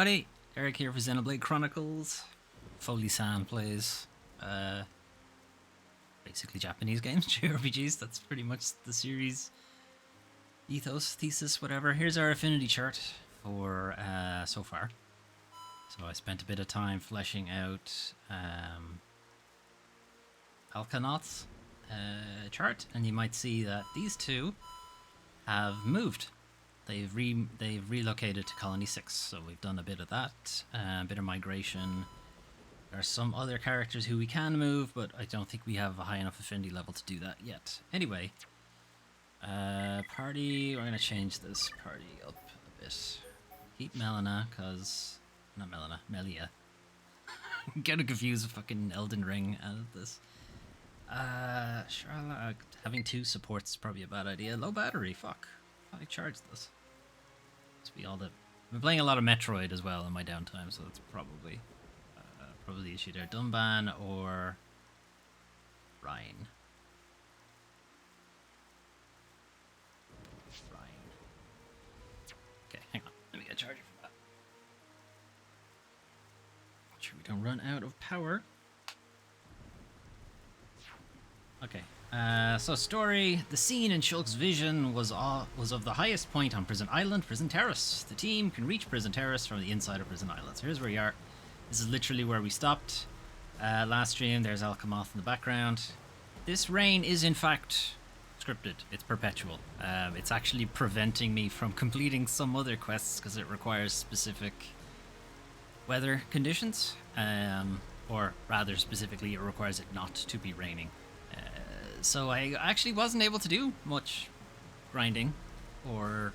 everybody, Eric here for Xenoblade Chronicles. Foley-san plays basically Japanese games, JRPGs. That's pretty much the series ethos, thesis, whatever. Here's our affinity chart for so far. So I spent a bit of time fleshing out Alkanauts chart, and you might see that these two have moved. They've relocated to Colony 6, so we've done a bit of that, a bit of migration. There are some other characters who we can move, but I don't think we have a high enough affinity level to do that yet. Anyway, party, we're going to change this party up a bit. Keep Melina, because... not Melina, Melia. I'm getting confused with fucking Elden Ring and this. Charlotte, having two supports is probably a bad idea. Low battery, fuck. I charged this. Must be all the... I've been playing a lot of Metroid as well in my downtime, so that's probably the issue there. Dunban or Ryan. Okay, hang on. Let me get a charger for that. Make sure we don't run out of power. Okay. So story, the scene in Shulk's vision was of the highest point on Prison Island, Prison Terrace. The team can reach Prison Terrace from the inside of Prison Island. So here's where we are. This is literally where we stopped last stream. There's Alkamoth in the background. This rain is in fact scripted. It's perpetual. It's actually preventing me from completing some other quests because it requires specific weather conditions. Or rather specifically, it requires it not to be raining. So I actually wasn't able to do much grinding or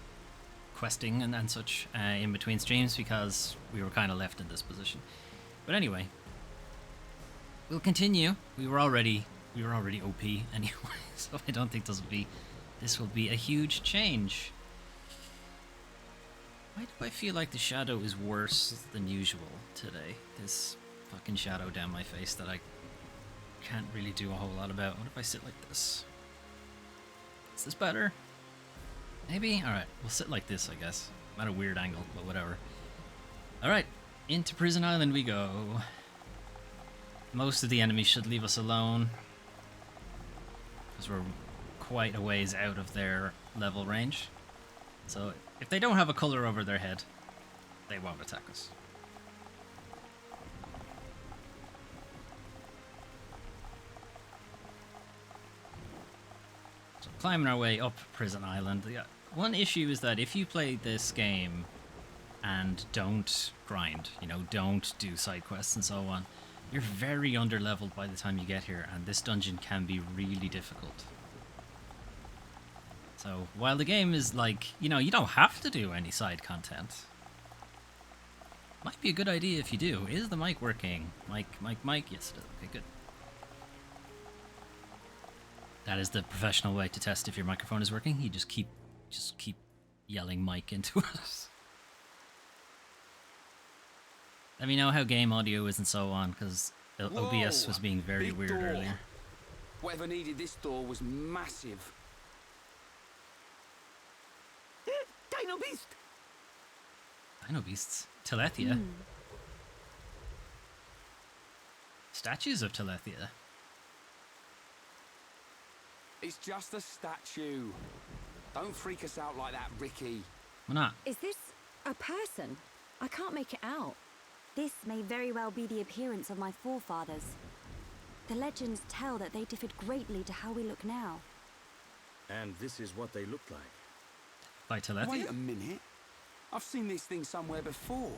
questing and such in between streams because we were kind of left in this position. But anyway, we'll continue. We were already OP anyway, so I don't think this will be a huge change. Why do I feel like the shadow is worse than usual today? This fucking shadow down my face that I can't really do a whole lot about. What if I sit like this? Is this better? Maybe? Alright, we'll sit like this, I guess. I'm at a weird angle, but whatever. Alright, into Prison Island we go. Most of the enemies should leave us alone, because we're quite a ways out of their level range. So if they don't have a colour over their head, they won't attack us. Climbing our way up Prison Island. One issue is that if you play this game and don't grind, don't do side quests and so on, you're very underleveled by the time you get here, and this dungeon can be really difficult. So while the game is like, you don't have to do any side content. Might be a good idea if you do. Is the mic working? Mic, yes it is. Okay, good. That is the professional way to test if your microphone is working. You just keep yelling mic into it. Let me know how game audio is and so on, because OBS was being very weird earlier. Whatever needed this door was massive. Dino Beast! Dino Beasts? Telethia? Statues of Telethia? It's just a statue. Don't freak us out like that, Ricky. Why not? Is this a person? I can't make it out. This may very well be the appearance of my forefathers. The legends tell that they differed greatly to how we look now. And this is what they looked like. By Telethia? Wait a minute. I've seen this thing somewhere before.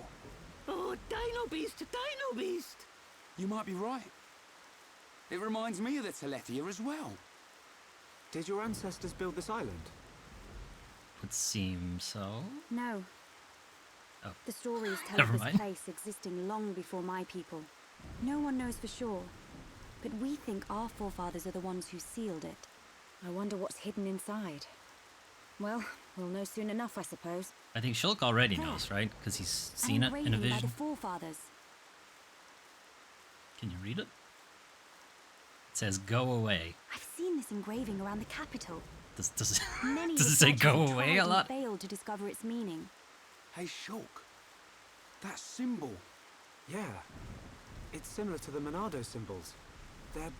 Oh, Dino Beast, Dino Beast! You might be right. It reminds me of the Telethia as well. Did your ancestors build this island? Would seem so. No. Oh. The stories tell Never of this mind. place existing long before my people. No one knows for sure, but we think our forefathers are the ones who sealed it. I wonder what's hidden inside. Well, we'll know soon enough, I suppose. I think Shulk already knows, right? Because he's seen it in a Engraving by the vision. forefathers. Can you read it? It says, go away. I've seen this engraving around the capital. Does Many it say researchers go have away tried a and lot? failed to discover its meaning. Hey, Shulk. That symbol. Yeah. It's similar to the Monado symbols. There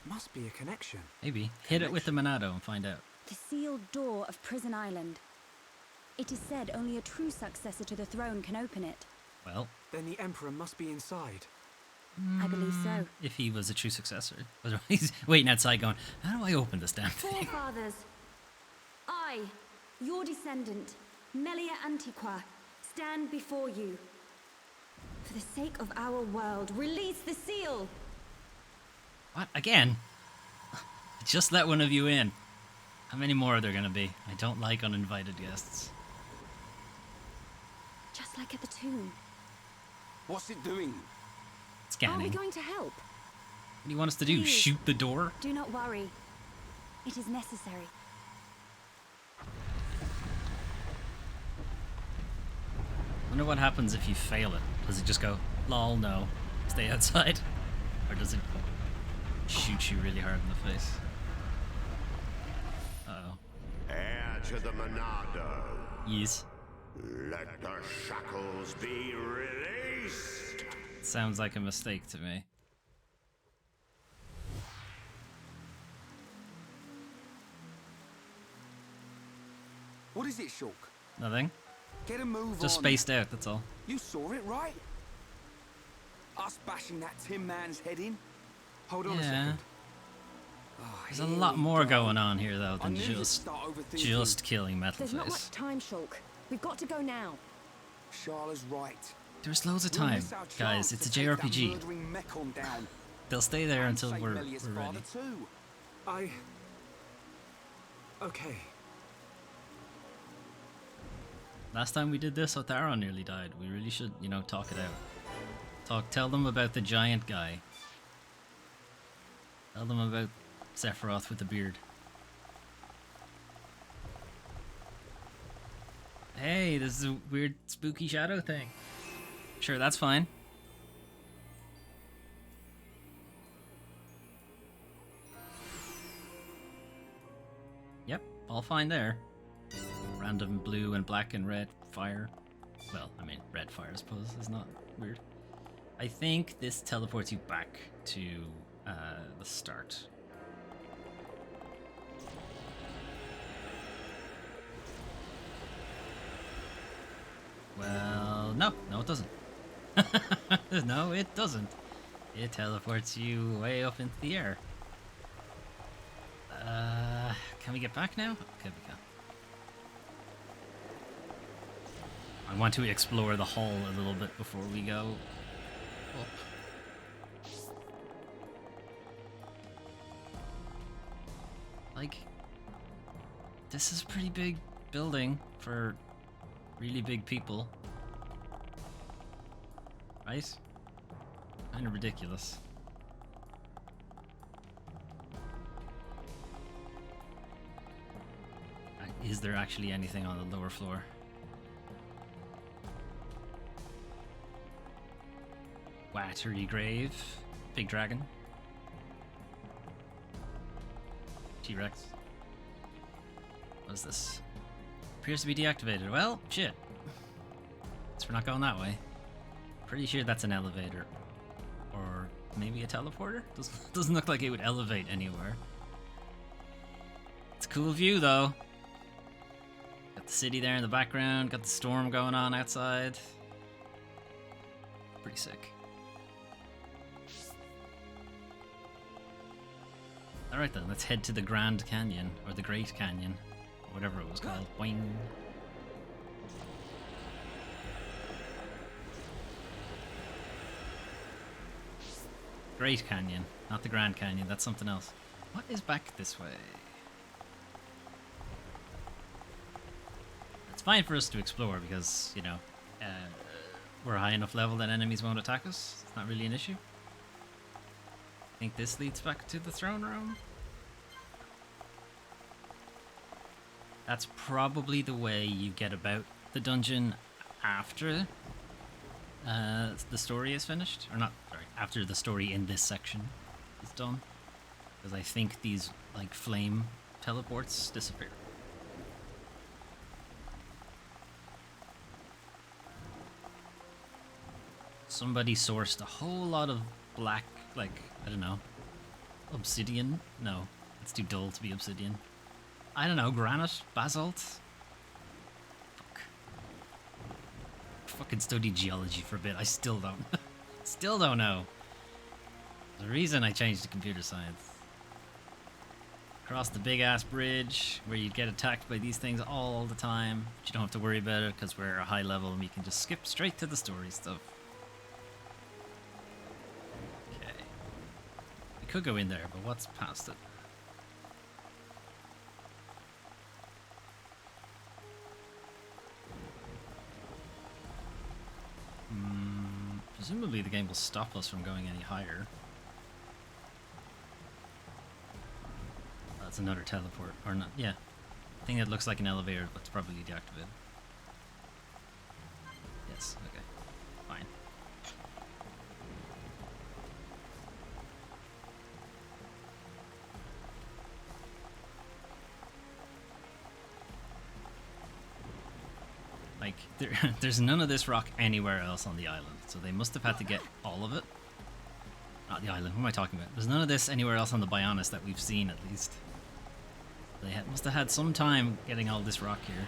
must be a connection. Maybe. Hit it with the Monado and find out. The sealed door of Prison Island. It is said only a true successor to the throne can open it. Well, Then the Emperor must be inside. I believe so. if he was a true successor. Otherwise, he's waiting outside going, how do I open this damn thing? Forefathers, I, your descendant, Melia Antiqua, stand before you. For the sake of our world, release the seal! What? Again? Just let one of you in. How many more are there gonna be? I don't like uninvited guests. Just like at the tomb. What's it doing? Are we Scanning. What going to help? do you want us to do? Please. Shoot the door? Do not worry. It is necessary. Wonder what happens if you fail it. Does it just go, lol, no, stay outside? Or does it shoot you really hard in the face? Uh-oh. Heir to the Monado, Yes. let the shackles be released. Sounds like a mistake to me. What is it, Shulk? Nothing. Get a move Just on. spaced out, that's all. You saw it, right? Us bashing that Tin Man's head in? Hold on a Yeah. second. Oh, There's a here lot we more go. going on here, though, I than knew you'd just start overthinking. killing There's not Metalface. much time, Shulk. We've got to go now. Sharla's right. There's loads of We'll time, miss our guys. chance It's a to take that JRPG. murdering Mechon down. They'll stay there And until save we're Melia's ready. father too. Okay. Last time we did this, Otaro nearly died. We really should, talk it out. Tell them about the giant guy. Tell them about Sephiroth with the beard. Hey, this is a weird spooky shadow thing. Sure, that's fine. Yep, all fine there. Random blue and black and red fire. Well, I mean, red fire, I suppose, is not weird. I think this teleports you back to the start. Well, no, it doesn't. No, it doesn't. It teleports you way up into the air. Can we get back now? Okay, we can. I want to explore the hull a little bit before we go up. Like, this is a pretty big building for really big people. Right? Kind of ridiculous. Is there actually anything on the lower floor? Watery Grave. Big dragon. T-Rex. What is this? Appears to be deactivated. Well, shit. Guess we're not going that way. Pretty sure that's an elevator. Or maybe a teleporter? Doesn't look like it would elevate anywhere. It's a cool view, though. Got the city there in the background, got the storm going on outside. Pretty sick. Alright then, let's head to the Grand Canyon, or the Great Canyon, or whatever it was called. Boing. Great Canyon, not the Grand Canyon, that's something else. What is back this way? It's fine for us to explore because, we're high enough level that enemies won't attack us. It's not really an issue. I think this leads back to the throne room. That's probably the way you get about the dungeon after the story is finished. Or not, sorry, after the story in this section is done. Because I think these, flame teleports disappear. somebody sourced a whole lot of black, like, I don't know, obsidian? No, it's too dull to be obsidian. I don't know, granite? Basalt? Fuck. Fucking studied geology for a bit, I still don't. Still don't know. The reason I changed to computer science. Across the big ass bridge where you'd get attacked by these things all the time. But you don't have to worry about it because we're a high level and we can just skip straight to the story stuff. Okay. We could go in there, but what's past it? Presumably the game will stop us from going any higher. That's another teleport, or not, yeah. I think it looks like an elevator, but it's probably deactivated. Yes, okay. Fine. Like, there's none of this rock anywhere else on the island, so they must have had to get all of it. Not the island, what am I talking about? There's none of this anywhere else on the Bionis that we've seen, at least. They must have had some time getting all this rock here.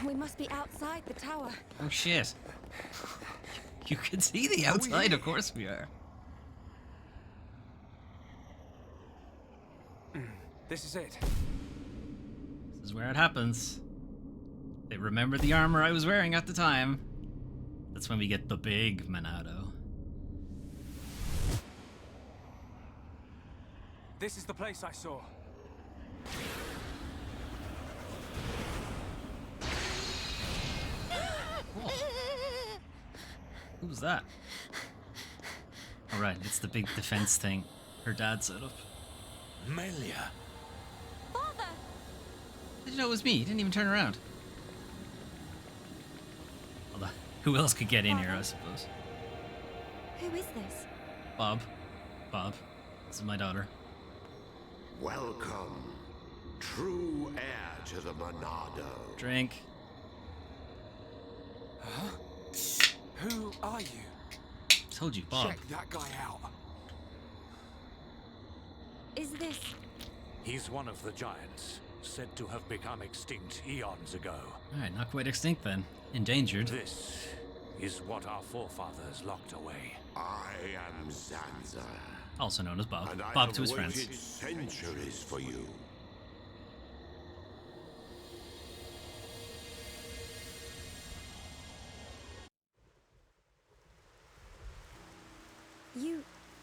We must be outside the tower. Oh shit. You can see the outside, of course we are. This is it. This is where it happens. They remember the armor I was wearing at the time. That's when we get the big Monado. This is the place I saw. Whoa. Who was that? Alright, it's the big defense thing her dad set up. Melia. Father! Did you know it was me? He didn't even turn around. Although, who else could get in here, I suppose? Who is this? Bob. Bob. This is my daughter. Welcome, true heir to the Monado. Drink. Who are you? Told you, Bob. Check that guy out. Is this... He's one of the giants, said to have become extinct eons ago. Alright, not quite extinct then. Endangered. This is what our forefathers locked away. I am Zanza, Also known as Bob. and I Bob have to his waited friends. centuries for you. You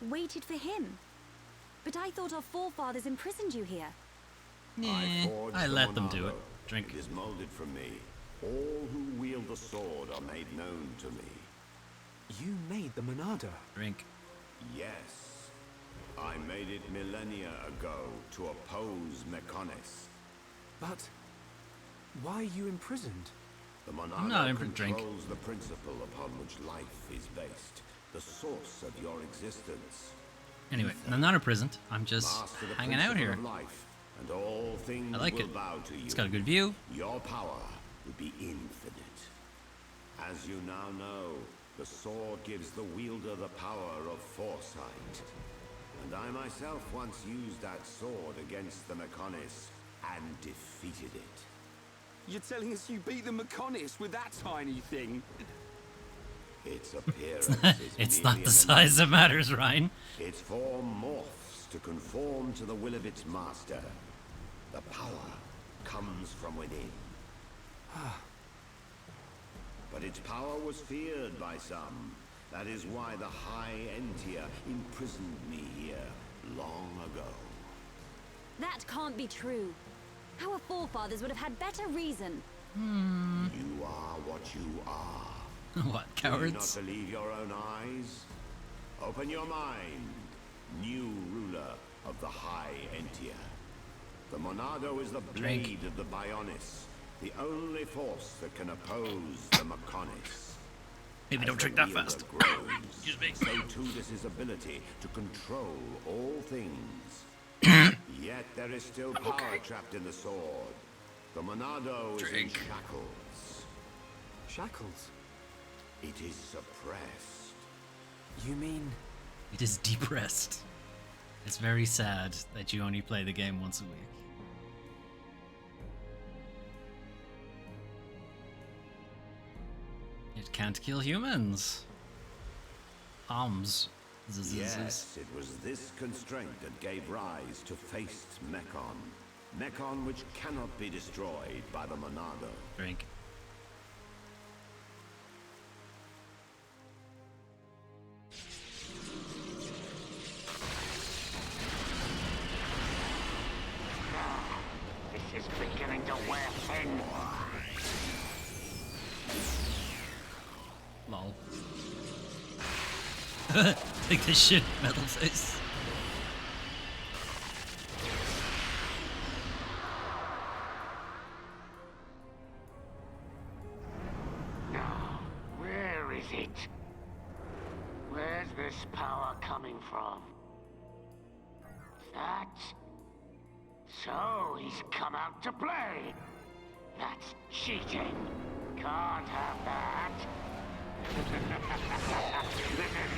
waited for him? But I thought our forefathers imprisoned you here. forged I the let them do Monado. it. Drink. It is molded from me. All who wield the sword are made known to me. You made the Monado. Drink. Yes. I made it millennia ago to oppose Mechonis. But why are you imprisoned? The not Monado in for drink. controls the principle upon which life is based, the source of your existence. Anyway, I'm not imprisoned. I'm just Master the hanging out principle here. of life, and all things I like will it. bow to you. It's got a good view. Your power would be infinite. As you now know, the sword gives the wielder the power of foresight. And I myself once used that sword against the Mechonis and defeated it. You're telling us you beat the Mechonis with that tiny thing? Its appearance It's is not merely the an size that matters, Ryan. Its form morphs to conform to the will of its master. The power comes from within. But its power was feared by some. That is why the High Entia imprisoned me here long ago. That can't be true. Our forefathers would have had better reason. You are what you are. What, Do you not cowards? believe your own eyes? Open your mind, new ruler of the High Entia. The Monado is the Drink. blade of the Bionis, the only force that can oppose the Mechonis. Maybe As don't the drink that wielder fast. grows, Excuse me. so too does his ability to control all things. Yet there is still power trapped in the sword. The Monado is in shackles. Shackles? It is suppressed. You mean... It is depressed. It's very sad that you only play the game once a week. It can't kill humans. Arms. Yes, it was this constraint that gave rise to Faced Mechon. Mechon which cannot be destroyed by the Monado. Drink. This is beginning to wear thin. Lol. Take this shit, metal face. Now, where is it? Where's this power coming from? That? So he's come out to play. That's cheating. Can't have that. This is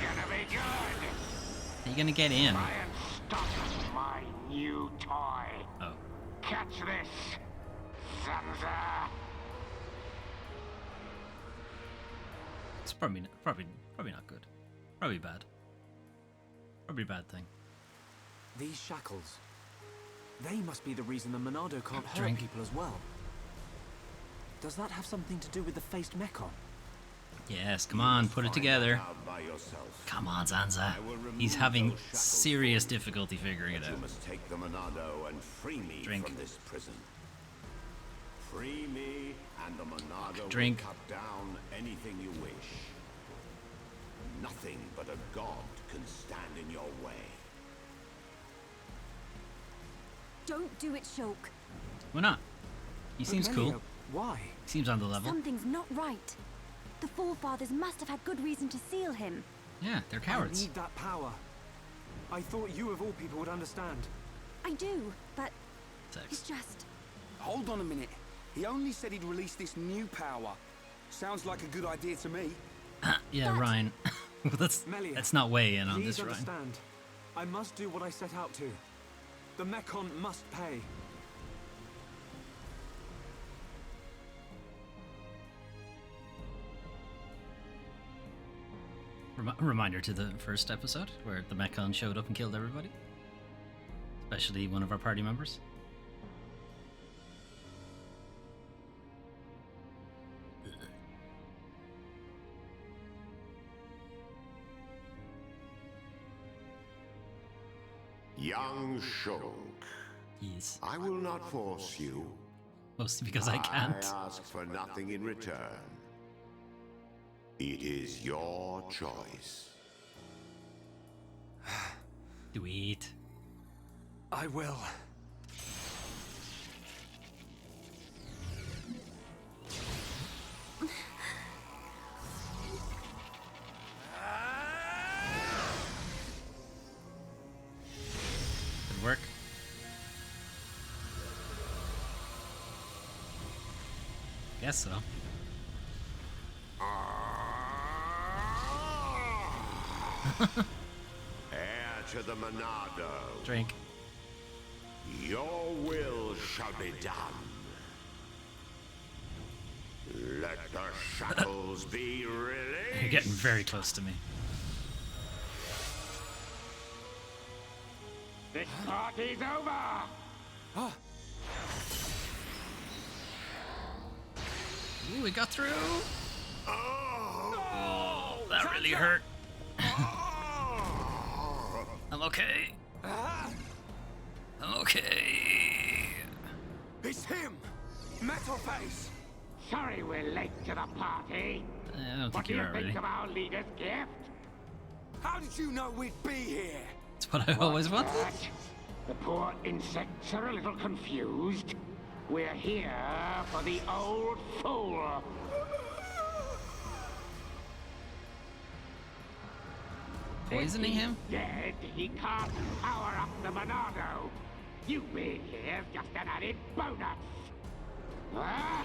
gonna be good. Are you gonna get in? Try and stop my new toy. Oh. Catch this, Zanza. It's probably not good. Probably bad. Probably a bad thing. These shackles. They must be the reason the Monado can't hurt Drink. people as well. Does that have something to do with the Faced Mechon? Yes, come on, put it Find together. that out by yourself. Come on, Zanza. I will remove He's having those shackles serious from you, difficulty figuring it but out. you must take the Monado and free me Drink. from this prison. Free me, and the Monado Drink. will cut down anything you wish. Nothing but a god can stand in your way. Don't do it, Shulk. Why not? He But seems cool. Melia, why? Seems on the level. Something's not right. The forefathers must have had good reason to seal him. Yeah, they're I cowards. need that power. I thought you of all people would understand. I do, but it's Sex. just... Hold on a minute. He only said he'd release this new power. Sounds like a good idea to me. Yeah, But- Ryan. let's Melia, not weigh in on Please this, Ryan. understand. I must do what I set out to. The Mechon must pay. Reminder to the first episode where the Mechon showed up and killed everybody, especially one of our party members. Young Shulk, Yes, I will not force you. mostly because I can't. I ask for nothing in return. It is your choice. Do we eat? I will. Good work. Guess so. Heir to the Monado, Drink. your will shall be done. Let the shackles be released. You're getting very close to me. This party's over. Ooh, we got through. Oh, That really hurt. I'm okay. I'm okay. It's him! Metal Face! Sorry we're late to the party. I don't What think do you you are ready. think of our leader's gift? How did you know we'd be here? It's what I always wanted. What? The poor insects are a little confused. We're here for the old fool. poisoning him? Dead, he can't power up the Monado. You being here's just an added bonus. Huh?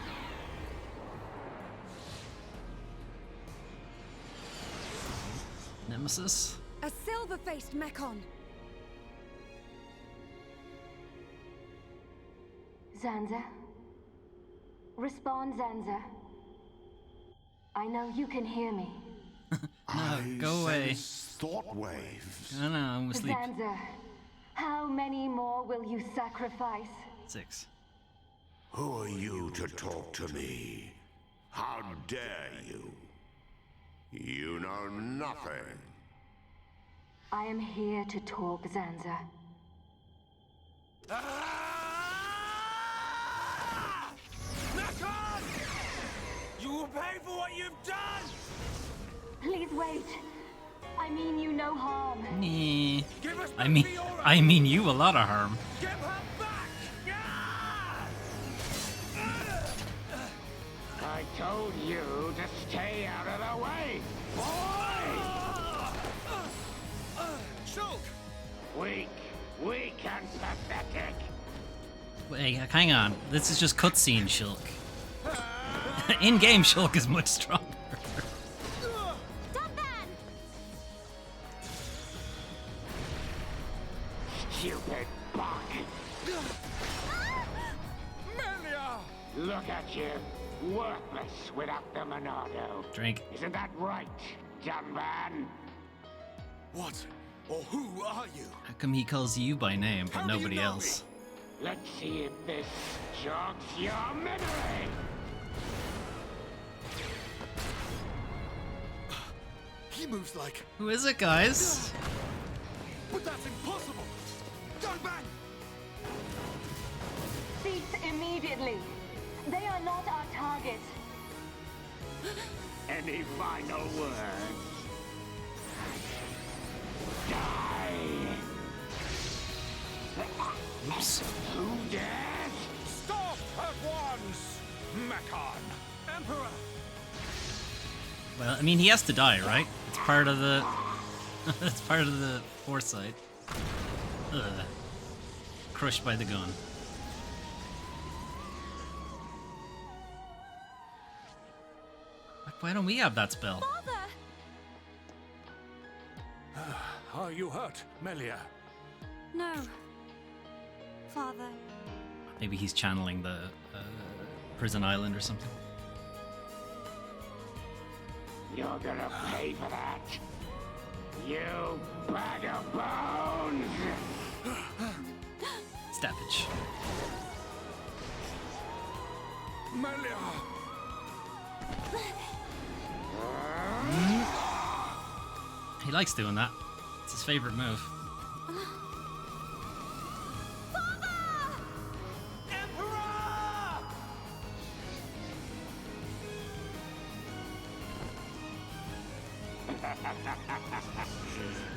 Nemesis? A silver-faced Mekon. Zanza. Respond, Zanza. I know you can hear me. No, go away. Thought waves. No, I'm asleep. Zanza, how many more will you sacrifice? 6. Who are you to talk to me? How dare you? You know nothing. I am here to talk, Zanza. Mekon! You will pay for what you've done! Please wait. I mean you no harm. Nah. Give us I back mean, Fiora! I mean you a lot of harm. Give her back! I told you to stay out of the way. Boy! Shulk! Weak and pathetic. Wait, hang on. This is just cutscene Shulk. In-game Shulk is much stronger. Stupid bug. Melia! Look at you. Worthless without the Monado. Drink. Isn't that right, Dunban? What or who are you? How come he calls you by name, but How do you nobody know else? Let's see if this jogs your memory. He moves like... Who is it, guys? But that's impossible! Dunban! Cease immediately. They are not our target. Any final words? Die! Oops. Who dares? Stop at once! Mekon! Emperor! Well, I mean, he has to die, right? It's part of the... it's part of the foresight. Ugh. Crushed by the gun. Why don't we have that spell? Are you hurt, Melia? No. Father. Maybe he's channeling the prison island or something. You're gonna pay for that. You bag of bones! Stabbage. Melia! He likes doing that. It's his favorite move.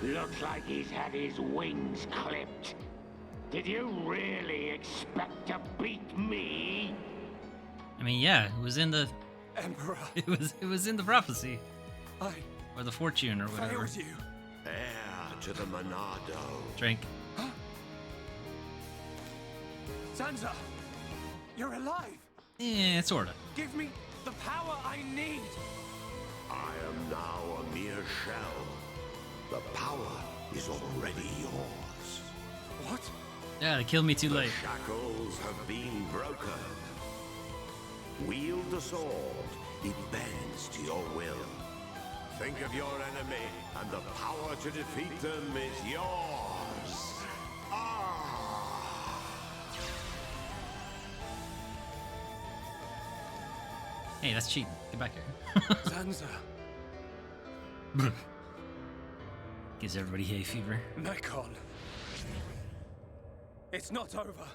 Looks like he's had his wings clipped. Did you really expect to beat me? I mean, yeah, it was in the Emperor! it was in the prophecy I or the fortune or whatever. failed you. Heir to the Monado. Drink. Zanza! You're alive! Yeah, sorta. Give me the power I need! I am now a mere shell. The power is already yours. What? Yeah, they killed me too late. Shackles have been broken. Wield the sword. It bends to your will. Think of your enemy, and the power to defeat them is yours. Hey, that's cheating. Get back here. Zanza! Gives everybody hay fever. Mekon! It's not over.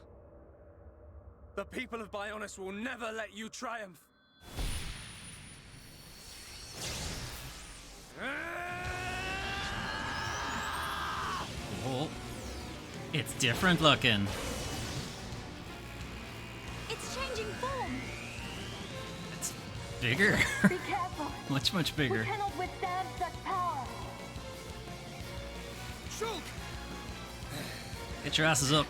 The people of Bionis will never let you triumph. Oh, it's different looking. It's changing form. It's bigger. Be careful. much We bigger. cannot withstand such power. Shulk! Get your asses up.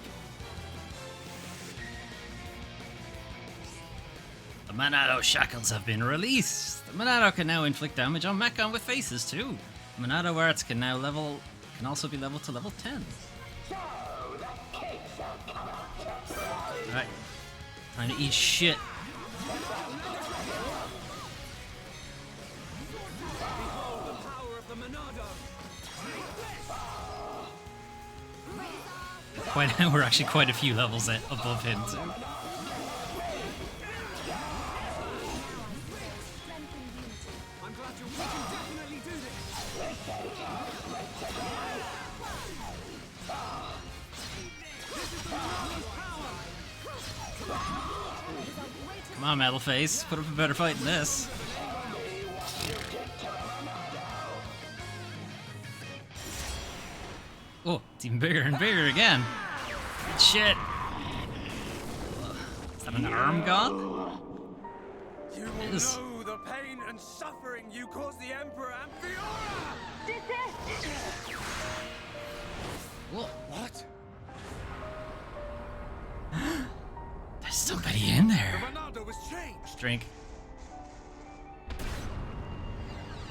The Monado shackles have been released. The Monado can now inflict damage on Mechon with faces too. Monado arts can also be leveled to level 10. Alright. Time to eat shit. We're actually quite a few levels above him too. I'm glad we can definitely do this. Come on, Metalface. Put up a better fight than this. Oh, it's even bigger and bigger again. Good shit. Is that an arm god? You will know the pain and suffering you caused the Emperor and Fiora! Whoa. What? There's somebody in The there. Monado was changed! Drink.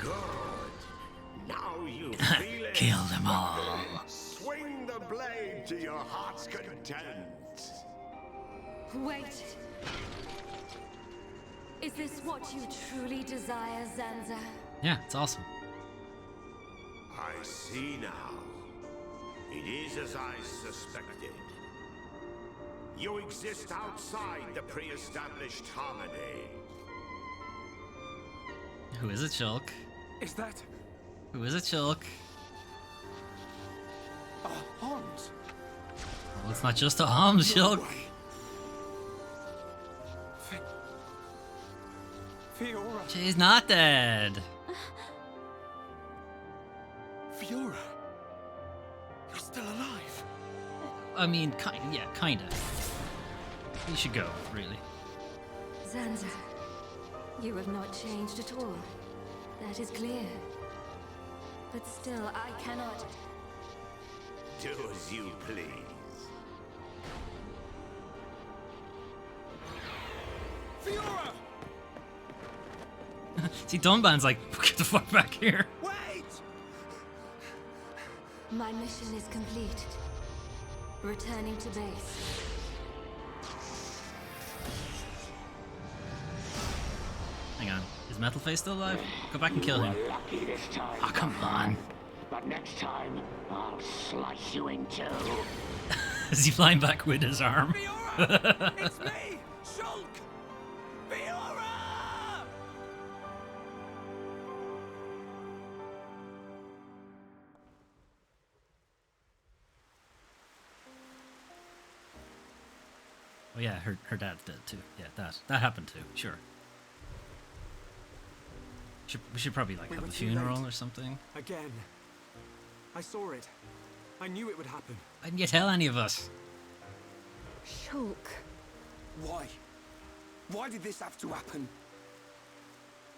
Good. Now you feel it. Kill them all. Swing the blade to your heart's content. Wait. Is this what you truly desire, Zanza? Yeah, it's awesome. I see now. It is as I suspected. You exist outside the pre-established harmony. Who is it, Shulk? Is that Who is it, Shulk? Hans? Well, it's not just a hum, Shulk. Fiora? She's not dead. Fiora? You're still alive? I mean, kinda. You should go, really. Zanza, you have not changed at all. That is clear. But still, I cannot... Do as you please. Fiora! See, Dunban's like, get the fuck back here. Wait! My mission is complete. Returning to base. Hang on. Is Metalface still alive? Go back and kill him. Lucky this time. Oh, come on. But next time, I'll slice you in two. Is he flying back with his arm? Fiora! It's me! Shulk! Fiora! Oh yeah, her dad's dead too. Yeah, that happened too. Sure. We should probably like We have were a too funeral late. or something. Again. I saw it. I knew it would happen. Why didn't you tell any of us? Shulk. Why? Why did this have to happen?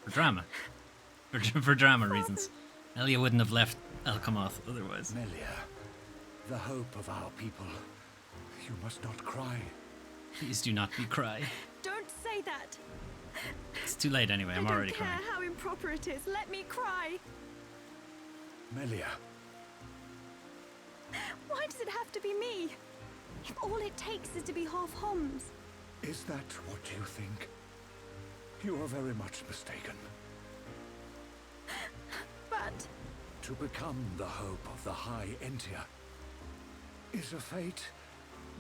For drama. For drama reasons. Elia wouldn't have left Alcamoth otherwise. Melia, the hope of our people. You must not cry. Please do not be cry. Don't say that. It's too late anyway. I'm already crying. how improper it is. Let me cry. Melia, Why does it have to be me? If all it takes is to be half Homs. is that what you think? You are very much mistaken. But To become the hope of the High Entia is a fate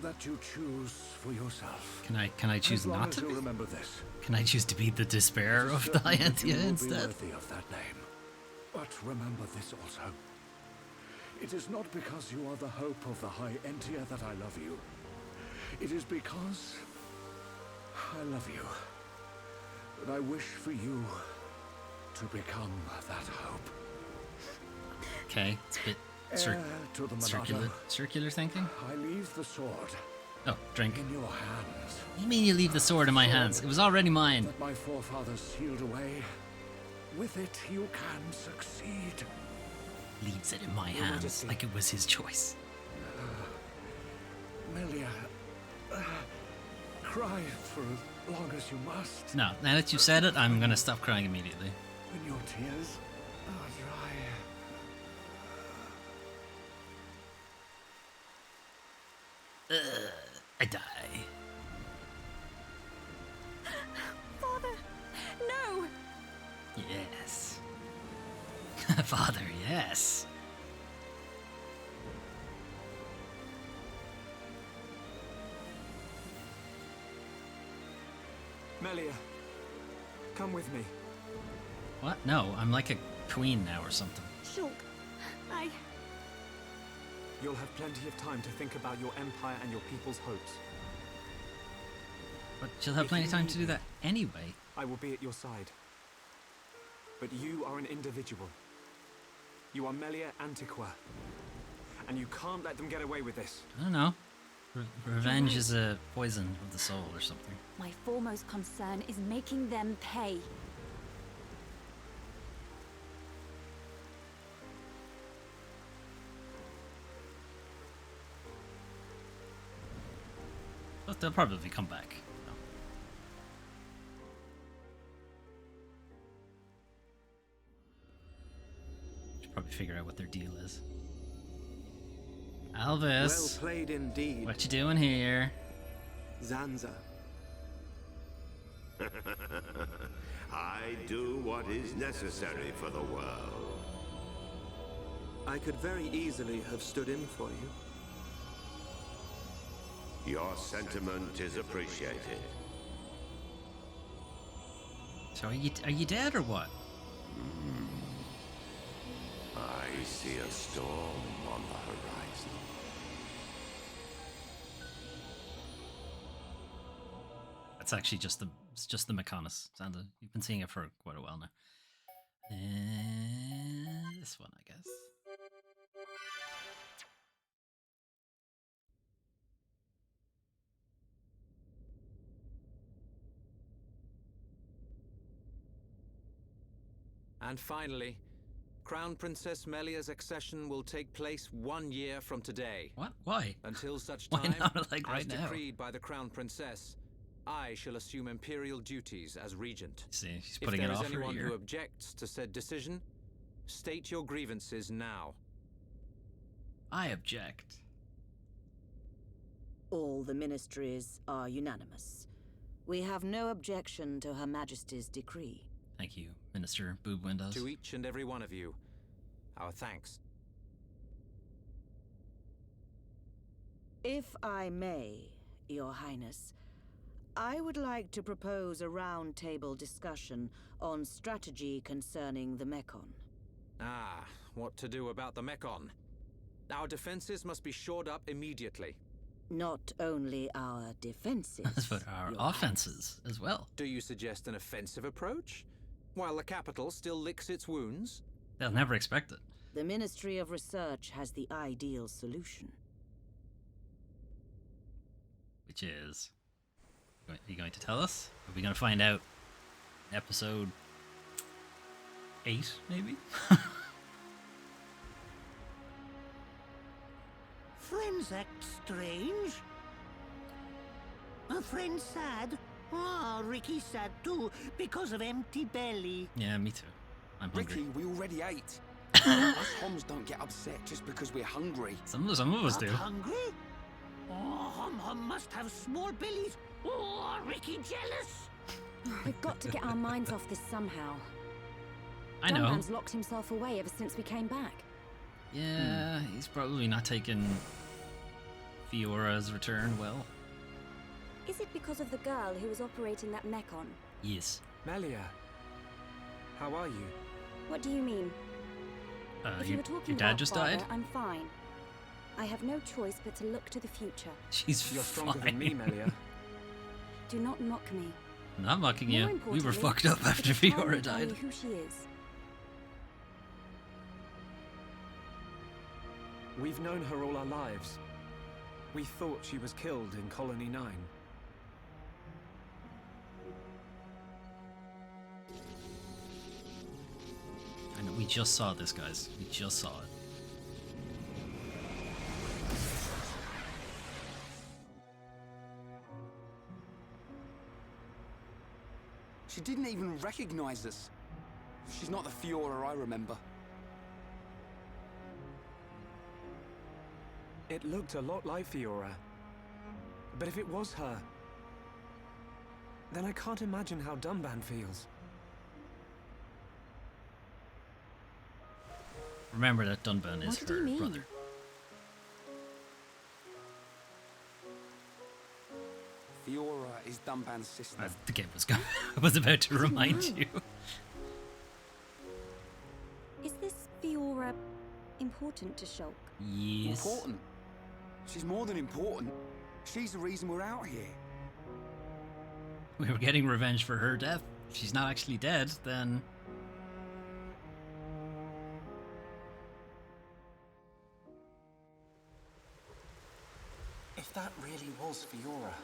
that you choose for yourself. Can I choose As long not as to you be? remember this. Can I choose to be the despair of the certain that you Hyentia will be instead? worthy of that name. But remember this also. It is not because you are the hope of the High Entia that I love you. It is because I love you. And I wish for you to become that hope. Okay, it's a bit Heir to the Monado, circular thinking. I leave the sword Oh, drink. in your hands What do you mean you leave the sword in my hands? It was already mine. that my forefathers sealed away. With it, you can succeed. leaves it in my Your hands Majesty. like it was his choice. Melia, cry for as long as you must. No, now that you've said it, I'm gonna stop crying immediately. When your tears are dry. I die. Father, no! Yes. Father, yes. Melia, come with me. What? No, I'm like a queen now or something. Shulk, I... You'll have plenty of time to think about your empire and your people's hopes. But she'll have If plenty you of time need to do that anyway. I will be at your side. But you are an individual. You are Melia Antiqua. And you can't let them get away with this. I don't know. Revenge is a poison of the soul or something. My foremost concern is making them pay. But they'll probably come back. No. Should probably figure out what their deal is. Alvis, Well played indeed, what you doing here? Zanza. I do what is necessary for the world. I could very easily have stood in for you. Your sentiment is appreciated. So are you dead or what? I see a storm on the horizon. That's actually just the Mechonis, Xander. You've been seeing it for quite a while now. And this one, I guess. And finally, Crown Princess Melia's accession will take place 1 year from today. What? Why? Until such Why time, not, like, right as now? decreed by the Crown Princess, I shall assume imperial duties as regent. See, she's If putting it there is off for a anyone year. who objects to said decision, state your grievances now. I object. All the ministries are unanimous. We have no objection to Her Majesty's decree. Thank you, Minister Boob Windows. To each and every one of you, our thanks. If I may, Your Highness, I would like to propose a round-table discussion on strategy concerning the Mekon. Ah, what to do about the Mekon? Our defenses must be shored up immediately. Not only our defenses, But our Your offenses as well. Do you suggest an offensive approach? While the capital still licks its wounds? They'll never expect it. The Ministry of Research has the ideal solution. Which is... Are you going to tell us? Are we going to find out in episode 8, maybe? Friends act strange. A friend sad? Ah, Ricky's sad too, because of empty belly. Yeah, me too. I'm hungry. Ricky, we already ate. Us Homs don't get upset just because we're hungry. Some of us do. Not hungry? Oh, Hum must have small bellies. Oh, Ricky jealous. We've got to get our minds off this somehow. I know. Dunban's locked himself away ever since we came back. Yeah, he's probably not taking Fiora's return well. Is it because of the girl who was operating that Mekon? Yes. Melia, how are you? What do you mean? If you were talking your dad about just father, died? I'm fine. I have no choice but to look to the future. She's You're stronger fine. than me, Melia. Do not mock me. I'm not mocking More you. We were importantly, fucked up after it is time Fiora we tell died. you who she is. We've known her all our lives. We thought she was killed in Colony 9. I know, we just saw this, guys. We just saw it. She didn't even recognize us. She's not the Fiora I remember. It looked a lot like Fiora. But if it was her, then I can't imagine how Dunban feels. Remember that Dunban is What did he her mean? brother. Fiora is Dunban's sister. The game was about to remind you. Is this Fiora important to Shulk? Yes. Important? She's more than important. She's the reason we're out here. We were getting revenge for her death. If she's not actually dead, then... If that really was Fiora,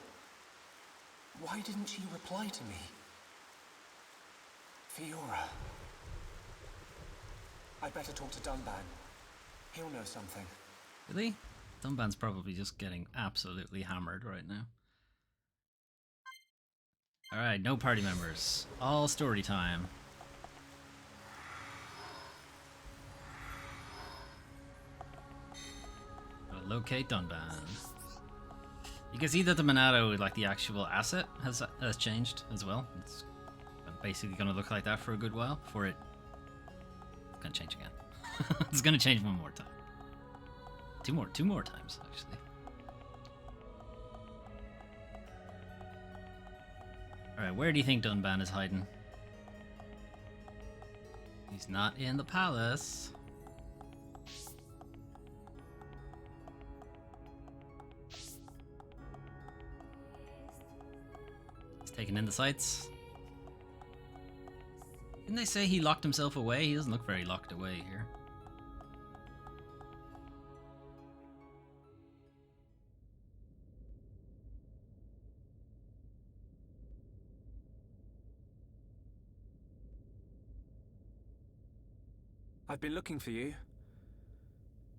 why didn't she reply to me? Fiora. I'd better talk to Dunban. He'll know something. Really? Dunban's probably just getting absolutely hammered right now. Alright, no party members. All story time. Gotta locate Dunban. You can see that the Monado, like the actual asset, has changed as well. It's basically gonna look like that for a good while before it's gonna change again. It's gonna change one more time. Two more times, actually. Alright, where do you think Dunban is hiding? He's not in the palace. He's taking in the sights. Didn't they say he locked himself away? He doesn't look very locked away here. I've been looking for you.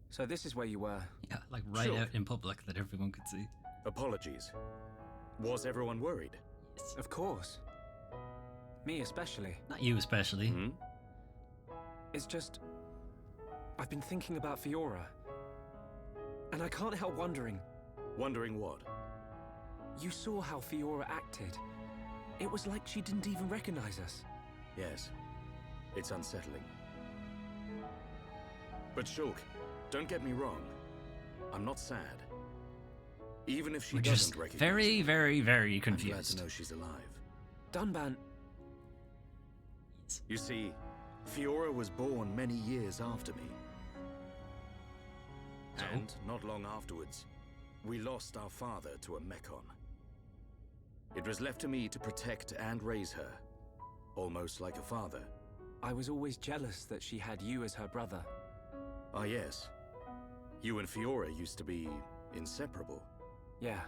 So this is where you were. Yeah, like right Sure. out in public that everyone could see. Apologies. Was everyone worried? Yes. Of course. Me especially. Not you especially. Hmm? It's just... I've been thinking about Fiora. And I can't help wondering. Wondering what? You saw how Fiora acted. It was like she didn't even recognize us. Yes. It's unsettling. But Shulk, don't get me wrong. I'm not sad. Even if she We're doesn't just recognize very, me, very, very I'm glad confused. to know she's alive. Dunban... You see, Fiora was born many years after me. So? And not long afterwards, we lost our father to a Mechon. It was left to me to protect and raise her, almost like a father. I was always jealous that she had you as her brother. Ah yes, you and Fiora used to be inseparable. Yeah.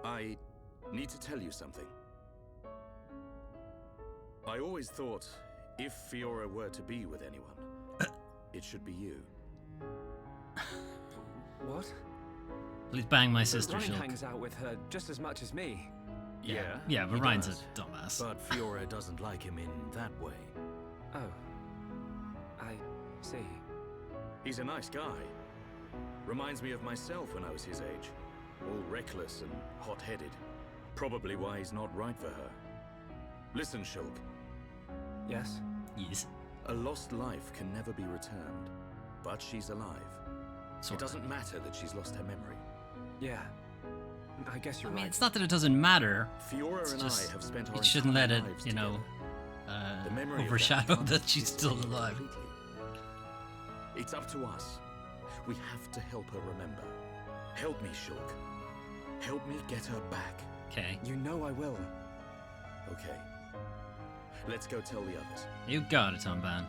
I need to tell you something. I always thought if Fiora were to be with anyone, it should be you. What? Please bang my But sister, Ryan Shulk. hangs out with her just as much as me. Yeah, but he Ryan's does. a dumbass. But Fiora doesn't like him in that way. Oh. I see. He's a nice guy. Reminds me of myself when I was his age. All reckless and hot-headed. Probably why he's not right for her. Listen, Shulk. Yes? Yes. A lost life can never be returned. But she's alive. Sort It of. doesn't matter that she's lost her memory. Yeah. I guess I you're mean, right. it's not that it doesn't matter. Fiora It's and just I have spent our it shouldn't let entire it, lives you know, together. The memory of that overshadow can't that she's still disappear alive. completely. It's up to us. We have to help her remember. Help me, Shulk. Help me get her back. Okay. You know I will. Okay. Let's go tell the others. You got it, Dunban.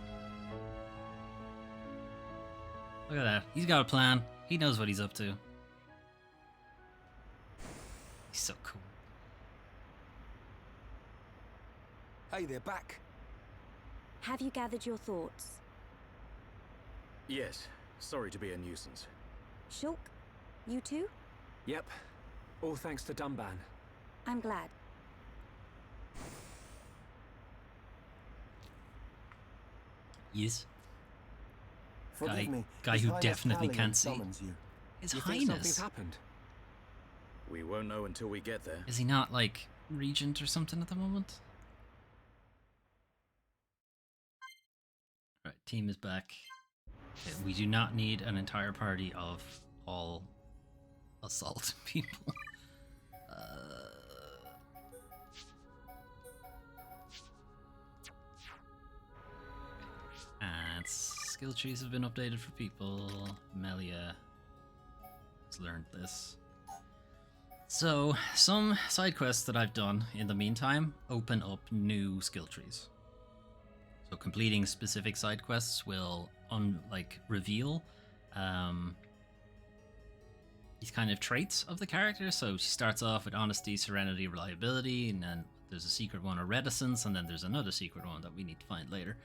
Look at that. He's got a plan. He knows what he's up to. He's so cool. Hey, they're back. Have you gathered your thoughts? Yes. Sorry to be a nuisance. Shulk, you too? Yep. All thanks to Dunban. I'm glad. Yes. Forgive me. Guy His who Highness definitely Talion can't see. summons you. His You think something's Highness. happened? We won't know until we get there. Is he not like regent or something at the moment? Right, team is back. Okay, we do not need an entire party of all assault people. And skill trees have been updated for people. Melia has learned this. So, some side quests that I've done in the meantime open up new skill trees. So completing specific side quests will reveal these kind of traits of the character. So she starts off with honesty, serenity, reliability, and then there's a secret one of reticence, and then there's another secret one that we need to find later.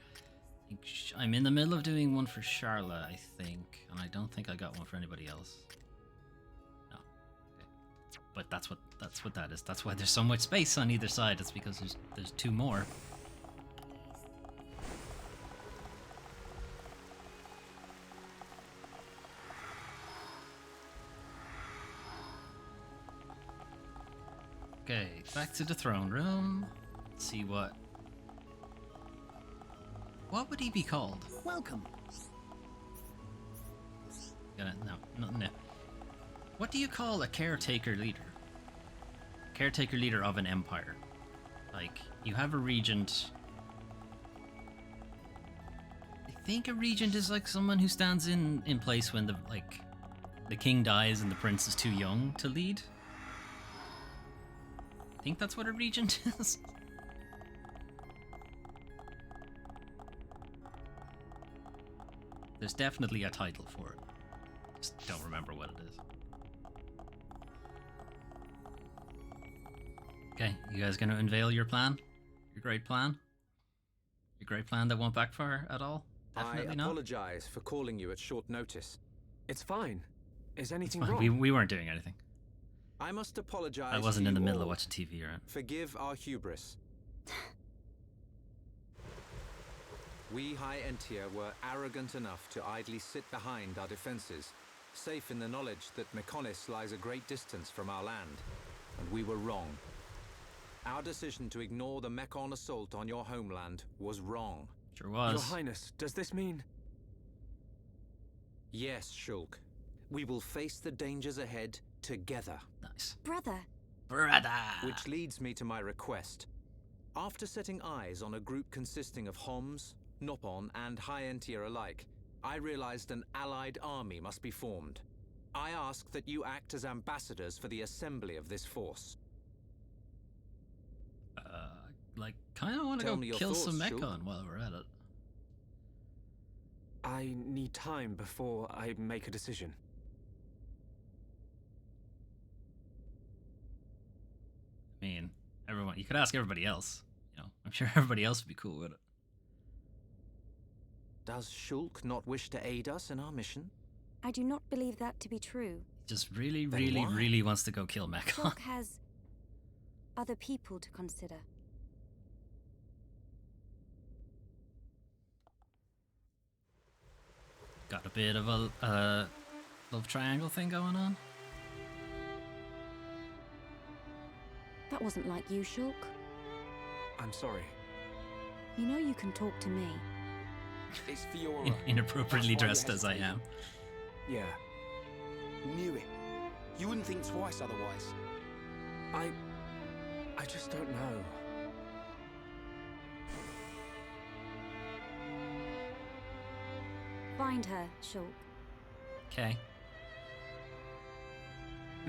I think I'm in the middle of doing one for Charla, I think, and I don't think I got one for anybody else. No. Okay. But that's what that is. That's why there's so much space on either side. It's because there's two more. Okay, back to the throne room. Let's see what would he be called? Welcome. No. What do you call a caretaker leader? Caretaker leader of an empire. Like, you have a regent. I think a regent is like someone who stands in place when the king dies and the prince is too young to lead. I think that's what a regent is. There's definitely a title for it. Just don't remember what it is. Okay, you guys gonna unveil your plan? Your great plan? Your great plan that won't backfire at all? Definitely I not? apologize for calling you at short notice. It's fine. Is anything Fine, wrong? we weren't doing anything. I must apologize. I wasn't to in the you middle of all. watching TV, right? Forgive our hubris. We High Entia were arrogant enough to idly sit behind our defenses, safe in the knowledge that Mekonis lies a great distance from our land, and we were wrong. Our decision to ignore the Mekon assault on your homeland was wrong. Sure was. Your Highness, does this mean... Yes, Shulk. We will face the dangers ahead together. Nice. Brother. Which leads me to my request. After setting eyes on a group consisting of Homs, Nopon, and High Entia alike, I realized an allied army must be formed. I ask that you act as ambassadors for the assembly of this force. Kind of want to Tell go me your kill thoughts, some Shulk. Mekon while we're at it. I need time before I make a decision. I mean, you could ask everybody else. You know, I'm sure everybody else would be cool with it. Does Shulk not wish to aid us in our mission? I do not believe that to be true. Just really, Then really, why? really wants to go kill Mekon. Shulk has other people to consider. Got a bit of a love triangle thing going on. That wasn't like you, Shulk. I'm sorry. You know you can talk to me. It's Fiora. Inappropriately That's why you dressed as I hesitated. am. Yeah. Knew it. You wouldn't think twice otherwise. I just don't know. Find her, Shulk. Okay.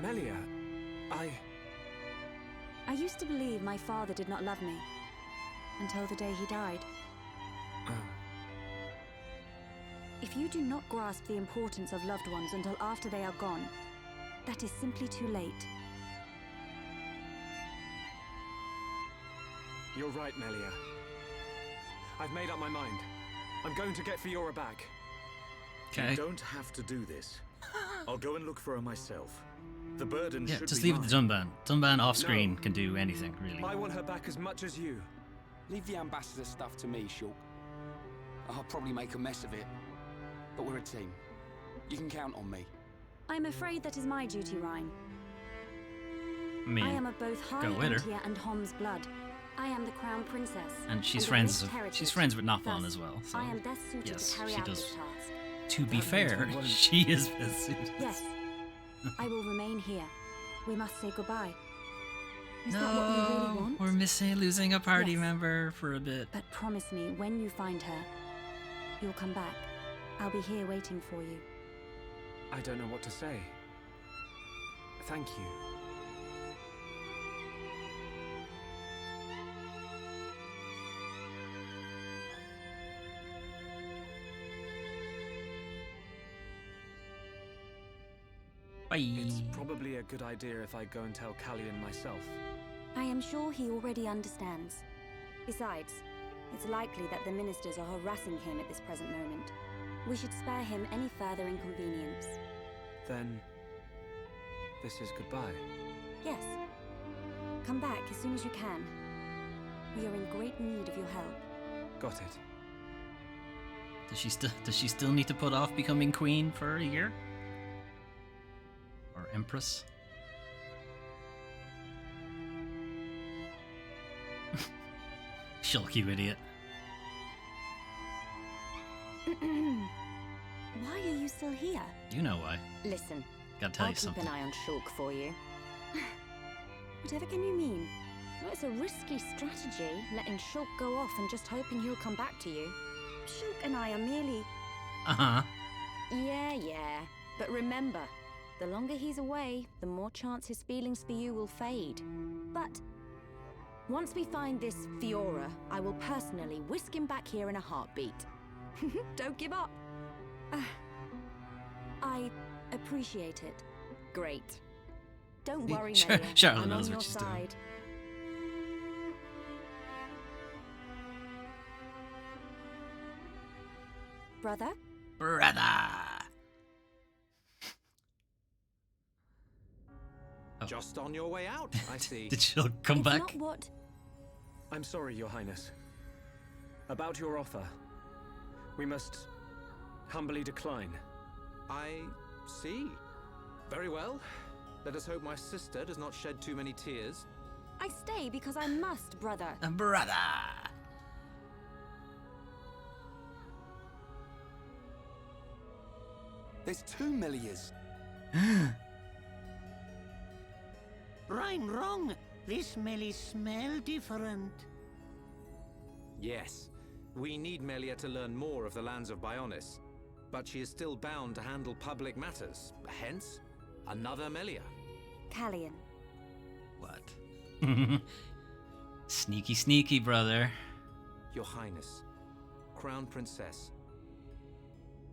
Melia, I used to believe my father did not love me. Until the day he died. If you do not grasp the importance of loved ones until after they are gone, that is simply too late. You're right, Melia. I've made up my mind. I'm going to get Fiora back. Okay. You don't have to do this. I'll go and look for her myself. The burden Yeah, should just be leave it mine. to Dunban. Dunban off No. screen can do anything, really. I want her back as much as you. Leave the ambassador stuff to me, Shulk. I'll probably make a mess of it, but we're a team. You can count on me. I'm afraid that is my duty, Rhine. I mean, I am of both High go with her. Entia and Hom's blood. I am the Crown Princess. And she's of friends. this heritage. She's friends with Nathon Thus, as well. So I am best suited yes, to carry she out does. this task. To be That fair, means we won't- she is best suited. Yes, I will remain here. We must say goodbye. Is that what you really No, want? we're losing a party Yes. member for a bit. But promise me, when you find her, you'll come back. I'll be here waiting for you. I don't know what to say. Thank you. Bye. It's probably a good idea if I go and tell Callion myself. I am sure he already understands. Besides, it's likely that the ministers are harassing him at this present moment. We should spare him any further inconvenience. Then... this is goodbye. Yes. Come back as soon as you can. We are in great need of your help. Got it. Does she still need to put off becoming queen for a year? Or empress? Shulk, you idiot. Why are you still here? You know why. Listen, Gotta tell I'll you keep something. an eye on Shulk for you. Whatever can you mean? No, it's a risky strategy, letting Shulk go off and just hoping he'll come back to you. Shulk and I are merely... Uh-huh. Yeah. But remember, the longer he's away, the more chance his feelings for you will fade. But once we find this Fiora, I will personally whisk him back here in a heartbeat. Don't give up. I appreciate it. Great. Don't worry, Melia. Charlotte I'm knows on what your she's doing. side. Brother? Brother! Just on your way out, I see. Did Shulk come It's back? not what... I'm sorry, Your Highness. About your offer. We must... humbly decline. I see. Very well. Let us hope my sister does not shed too many tears. I stay because I must, brother. Brother! There's 2 Melias. Rhyme wrong. This Melly smell different. Yes, we need Melia to learn more of the lands of Bionis, but she is still bound to handle public matters. Hence, another Melia. Callion. What? Sneaky, brother. Your Highness, Crown Princess,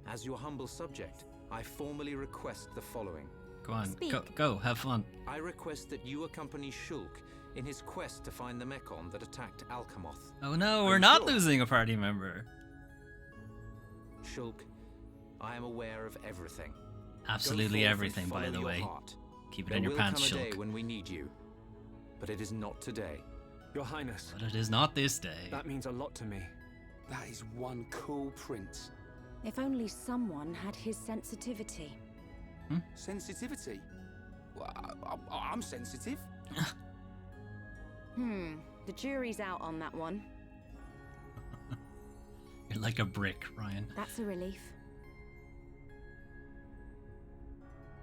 as your humble subject, I formally request the following. Go on, Speak. go, have fun. I request that you accompany Shulk in his quest to find the Mekon that attacked Alcamoth. Oh no, Are we're you not sure? losing a party member. Shulk, I am aware of everything. Absolutely Go forth everything, and by follow the your way. heart. Keep it There in your will pants, come a day Shulk. when we need you, but it is not today. Your Highness. But it is not this day. That means a lot to me. That is one cool prince. If only someone had his sensitivity. Sensitivity? Well, I'm sensitive. The jury's out on that one. You're like a brick, Ryan. That's a relief.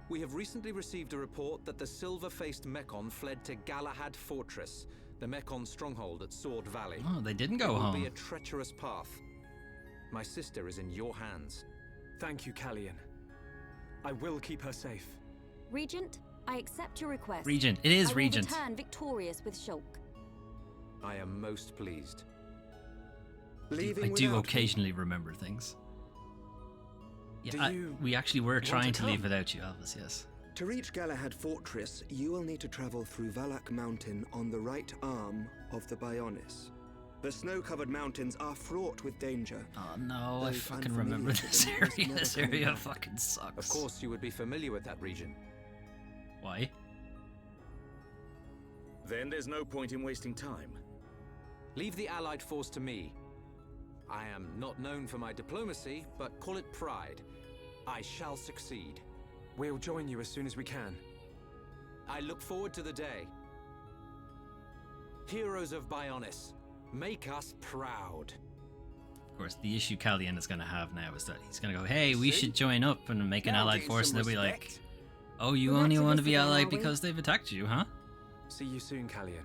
We have recently received a report that the silver-faced Mekon fled to Galahad Fortress, the Mekon stronghold at Sword Valley. Oh, they didn't It go will home. be a treacherous path. My sister is in your hands. Thank you, Callion. I will keep her safe. Regent, I accept your request. Regent, it is I Regent. will return victorious with Shulk. I am most pleased. I do occasionally remember things. Yeah, we actually were trying to leave without you, Elvis, yes. To reach Galahad Fortress, you will need to travel through Valak Mountain on the right arm of the Bionis. The snow-covered mountains are fraught with danger. Oh no, I Those fucking unfamiliar remember to this them must area. never This come area back. fucking sucks. Of course you would be familiar with that region. Why? Then there's no point in wasting time. Leave the Allied force to me. I am not known for my diplomacy, but call it pride. I shall succeed. We'll join you as soon as we can. I look forward to the day. Heroes of Bionis, make us proud. Of course, the issue Callian is going to have now is that he's going to go, hey, we should join up and make an Now allied gain force, some and they'll be like, respect. oh, you We're only not want to be again, allied are we? because they've attacked you, huh? See you soon, Callian.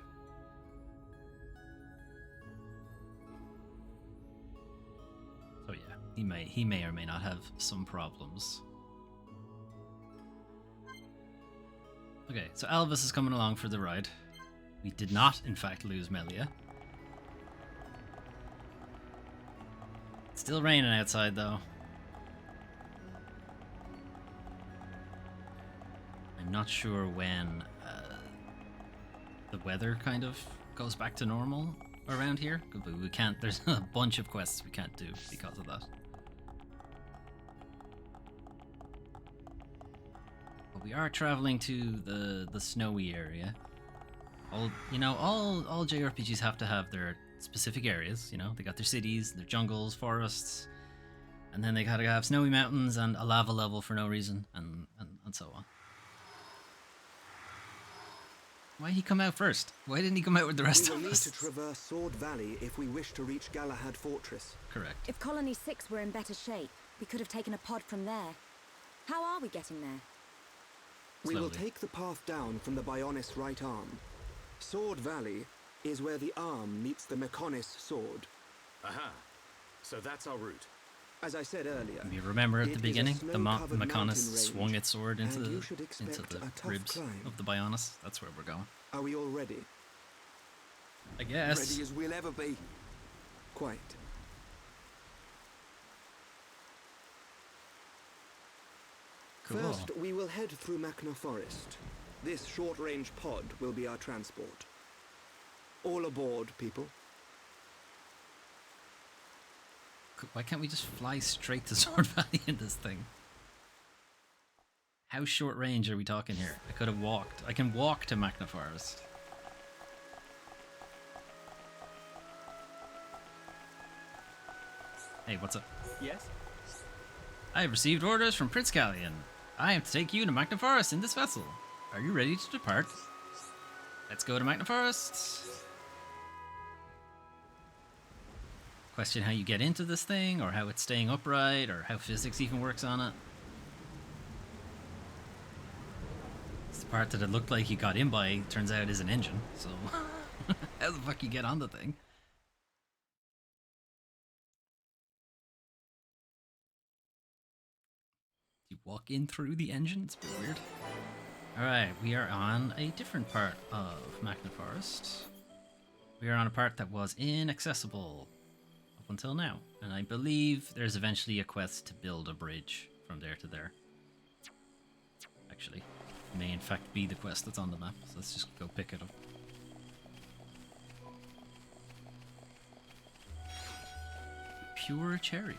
So yeah, he may or may not have some problems. Okay, so Elvis is coming along for the ride. We did not, in fact, lose Melia. It's still raining outside, though. I'm not sure when the weather kind of goes back to normal around here. But we can't. There's a bunch of quests we can't do because of that. But we are traveling to the snowy area. All JRPGs have to have their specific areas. You know, they got their cities, their jungles, forests, and then they gotta have snowy mountains and a lava level for no reason, and so on. Why did he come out first? Why didn't he come out with the rest We will of need us? to traverse Sword Valley if we wish to reach Galahad Fortress. Correct. If Colony 6 were in better shape, we could have taken a pod from there. How are we getting there? We will Slowly. take the path down from the Bionis right arm. Sword Valley is where the arm meets the Mechonis sword. Aha. So that's our route. As I said earlier, You remember at it the is a beginning, the snow-covered Mechonis mountain swung range, its sword into and the you should expect a tough ribs climb. of the Bionis. That's where we're going. Are we all ready? I guess. Ready as we'll ever be. Quite. Cool. First, we will head through Machna Forest. This short-range pod will be our transport. All aboard, people. Why can't we just fly straight to Sword Valley in this thing? How short range are we talking here? I could have walked. I can walk to Machna Forest. Hey, what's up? Yes? I have received orders from Prince Callian. I am to take you to Machna Forest in this vessel. Are you ready to depart? Let's go to Machna Forest. Question how you get into this thing, or how it's staying upright, or how physics even works on it. It's the part that it looked like you got in by, turns out is an engine, so how the fuck you get on the thing? You walk in through the engine? It's a bit weird. Alright, we are on a different part of Machna Forest. We are on a part that was inaccessible up until now. And I believe there's eventually a quest to build a bridge from there to there. Actually, it may in fact be the quest that's on the map, so let's just go pick it up. Pure cherry.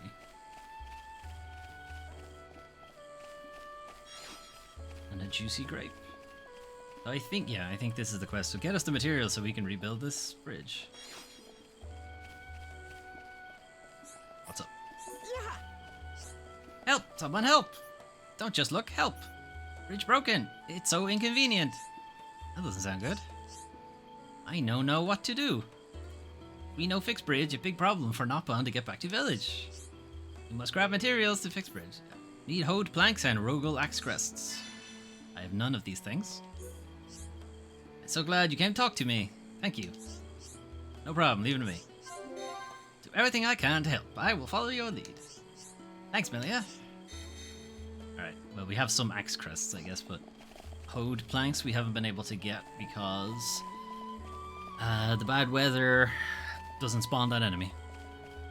And a juicy grape. I think this is the quest. So get us the materials so we can rebuild this bridge. What's up? Help! Someone help! Don't just look, help! Bridge broken! It's so inconvenient! That doesn't sound good. I know what to do. We know fix bridge, a big problem for Nopon to get back to village. We must grab materials to fix bridge. Need hoed planks and Rogel axe crests. I have none of these things. I'm so glad you came to talk to me. Thank you. No problem, leave it to me. Do everything I can to help. I will follow your lead. Thanks, Melia. Alright, well, we have some axe crests, I guess, but hoed planks we haven't been able to get because the bad weather doesn't spawn that enemy.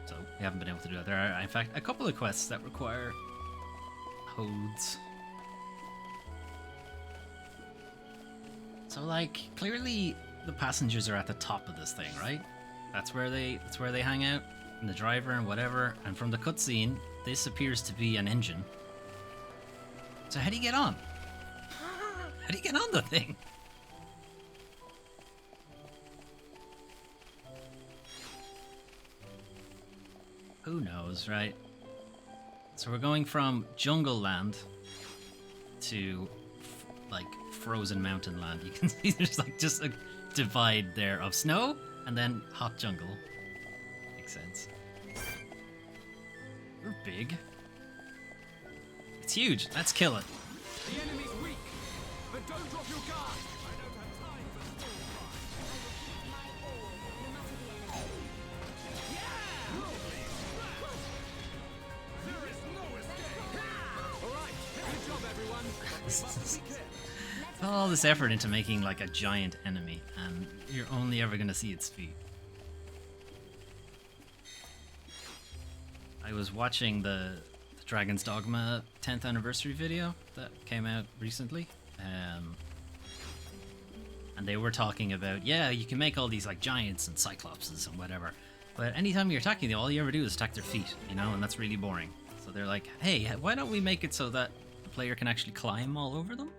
So we haven't been able to do that. There are, in fact, a couple of quests that require hoeds. So, like, clearly the passengers are at the top of this thing, right? That's where they hang out, and the driver and whatever. And from the cutscene, this appears to be an engine. So how do you get on? How do you get on the thing? Who knows, right? So we're going from jungle land to like frozen mountain land. You can see there's like just a divide there of snow and then hot jungle. Makes sense. We're big. It's huge. Let's kill it. The enemy's weak, but don't drop your guard. I don't have time for the There is no escape. All right, good job, everyone. But we must be careful. Put all this effort into making like a giant enemy, and you're only ever gonna see its feet. I was watching the Dragon's Dogma 10th anniversary video that came out recently, and they were talking about, yeah, you can make all these like giants and cyclopses and whatever, but anytime you're attacking them, all you ever do is attack their feet, you know, and that's really boring. So they're like, hey, why don't we make it so that the player can actually climb all over them?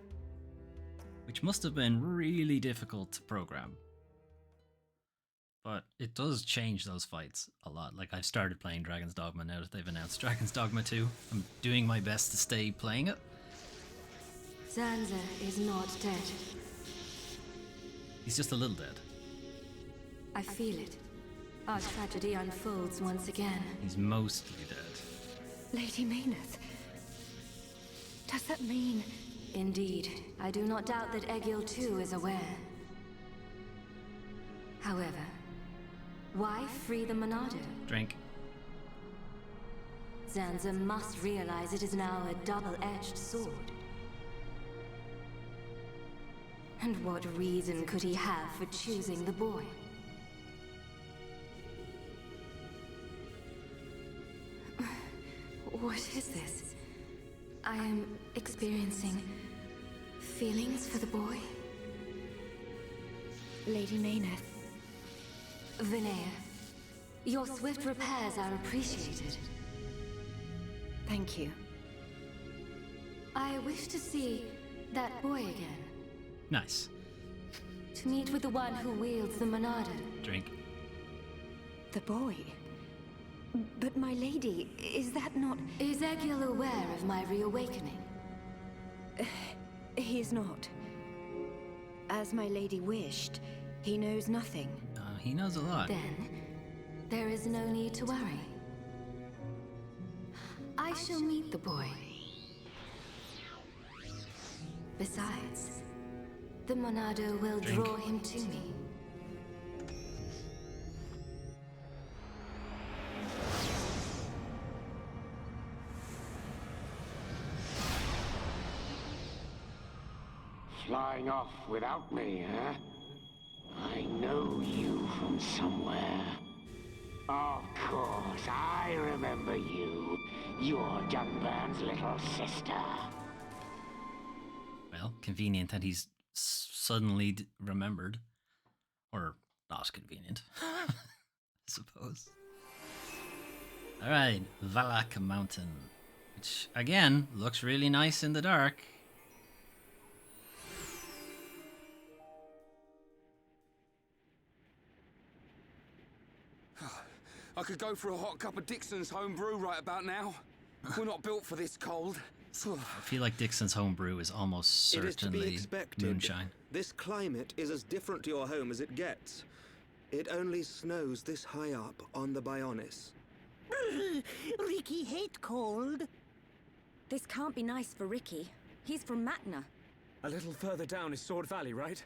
Which must have been really difficult to program. But it does change those fights a lot. Like, I've started playing Dragon's Dogma now that they've announced Dragon's Dogma 2. I'm doing my best to stay playing it. Zanza is not dead. He's just a little dead. I feel it. Our tragedy unfolds once again. He's mostly dead. Lady Mayneth. Does that mean... Indeed. I do not doubt that Egil too is aware. However, why free the Monado? Drink. Zanza must realize it is now a double-edged sword. And what reason could he have for choosing the boy? What is this? I am experiencing feelings for the boy. Lady Mayneth. Vinaya, your swift repairs are appreciated. Thank you. I wish to see that boy again. Nice. To meet with the one who wields the Monado. Drink. The boy? But my lady, is that not... Is Egil aware of my reawakening? He's not. As my lady wished, he knows nothing. He knows a lot. Then, there is no need to worry. I shall meet the boy. Besides, the Monado will draw him to me. Flying off without me, huh? I know you from somewhere. Of course, I remember you. You're Dunburn's little sister. Well, convenient that he's suddenly remembered. Or not convenient, I suppose. Alright, Valak Mountain. Which, again, looks really nice in the dark. I could go for a hot cup of Dixon's homebrew right about now. We're not built for this cold. I feel like Dixon's homebrew is almost It is to be certainly expected. moonshine. This climate is as different to your home as it gets. It only snows this high up on the Bionis. Ricky hate cold. This can't be nice for Ricky. He's from Matna. A little further down is Sword Valley, right?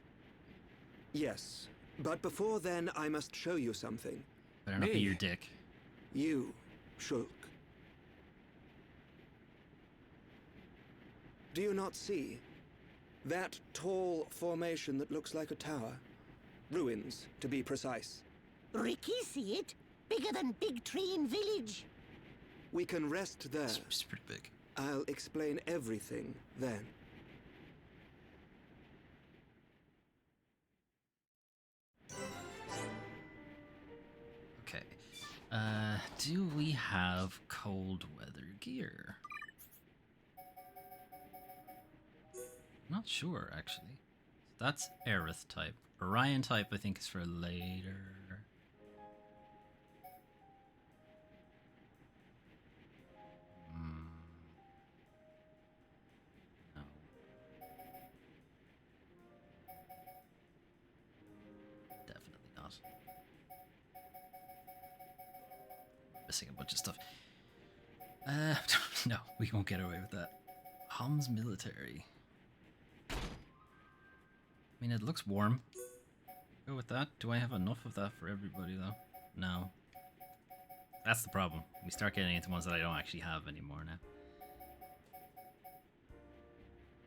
Yes, but before then I must show you something. Better not be your dick. You, Shulk. Do you not see? That tall formation that looks like a tower? Ruins, to be precise. Ricky see it? Bigger than Big Tree in Village. We can rest there. It's pretty big. I'll explain everything then. Okay. Do we have cold weather gear? Not sure, actually. That's Aerith type. Orion type, I think, is for later. No. Definitely not. Missing a bunch of stuff. No, we won't get away with that. Hom's military. I mean, it looks warm. Go with that. Do I have enough of that for everybody, though? No. That's the problem. We start getting into ones that I don't actually have anymore now.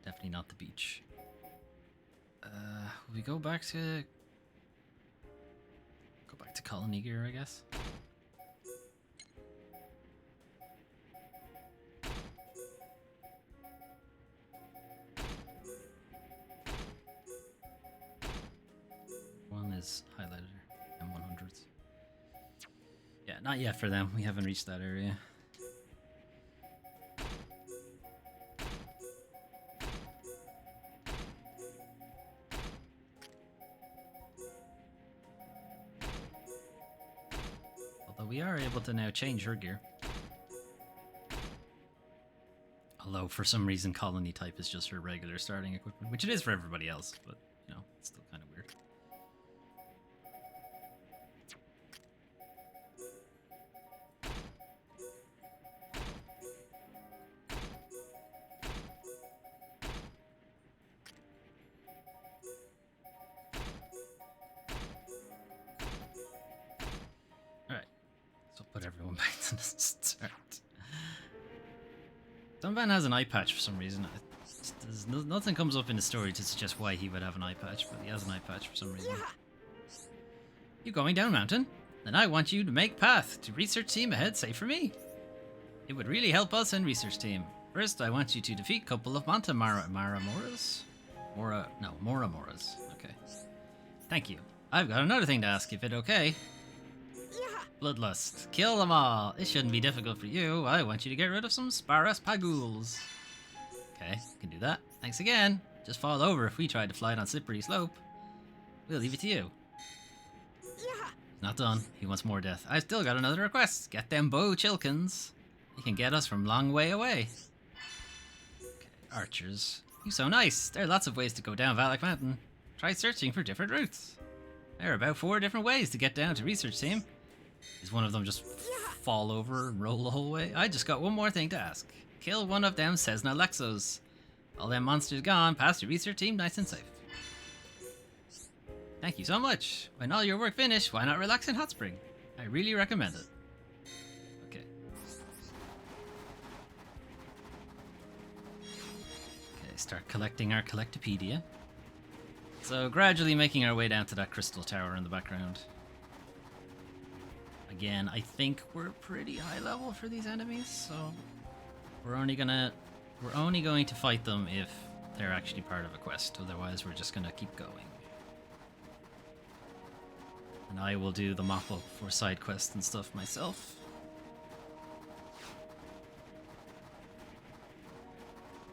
Definitely not the beach. We go back to... Go back to colony gear, I guess. One is highlighted, M100s. Yeah, not yet for them. We haven't reached that area. Although we are able to now change her gear. Although for some reason colony type is just her regular starting equipment, which it is for everybody else, but you know, it's still kind of weird. Alright, so put everyone back to the start. Dunban has an eye patch for some reason. Nothing comes up in the story to suggest why he would have an eye patch, but he has an eye patch for some reason. You going down mountain? Then I want you to make path to research team ahead safe for me. It would really help us in research team. First, I want you to defeat a couple of Moramoras. Moramoras. Okay. Thank you. I've got another thing to ask, if it's okay. Bloodlust. Kill them all. It shouldn't be difficult for you. I want you to get rid of some Sparas Paguls. Okay, can do that. Thanks again. Just fall over if we tried to fly it on slippery slope. We'll leave it to you. He's not done. He wants more death. I've still got another request. Get them bow chilkins. You can get us from long way away. Okay, archers. You're so nice. There are lots of ways to go down Valak Mountain. Try searching for different routes. There are about 4 different ways to get down to research team. Is one of them just fall over and roll the whole way? I just got one more thing to ask. Kill one of them Cessna Lexos. All them monsters gone, pass your research team nice and safe. Thank you so much. When all your work finished, why not relax in Hot Spring? I really recommend it. Okay. Okay, start collecting our Collectopedia. So gradually making our way down to that crystal tower in the background. Again, I think we're pretty high level for these enemies, so we're only going to fight them if they're actually part of a quest. Otherwise, we're just gonna keep going. And I will do the mop up for side quests and stuff myself.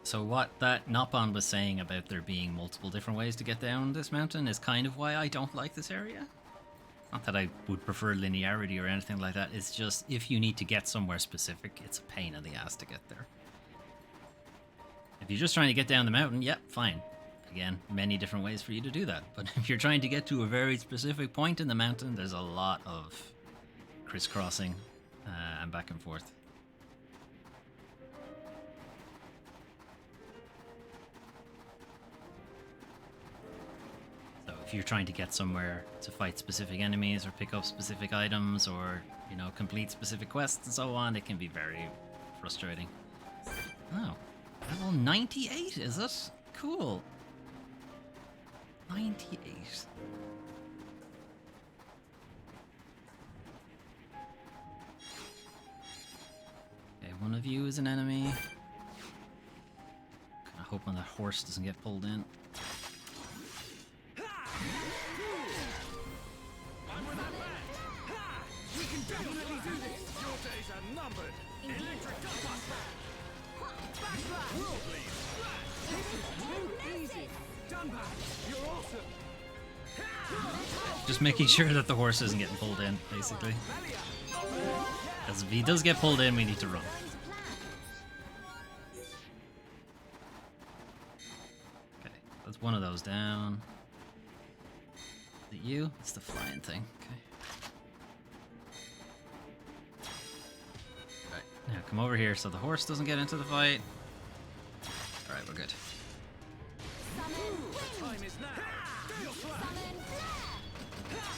So what that Nopon was saying about there being multiple different ways to get down this mountain is kind of why I don't like this area. Not that I would prefer linearity or anything like that, it's just if you need to get somewhere specific, it's a pain in the ass to get there. If you're just trying to get down the mountain, yep, fine. Again, many different ways for you to do that. But if you're trying to get to a very specific point in the mountain, there's a lot of crisscrossing and back and forth. If you're trying to get somewhere to fight specific enemies or pick up specific items or, you know, complete specific quests and so on, it can be very frustrating. Oh, level 98, is it? Cool. 98. Okay, one of you is an enemy. Kinda hoping that horse doesn't get pulled in. Just making sure that the horse isn't getting pulled in, basically. Because if he does get pulled in, we need to run. Okay, that's one of those down. Is it you? It's the flying thing. Okay. Alright, now come over here so the horse doesn't get into the fight. Alright, we're good. Time is now. Steel Slash.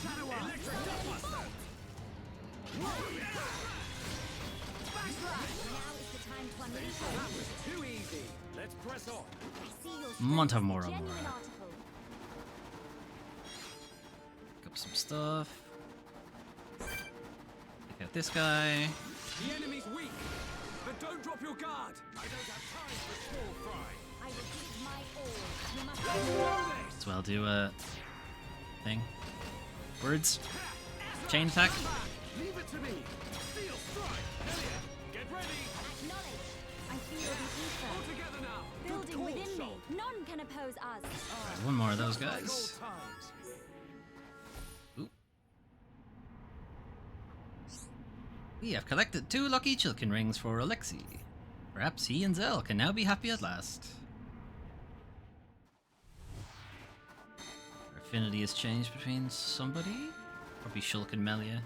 Shadow Eye. Electric Dustbuster. Backslash. Now is the time to unleash That was too easy. Let's press on. Montamora. Pick up some stuff. Pick out this guy. The enemy's weak, but don't drop your guard. I don't have time for small fry. I will give my all. You must As well do a thing. Words. Chain attack. Leave it to me. Steel strike. Elliot, get ready. acknowledge. I feel the ether. All together now. Building within me. None can oppose us. Alright, one more of those guys. Ooh. We have collected 2 lucky Chilkin rings for Alexi. Perhaps he and Zell can now be happy at last. Our affinity has changed between somebody? Probably Shulk and Melia.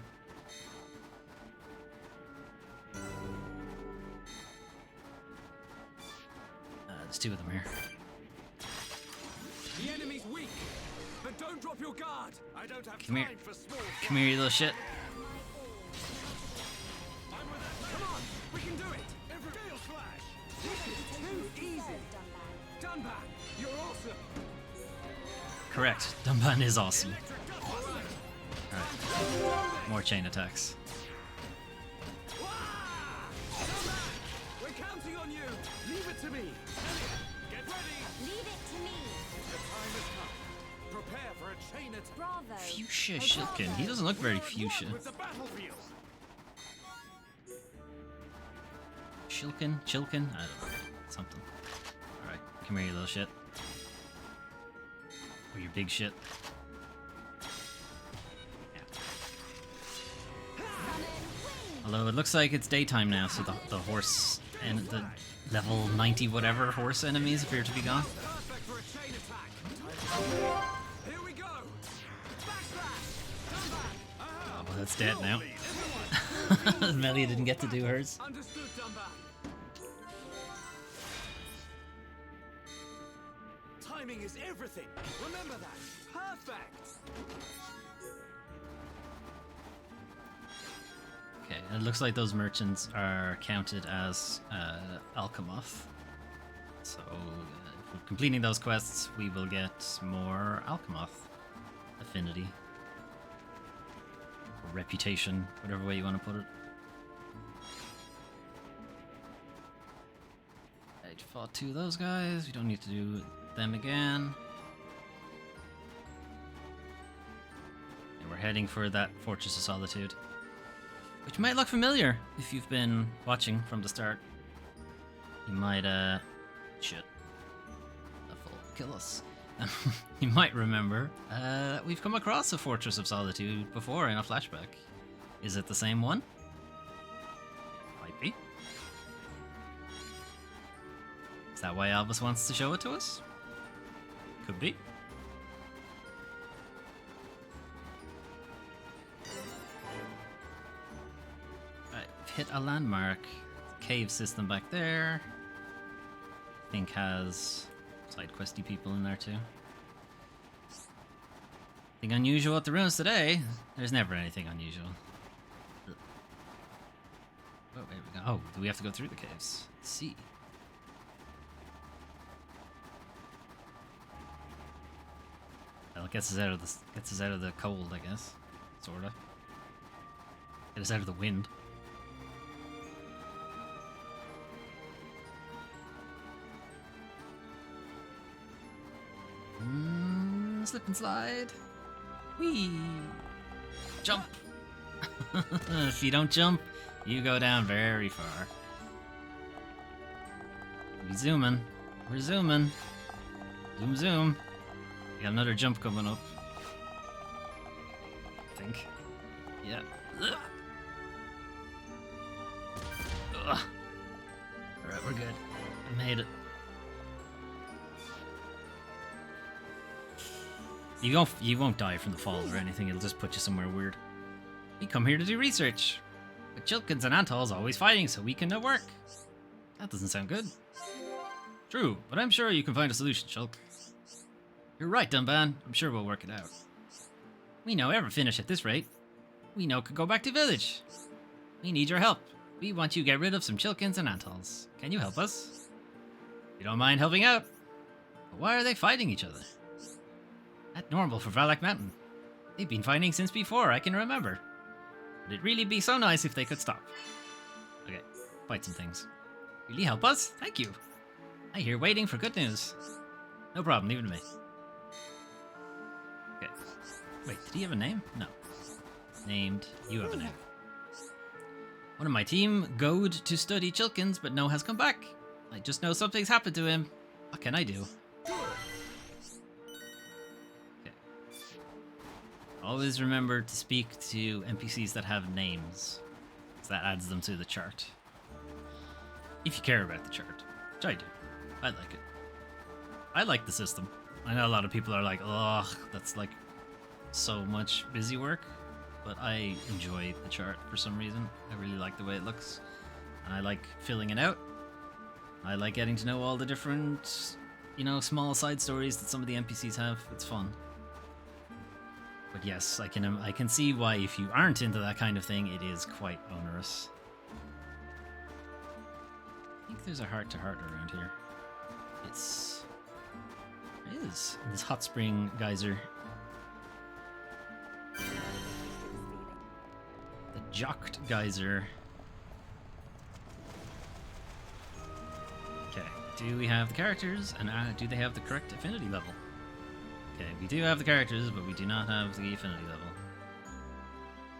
There's 2 of them here. The enemy's weak, but don't drop your guard. I don't have Come here. time for small Come here, you little shit. I'm with it. Come on, we can do it. Steel Slash. This is too easy. Dunban, you're awesome. Correct. Dunban is awesome. Electric Dustbuster. Alright. More chain attacks. Dunban, we're counting on you. Leave it to me. Elliot, get ready. Leave it to me. The time has come. Prepare for a chain attack. Bravo. Fuchsia Shilkin. He doesn't look very fuchsia. With the battlefield. Chilkin? Chilkin? I don't know. Something. Alright, come here, you little shit. Or your big shit. Yeah. Although it looks like it's daytime now, so the horse and the level 90 whatever horse enemies appear to be gone. Perfect for a chain attack. Here we go. Backslash. Dunban. Oh, well, that's dead now. Melia didn't get to do hers. Understood, Dunban. Timing is everything. Remember that. Perfect. Okay, it looks like those merchants are counted as Alchemoth. So, if we're completing those quests, we will get more Alchemoth affinity. Or reputation, whatever way you want to put it. I fought 2 of those guys, we don't need to do them again. And we're heading for that Fortress of Solitude. Which might look familiar if you've been watching from the start. You might, shit. That will kill us. You might remember that we've come across a Fortress of Solitude before in a flashback. Is it the same one? Might be. Is that why Albus wants to show it to us? Could be. Hit a landmark. Cave system back there. I think has side questy people in there too. Anything unusual at the ruins today? There's never anything unusual. Oh, where we go? Oh, do we have to go through the caves? Let's see. Well, it gets us out of the cold, I guess. Sorta. Get us out of the wind. Slip and slide. Whee! Jump! If you don't jump, you go down very far. We zooming. We're zooming. Zoom, zoom. We got another jump coming up. I think. Yeah. Ugh. Ugh. Alright, we're good. I made it. You won't die from the fall or anything, it'll just put you somewhere weird. We come here to do research. But Chilkins and Antol's always fighting, so we can no work. That doesn't sound good. True, but I'm sure you can find a solution, Shulk. You're right, Dunban. I'm sure we'll work it out. We know ever finish at this rate. We know could go back to village. We need your help. We want you to get rid of some Chilkins and Antols. Can you help us? You don't mind helping out. But why are they fighting each other? That's normal for Valak Mountain. They've been fighting since before I can remember. Would it really be so nice if they could stop? Okay, fight some things. Really help us? Thank you. I hear waiting for good news. No problem, leave it to me. Okay. Wait, did he have a name? No. Named. You have a name. One of my team goed to study Chilkins, but no has come back. I just know something's happened to him. What can I do? Okay. Always remember to speak to NPCs that have names, because that adds them to the chart. If you care about the chart, which I do. I like it. I like the system. I know a lot of people are like, ugh, that's like so much busy work. But I enjoy the chart for some reason. I really like the way it looks. And I like filling it out. I like getting to know all the different, you know, small side stories that some of the NPCs have. It's fun. But yes, I can see why if you aren't into that kind of thing, it is quite onerous. I think there's a heart-to-heart around here. It is. This hot spring geyser. The Jocked Geyser. Okay, do we have the characters? And do they have the correct affinity level? Okay, we do have the characters, but we do not have the affinity level.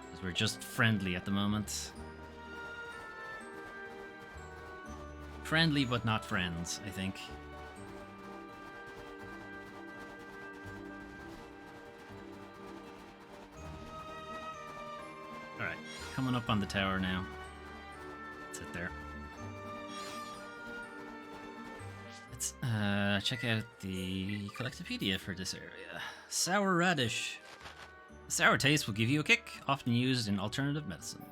Because we're just friendly at the moment. Friendly, but not friends, I think. Alright, coming up on the tower now. Sit there. Let's check out the Collectopedia for this area. Sour radish. The sour taste will give you a kick, often used in alternative medicine.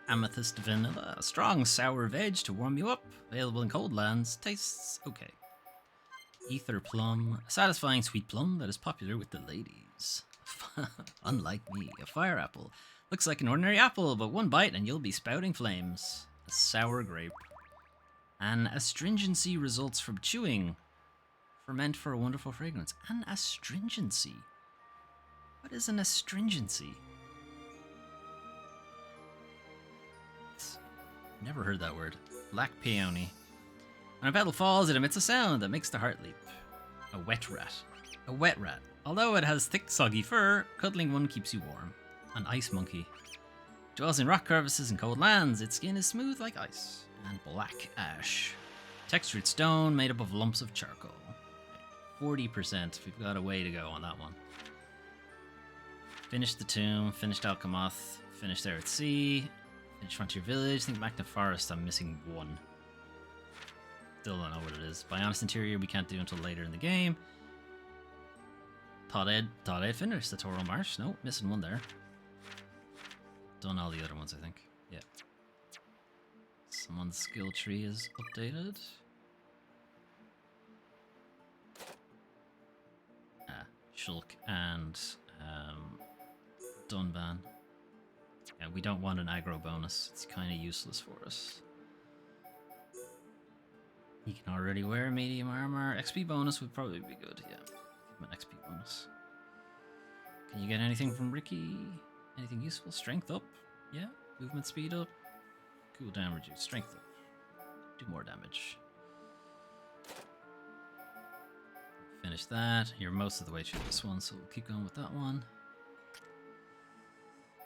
Amethyst vanilla, a strong sour veg to warm you up, available in cold lands, tastes okay. Ether plum, a satisfying sweet plum that is popular with the ladies. Unlike me, a fire apple. Looks like an ordinary apple, but one bite and you'll be spouting flames. A sour grape. An astringency results from chewing. Ferment for a wonderful fragrance. An astringency. What is an astringency? Never heard that word. Black peony. When a petal falls, it emits a sound that makes the heart leap. A wet rat. A wet rat. Although it has thick, soggy fur, cuddling one keeps you warm. An ice monkey. Dwells in rock crevices and cold lands. Its skin is smooth like ice. And black ash. Textured stone made up of lumps of charcoal. 40%. We've got a way to go on that one. Finished the tomb. Finished Alchemoth. Finished there at sea. Finished Frontier Village. Think back to Forest. I'm missing one. Still don't know what it is. Bionis Interior we can't do until later in the game. Thought I'd finished the Toro Marsh. Nope, missing one there. Done all the other ones, I think. Yeah. Someone's skill tree is updated. Shulk and Dunban. Yeah, we don't want an aggro bonus. It's kind of useless for us. He can already wear medium armor. XP bonus would probably be good, yeah. Give him an XP bonus. Can you get anything from Ricky? Anything useful? Strength up? Yeah. Movement speed up? Cooldown reduce. Strength up. Do more damage. Finish that. You're most of the way through this one, so we'll keep going with that one.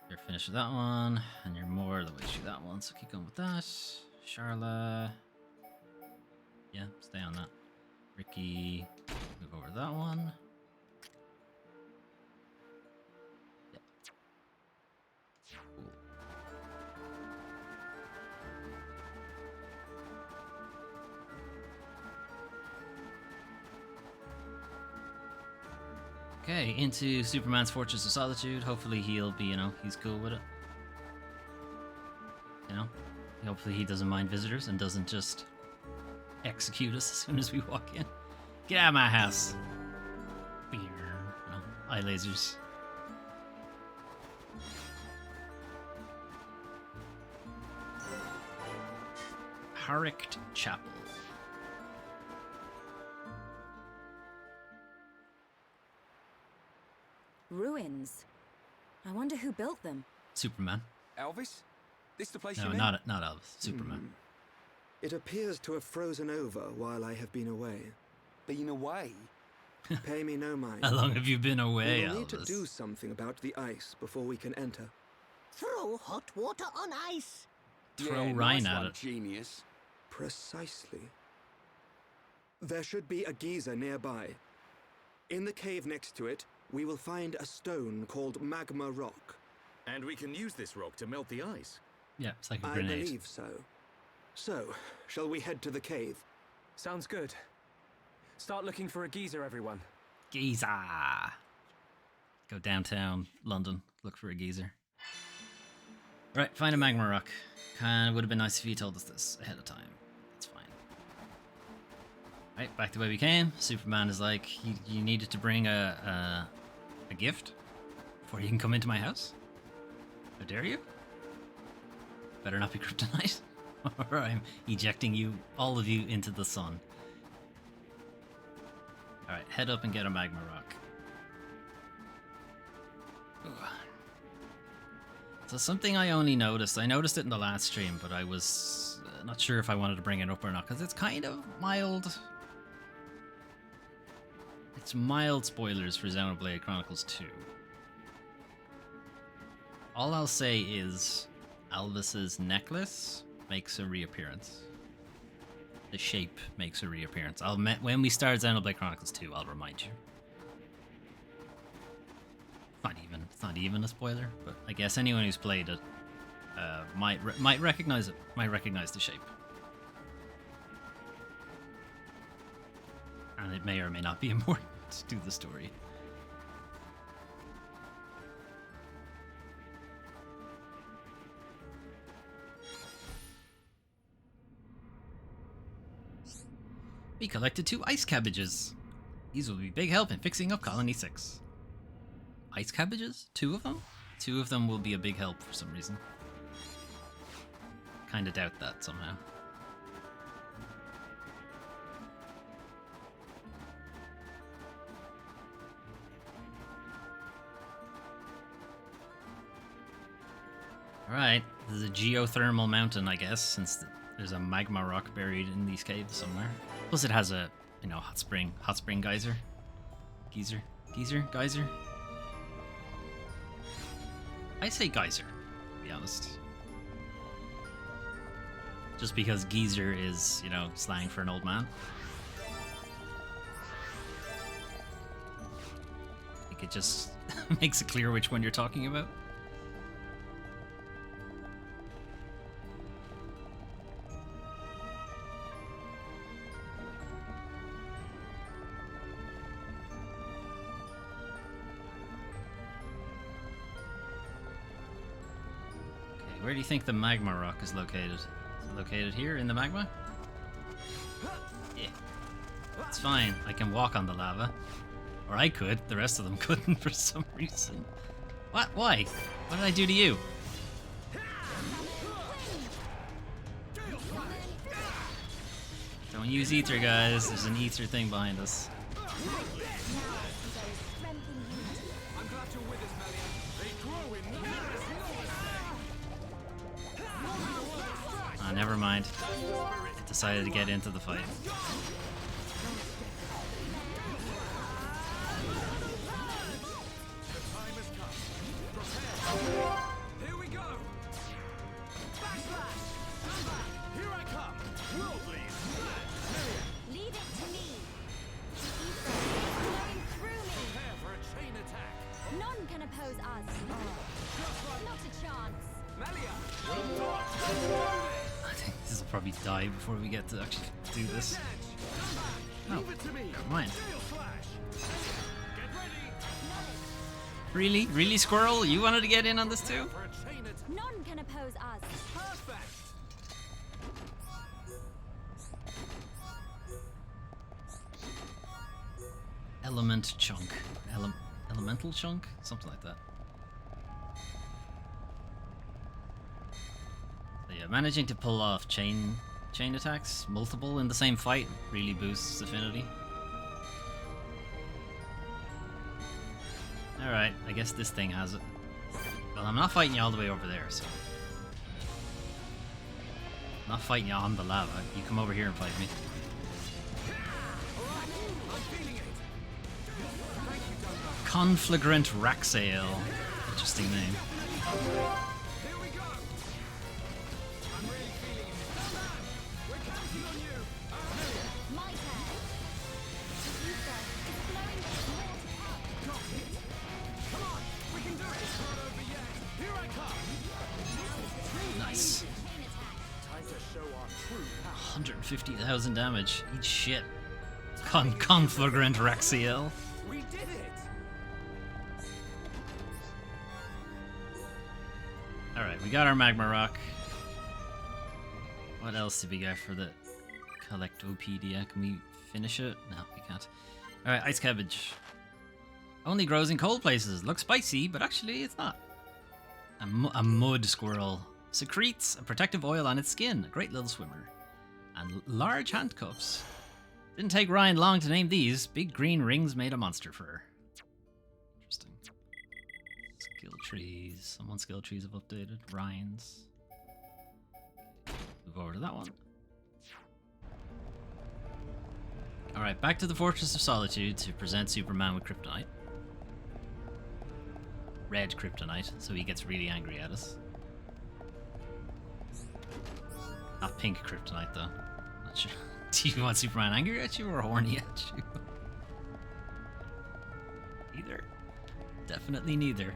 You're finished with that one, and you're more of the way through that one, so keep going with that. Charla. Yeah, stay on that. Ricky, move over that one. Yeah. Cool. Okay, into Superman's Fortress of Solitude. Hopefully he'll be, he's cool with it. Hopefully he doesn't mind visitors and doesn't just execute us as soon as we walk in. Get out of my house. Eye lasers. Harricht Chapel. Ruins. I wonder who built them. Superman. Elvis? This the place No, you mean? not Elvis. Superman. It appears to have frozen over while I have been away. Been away? Pay me no mind. How long have you been away, We will Elvis? need to do something about the ice before we can enter. Throw hot water on ice. Throw Yeah, Ryan nice at one, it. Genius. Precisely. There should be a geyser nearby. In the cave next to it, we will find a stone called magma rock. And we can use this rock to melt the ice. Yeah, it's like a I grenade. believe so. So, shall we head to the cave? Sounds good. Start looking for a geyser, everyone. Geyser. Go downtown London, look for a geyser. Right, find a magma rock. Kinda would have been nice if you told us this ahead of time. That's fine. Right, back the way we came. Superman is like, you needed to bring a gift before you can come into my house? How dare you? Better not be kryptonite, or I'm ejecting you, all of you, into the sun. Alright, head up and get a magma rock. Ugh. So something I only noticed, I noticed it in the last stream, but I was not sure if I wanted to bring it up or not, because it's kind of mild. It's mild spoilers for Xenoblade Chronicles 2. All I'll say is Alvis's necklace makes a reappearance. The shape makes a reappearance. When we start Xenoblade Chronicles 2, I'll remind you. It's not even a spoiler, but I guess anyone who's played it might recognize it. Might recognize the shape, and it may or may not be important to the story. We collected 2 ice cabbages. These will be big help in fixing up Colony 6. Ice cabbages? 2 of them? 2 of them will be a big help for some reason. Kinda doubt that somehow. Alright, this is a geothermal mountain, I guess, since there's a magma rock buried in these caves somewhere. Plus it has a, hot spring geyser. Geyser? I say geyser, to be honest. Just because geezer is, slang for an old man. I think it just makes it clear which one you're talking about. Where do you think the magma rock is located? Is it located here in the magma? Yeah. It's fine. I can walk on the lava. Or I could. The rest of them couldn't for some reason. What? Why? What did I do to you? Don't use ether, guys. There's an ether thing behind us. Never mind. I decided to get into the fight. Here we go! Backslash! Here I come! Worldly! Leave it to me. probably die before we get to actually do this. Oh, never mind. Really? Really, Squirrel? You wanted to get in on this too? None can oppose us. Element chunk. Elemental chunk? Something like that. So yeah, managing to pull off chain attacks, multiple in the same fight, really boosts affinity. Alright, I guess this thing has it. Well, I'm not fighting you all the way over there, so... I'm not fighting you on the lava. You come over here and fight me. Conflagrant Raxale. Interesting name. Nice. 150,000 damage. Eat shit. Conflagrant Raxiel. We did it! Alright, we got our magma rock. What else did we get for the Collectopedia? Can we finish it? No, we can't. Alright, ice cabbage. Only grows in cold places. Looks spicy, but actually it's not. A mud squirrel. Secretes a protective oil on its skin. A great little swimmer. And large handcuffs. Didn't take Ryan long to name these. Big green rings made of monster fur. Interesting. Skill trees. Someone's skill trees have updated. Ryan's. Move over to that one. Alright, back to the Fortress of Solitude to present Superman with kryptonite. Red kryptonite, so he gets really angry at us. Not pink kryptonite, though. Not sure. Do you want Superman angry at you or horny at you? Neither. Definitely neither.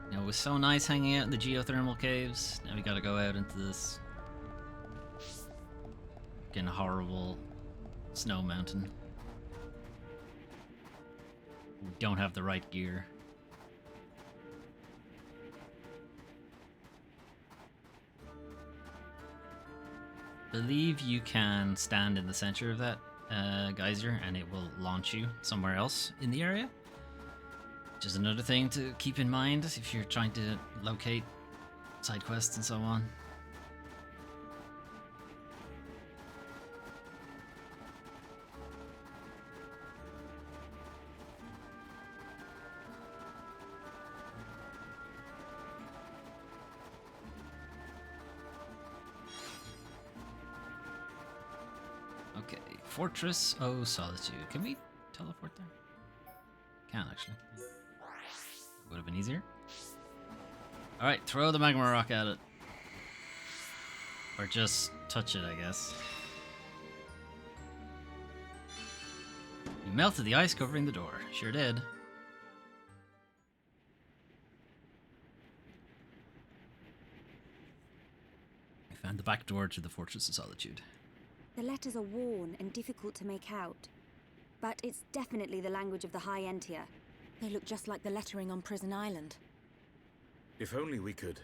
You know, it was so nice hanging out in the geothermal caves. Now we gotta go out into this fucking horrible snow mountain. We don't have the right gear. Believe you can stand in the center of that geyser and it will launch you somewhere else in the area. Which is another thing to keep in mind if you're trying to locate side quests and so on. Okay, Fortress of Solitude. Can we teleport there? Can actually. Would have been easier. Alright, throw the magma rock at it. Or just touch it, I guess. You melted the ice covering the door. Sure did. I found the back door to the Fortress of Solitude. The letters are worn and difficult to make out. But it's definitely the language of the High Entia. They look just like the lettering on Prison Island. If only we could.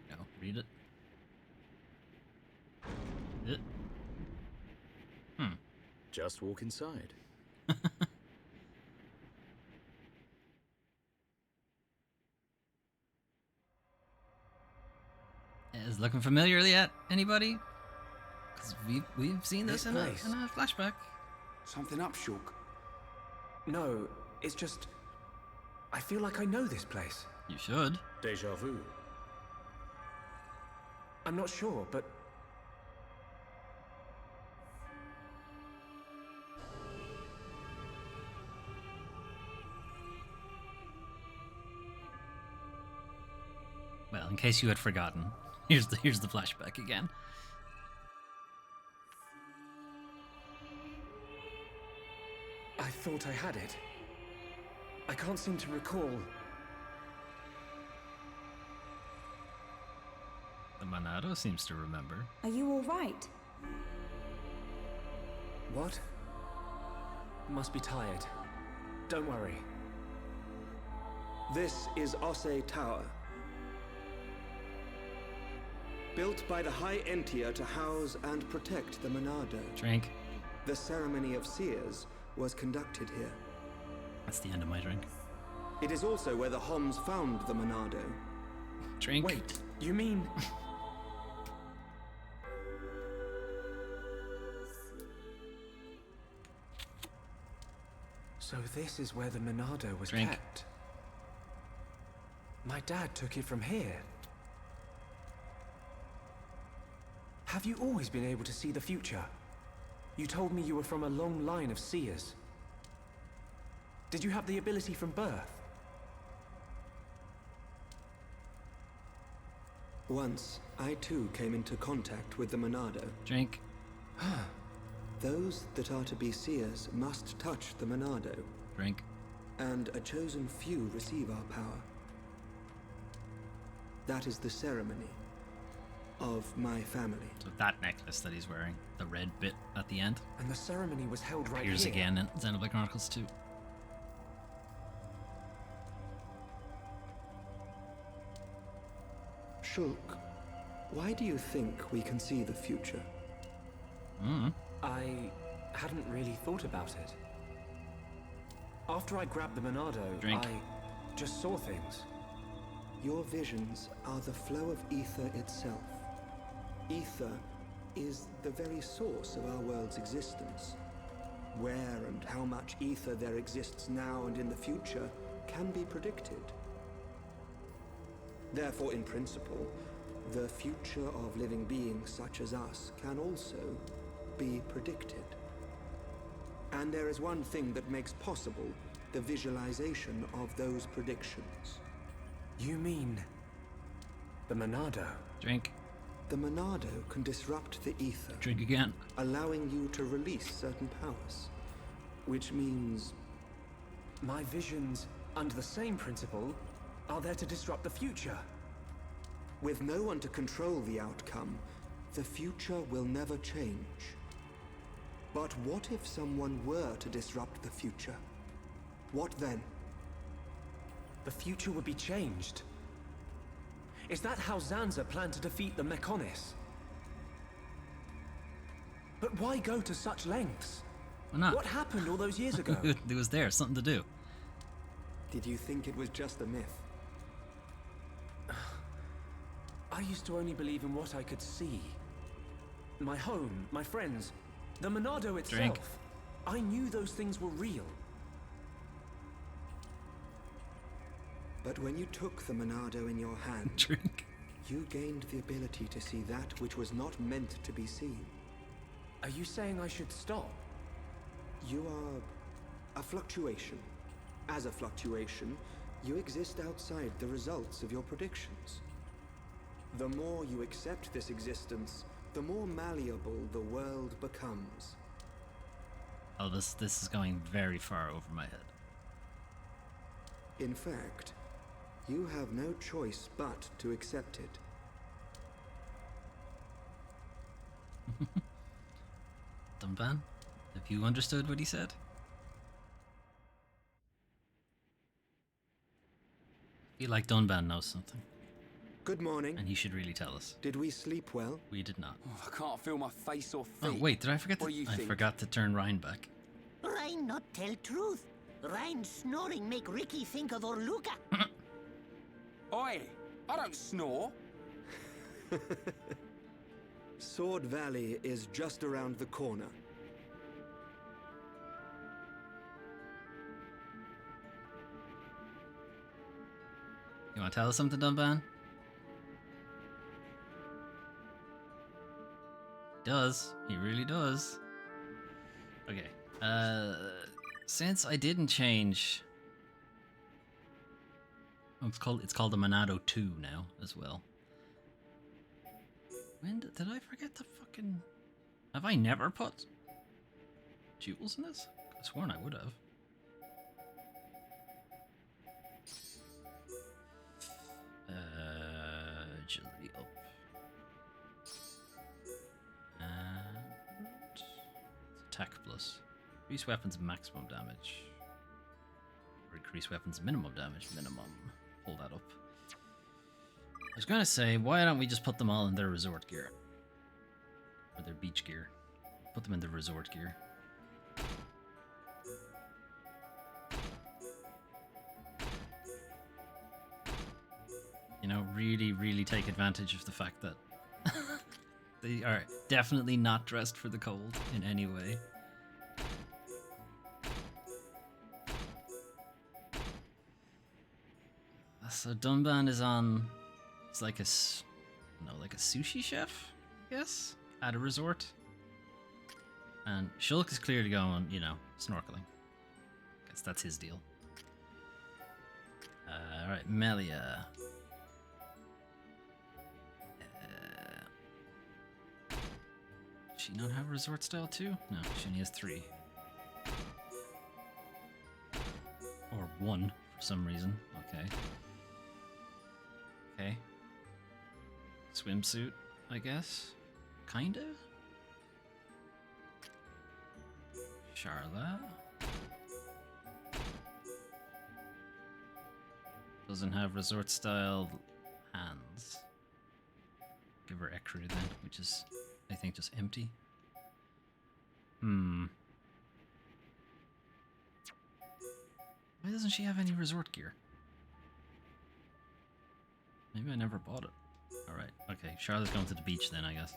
No, read it. Just walk inside. Is looking familiar yet? Anybody? Because we've seen this in a flashback. Something up, Shulk? No, it's just... I feel like I know this place. You should. Deja vu. I'm not sure, but... Well, in case you had forgotten, here's the flashback again. I thought I had it. I can't seem to recall. The Monado seems to remember. Are you all right? What? Must be tired. Don't worry. This is Osse Tower. Built by the High Entia to house and protect the Monado. Drink. The ceremony of seers was conducted here. That's the end of my drink. It is also where the Homs found the Monado. Drink. Wait, you mean... So this is where the Monado was Drink. kept. My dad took it from here. Have you always been able to see the future? You told me you were from a long line of seers. Did you have the ability from birth? Once, I too came into contact with the Monado. Drink. Those that are to be seers must touch the Monado. Drink. And a chosen few receive our power. That is the ceremony of my family. So that necklace that he's wearing, the red bit at the end, And the ceremony was held right appears here. again in Xenoblade Chronicles 2. Shulk, why do you think we can see the future? I hadn't really thought about it. After I grabbed the Monado, Drink. I just saw things. Your visions are the flow of ether itself. Ether is the very source of our world's existence. Where and how much ether there exists now and in the future can be predicted. Therefore, in principle, the future of living beings such as us can also be predicted. And there is one thing that makes possible the visualization of those predictions. You mean... the Monado? Drink. The Monado can disrupt the ether. Drink again. Allowing you to release certain powers. Which means... My visions, under the same principle, are there to disrupt the future. With no one to control the outcome, the future will never change. But what if someone were to disrupt the future? What then? The future would be changed. Is that how Zanza planned to defeat the Mechonis? But why go to such lengths? Why not? What happened all those years ago? It was there, something to do. Did you think it was just a myth? I used to only believe in what I could see. My home, my friends, the Monado itself. Drink. I knew those things were real. But when you took the Monado in your hand, Drink. you gained the ability to see that which was not meant to be seen. Are you saying I should stop? You are a fluctuation. As a fluctuation, you exist outside the results of your predictions. The more you accept this existence, the more malleable the world becomes. Oh, this is going very far over my head. In fact, you have no choice but to accept it. Dunban, have you understood what he said? I feel like Dunban knows something, Good morning. and he should really tell us. Did we sleep well? We did not. Oh, I can't feel my face or feet. Oh wait, did I forget What to? do you I think? forgot to turn Ryan back. Ryan not tell truth. Ryan snoring make Ricky think of Orluka. Oi, I don't snore. Sword Valley is just around the corner. You want to tell us something, Dunban? Does. He really does. Okay. Since I didn't change... Oh, it's called the Monado 2 now, as well. When did I forget to fucking... Have I never put jewels in this? I sworn I would have. Bonus. Increase weapons maximum damage. Or increase weapons minimum damage minimum. Pull that up. I was gonna say, why don't we just put them all in their resort gear? Or their beach gear. Put them in the resort gear. You know, really take advantage of the fact that they are definitely not dressed for the cold in any way. So Dunban is on, it's like a, like a sushi chef, I guess, at a resort. And Shulk is clearly going, you know, snorkeling. Guess that's his deal. Alright, Melia. Does she not have resort style too? No, she only has 3. Or 1 for some reason. Okay. Okay. Swimsuit, I guess. Kinda? Charlotte. Doesn't have resort style hands. Give her Ekru then, which is, I think, just empty. Why doesn't she have any resort gear? Maybe I never bought it. Alright, okay. Charlotte's going to the beach then, I guess.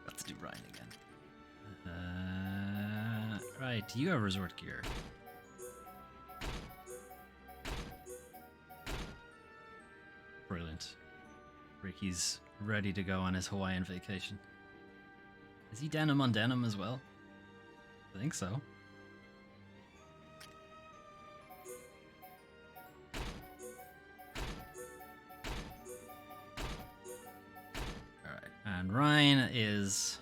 Got to do Ryan again. Right, you have resort gear. Brilliant. Ricky's ready to go on his Hawaiian vacation. Is he denim on denim as well? I think so. Alright, and Ryan is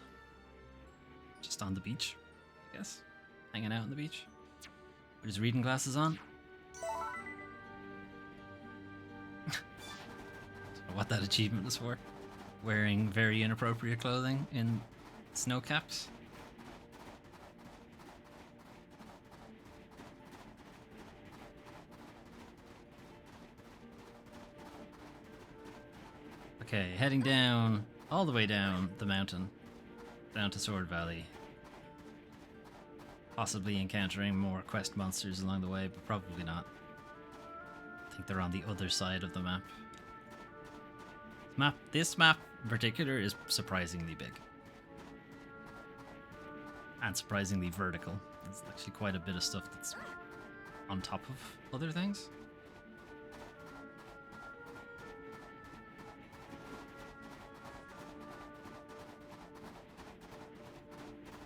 just on the beach, I guess. Hanging out on the beach. With his reading glasses on. What that achievement is for. Wearing very inappropriate clothing in snow caps. Okay, heading down, all the way down the mountain, down to Sword Valley. Possibly encountering more quest monsters along the way, but probably not. I think they're on the other side of the map. This map in particular is surprisingly big. And surprisingly vertical. There's actually quite a bit of stuff that's on top of other things.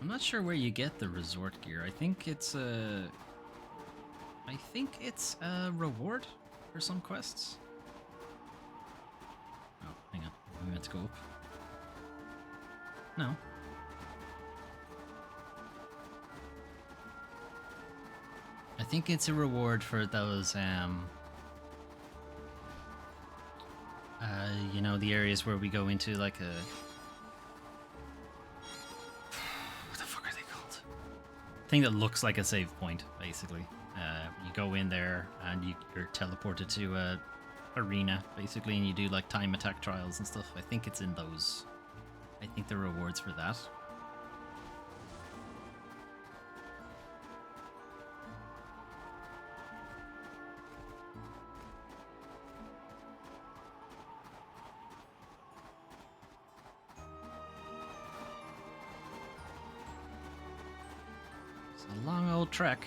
I'm not sure where you get the resort gear. I think it's a reward for some quests. Oh, hang on. We meant to go up. No. I think it's a reward for those you know, the areas where we go into like a, thing that looks like a save point, basically. You go in there and you're teleported to a arena, basically, and you do like time attack trials and stuff. I think it's in those. I think the rewards for that. A long old trek.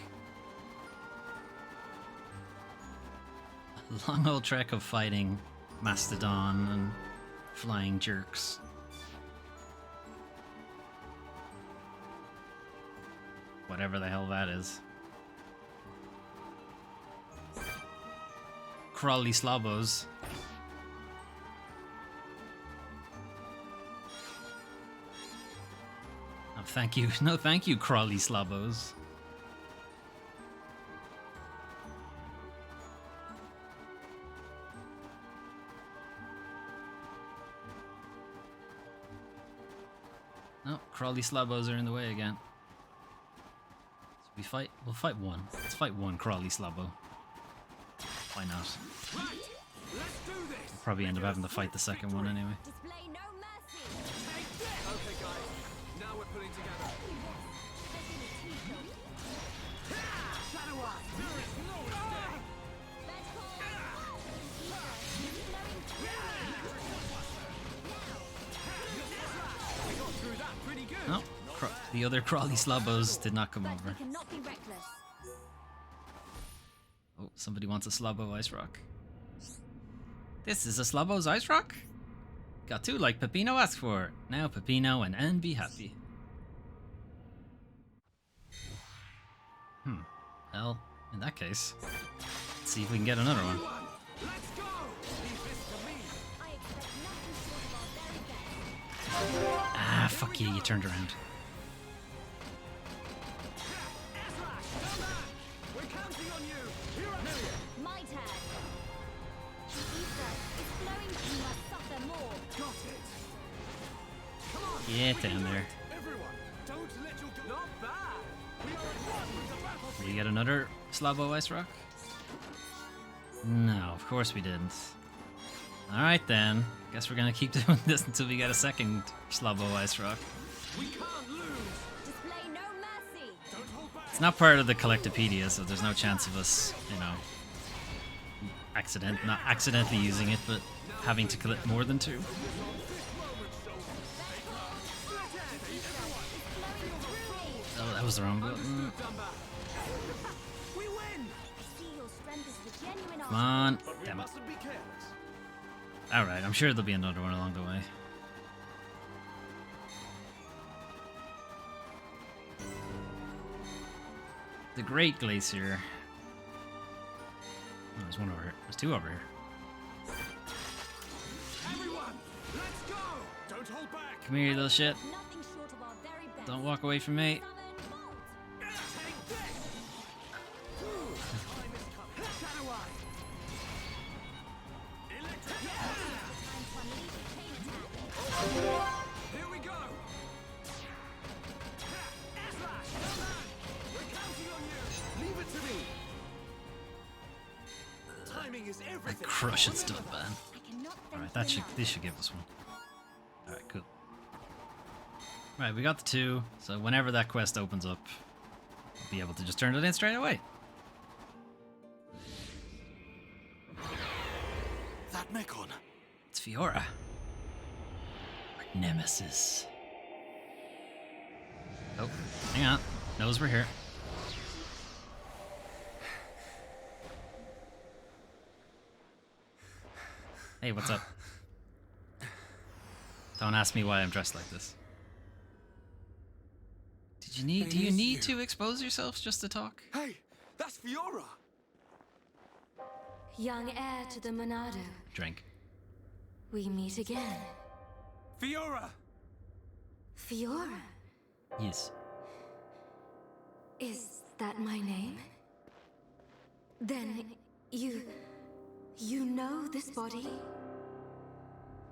A long old trek of fighting Mastodon and flying jerks. Whatever the hell that is. Crawly slobos. Oh, thank you. No, thank you, Crawly slobos. Oh, crawly slabos are in the way again. So we'll fight one. Let's fight one crawly slabo. Why not? Right, let's do this. We'll probably end up having to fight the second one anyway. Display no mercy. Take this. Okay, guys. Now we're pulling together. Shadow Eye. There is no escape. We got through that pretty good. No, the other crawly slabos did not come over. cannot be reckless. Oh, somebody wants a slabo ice rock. This is a slabo's ice rock? Got two like Peppino asked for. Now Peppino and Anne be happy. Well, in that case, let's see if we can get another one. Let's go. Leave this to me. I expect nothing short of our very best. Ah, fuck you, you turned around. We're counting on you. Here are My turn. The ether is flowing. You must suffer more. Got it. Come on. Yeah, down there. Everyone, don't let your not bad. We are at one with the battlefield. Did we get another slabo ice rock? No, of course we didn't. Alright then. Guess we're gonna keep doing this until we get a second slabo ice rock. We can't lose. Display no mercy. Don't hold back. It's not part of the Collectopedia, so there's no chance of us, you know, not accidentally using it, but having to collect more than two. Oh, that was the wrong button. We win. See, your strength is the genuine Come on. But we Damn it. mustn't be careless. Alright, I'm sure there'll be another one along the way. The Great Glacier. Oh, there's one over here. There's two over here. Everyone, let's go. Don't hold back. Come here, you little shit. nothing short of our very best. Don't walk away from me. Take this. Time is coming. Shadow Eye. Electric. Time to unleash a chain attack. Here we go. Air slash. We're counting on you. Leave it to me. Timing is I everything. crush it stuff, man. I cannot thank Alright, you this should give us one. Alright, cool. Right, we got the two, so whenever that quest opens up, we'll be able to just turn it in straight away. That Mekon. It's Fiora. Our nemesis. Oh, hang on. Knows we're here. Hey, what's up? Don't ask me why I'm dressed like this. Do you need to expose yourselves just to talk? Hey, that's Fiora. Young heir to the Monado, Drink. we meet again. Fiora. Fiora, Yes. is that my name? Then you know this body?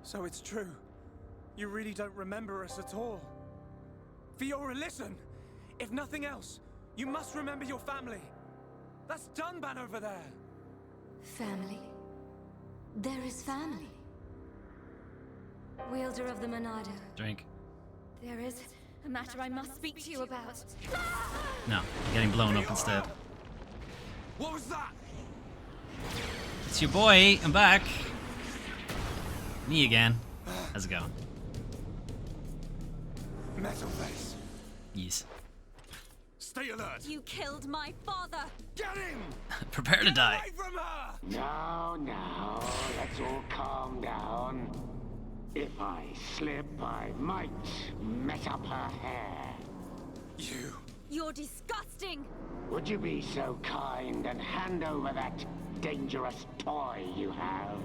So it's true. You really don't remember us at all. Fiora, listen. If nothing else, you must remember your family. That's Dunban over there. Family? There is family. Wielder of the Monado, Drink. there is a matter I must speak to you about. No, you're getting blown up instead. What was that? It's your boy. I'm back. Me again. How's it going? Metal face. Yes. Stay alert. You killed my father. Get him! Prepare to die. Away from her! Now, let's all calm down. If I slip, I might mess up her hair. You. You're disgusting. Would you be so kind and hand over that dangerous toy you have?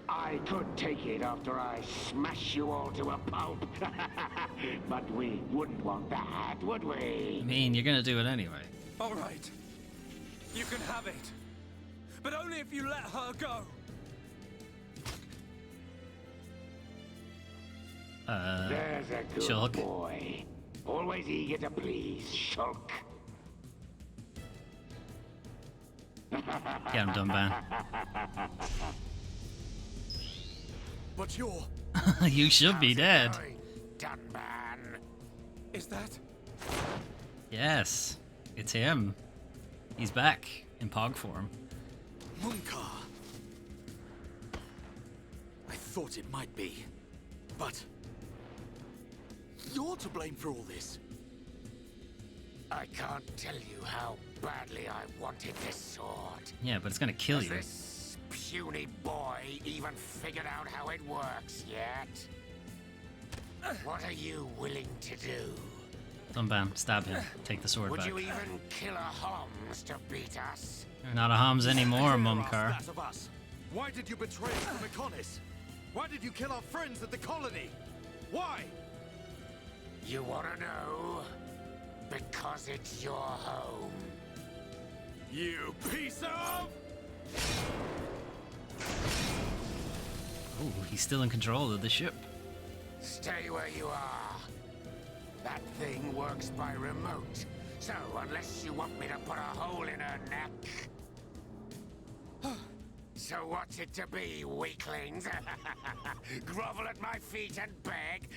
I could take it after I smash you all to a pulp. But we wouldn't want that, would we? I mean, you're gonna do it anyway. All right. You can have it. But only if you let her go. There's a good Shulk. boy. Always eager to please, Shulk. Get him, Dunban. But you're... You should be dead. Dunban. Is that... Yes, it's him. He's back in Pog form. Munkar. I thought it might be, but you're to blame for all this. I can't tell you how badly I wanted this sword. Yeah, but it's gonna kill Has you. this puny boy even figured out how it works yet? What are you willing to do? Dunban, stab him. Take the sword Would back. you even kill a Homs to beat us? You're not a Homs anymore, Mumkar. That of us. Why did you betray us to Mechonis? Why did you kill our friends at the colony? Why? You wanna know? Because it's your home. You piece of... Ooh, he's still in control of the ship. Stay where you are. That thing works by remote. So unless you want me to put a hole in her neck... So what's it to be, weaklings? Grovel at my feet and beg?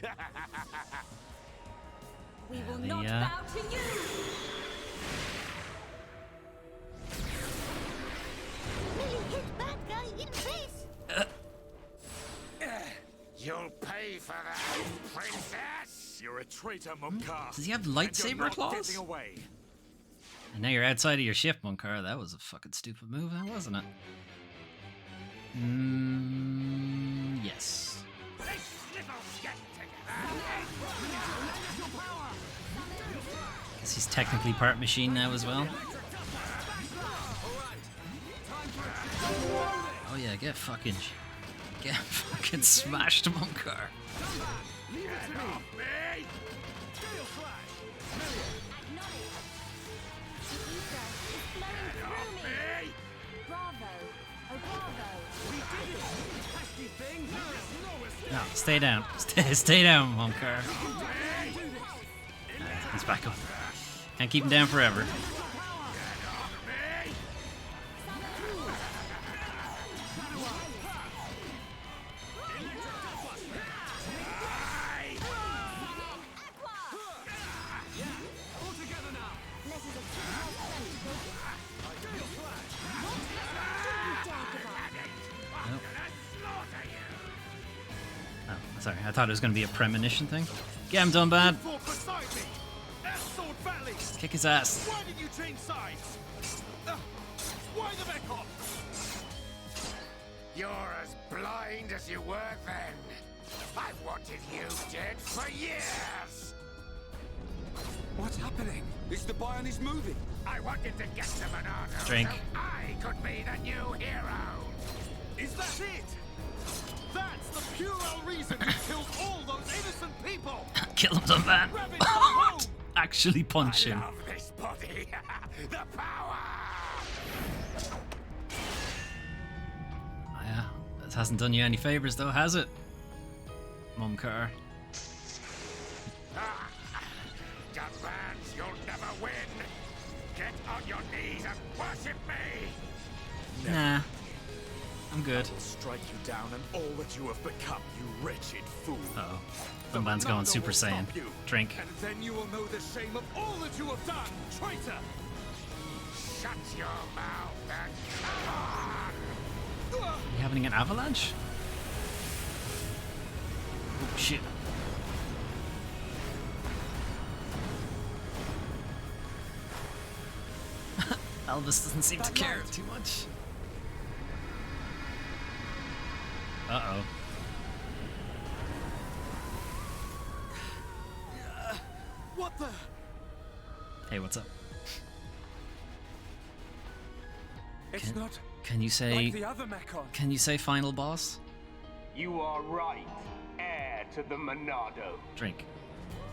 We will not bow to you! Really hit bad guy in face! You'll pay for that, princess! You're a traitor, Munkar. Does he have And you're lightsaber not claws? getting away. And now you're outside of your ship, Munkar. That was a fucking stupid move, wasn't it? Yes. Guess he's technically part machine now as well. Oh yeah, get fucking smashed, Munkar. No, stay down. Stay down, Munkar. He's back up. Can't keep him down forever. Sorry, I thought it was going to be a premonition thing. Get him, Dunban. Kick his ass. Why did you change sides? Why the Mechon? You're as blind as you were then. I wanted you dead for years. What's happening? Is the Bionist moving? I wanted to get to Monado Drink. so I could be the new hero. Is that it? That's the puerile reason you killed all those innocent people! Kill him, Dunban. Actually punch him. I love this body. The power! Oh, yeah, this hasn't done you any favors though, has it? Mumkar. Dunbans, you'll never win. Get on your knees and worship me. Nah. I'm good. I will strike you down and all that you have become, you wretched fool. Uh-oh. Dunban's going Super Saiyan. Drink. And then you will know the shame of all that you have done, traitor! Shut your mouth and come on! Are you having an avalanche? Oh, shit. Elvis doesn't seem to care too much. Uh-oh. What the? Hey, what's up? It's not Can you say... like the other Mechon. Can you say final boss? You are right, heir to the Monado. Drink.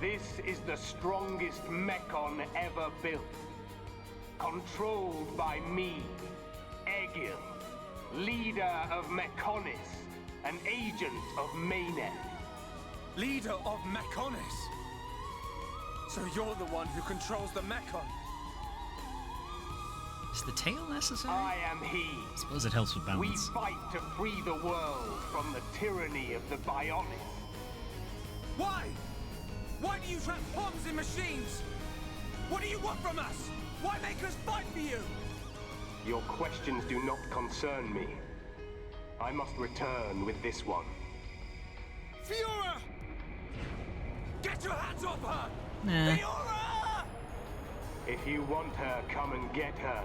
This is the strongest Mechon ever built. Controlled by me, Egil, leader of Mechonis, an agent of Mayneth. leader of Mechonis. So you're the one who controls the Mechon. Is the tail necessary? I am he. I suppose it helps with We balance. fight to free the world from the tyranny of the Bionics. Why? Why do you trap bombs in machines? What do you want from us? Why make us fight for you? Your questions do not concern me. I must return with this one. Fiora! Get your hands off her! Nah. Fiora! If you want her, come and get her.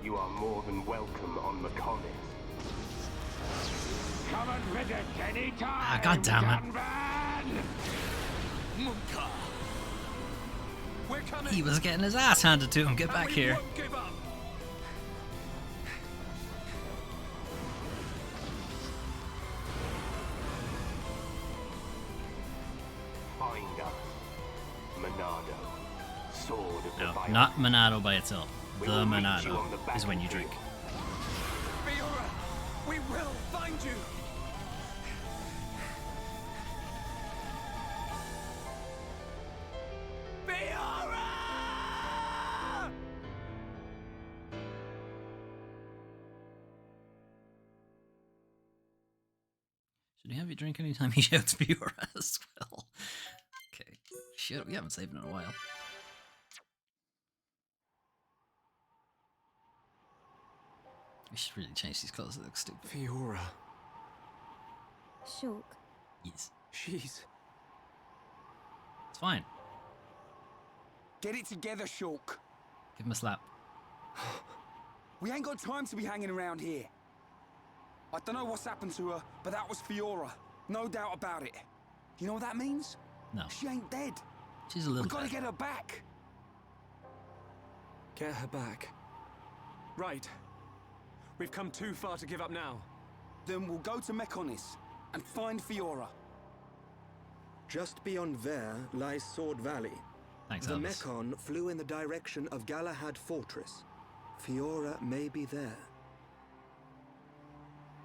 You are more than welcome on Mechonis. Come and visit any time. Ah, God damn it. Munka. We're coming. He was getting his ass handed to him. Get back here. Won't give up. Find us. Monado. Sword of the No, Bionics. not Monado by itself. We The will meet you Monado on the is when you drink. Fiora, we will find you. Fiora! Should he have you drink anytime he shouts Fiora as well? Okay. Shit, we haven't saved in a while. We should really change these clothes, they look stupid. Fiora. Shulk. Yes. She's... It's fine. Get it together, Shulk. Give him a slap. We ain't got time to be hanging around here. I don't know what's happened to her, but that was Fiora. No doubt about it. You know what that means? No. She ain't dead. She's a little We gotta bit. get her back. Get her back. Right. We've come too far to give up now. Then we'll go to Mechonis and find Fiora. Just beyond there lies Sword Valley. Thanks, The Elvis. Mechon flew in the direction of Galahad Fortress. Fiora may be there.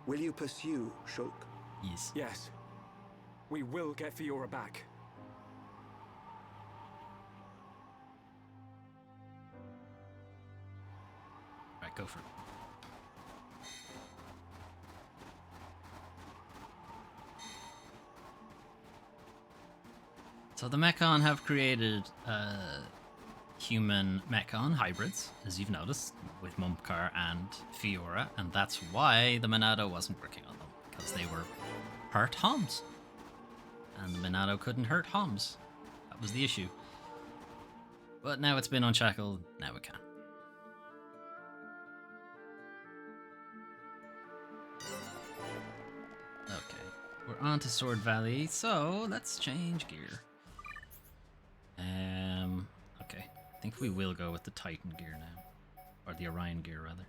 Will you pursue, Shulk? Yes. Yes. We will get Fiora back. Right, go for it. So the Mechon have created human Mechon hybrids, as you've noticed, with Mumkar and Fiora, and that's why the Monado wasn't working on them, because they were hurt Homs. And the Monado couldn't hurt Homs. That was the issue. But now it's been unshackled, now it can. Okay, we're on to Sword Valley, so let's change gear. Okay, I think we will go with the Titan gear now. Or the Orion gear, rather.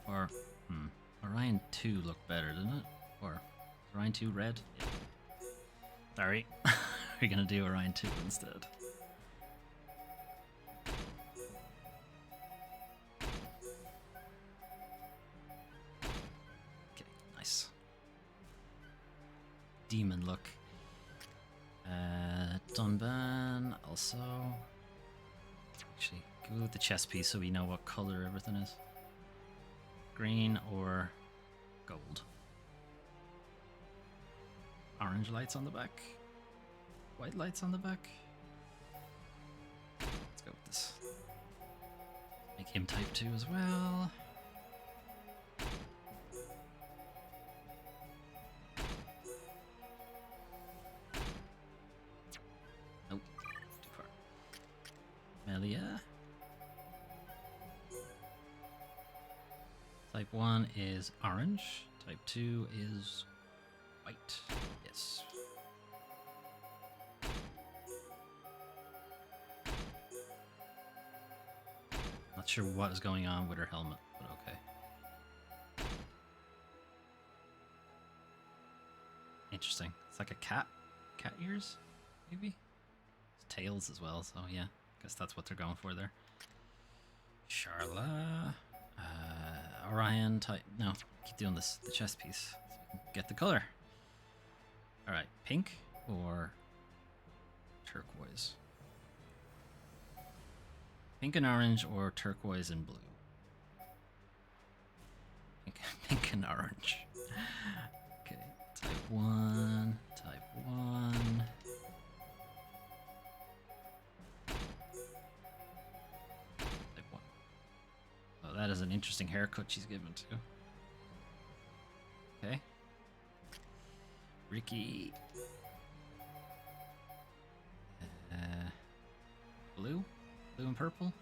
Or, Orion 2 looked better, didn't it? Or, Orion 2 red? Yeah. Sorry. We're gonna do Orion 2 instead. Okay, nice. Demon look. Dunban also. Actually, go with the chest piece so we know what color everything is. Green or gold. Orange lights on the back. White lights on the back. Let's go with this. Make him type 2 as well. Nope, too far. Melia. Type 1 is orange. Type 2 is white. Yes. Not sure what is going on with her helmet, but okay. like a cat. Cat ears, maybe? It's tails as well, so yeah. Guess that's what they're going for there. Charla. Orion type. No, keep doing this. The chest piece. So we can get the color. Alright, pink or turquoise? Pink and orange or turquoise and blue? Pink and orange. Okay, type 1, type 1. Type 1. Oh, that is an interesting haircut she's given too. Okay. Ricky. Blue? Blue and purple?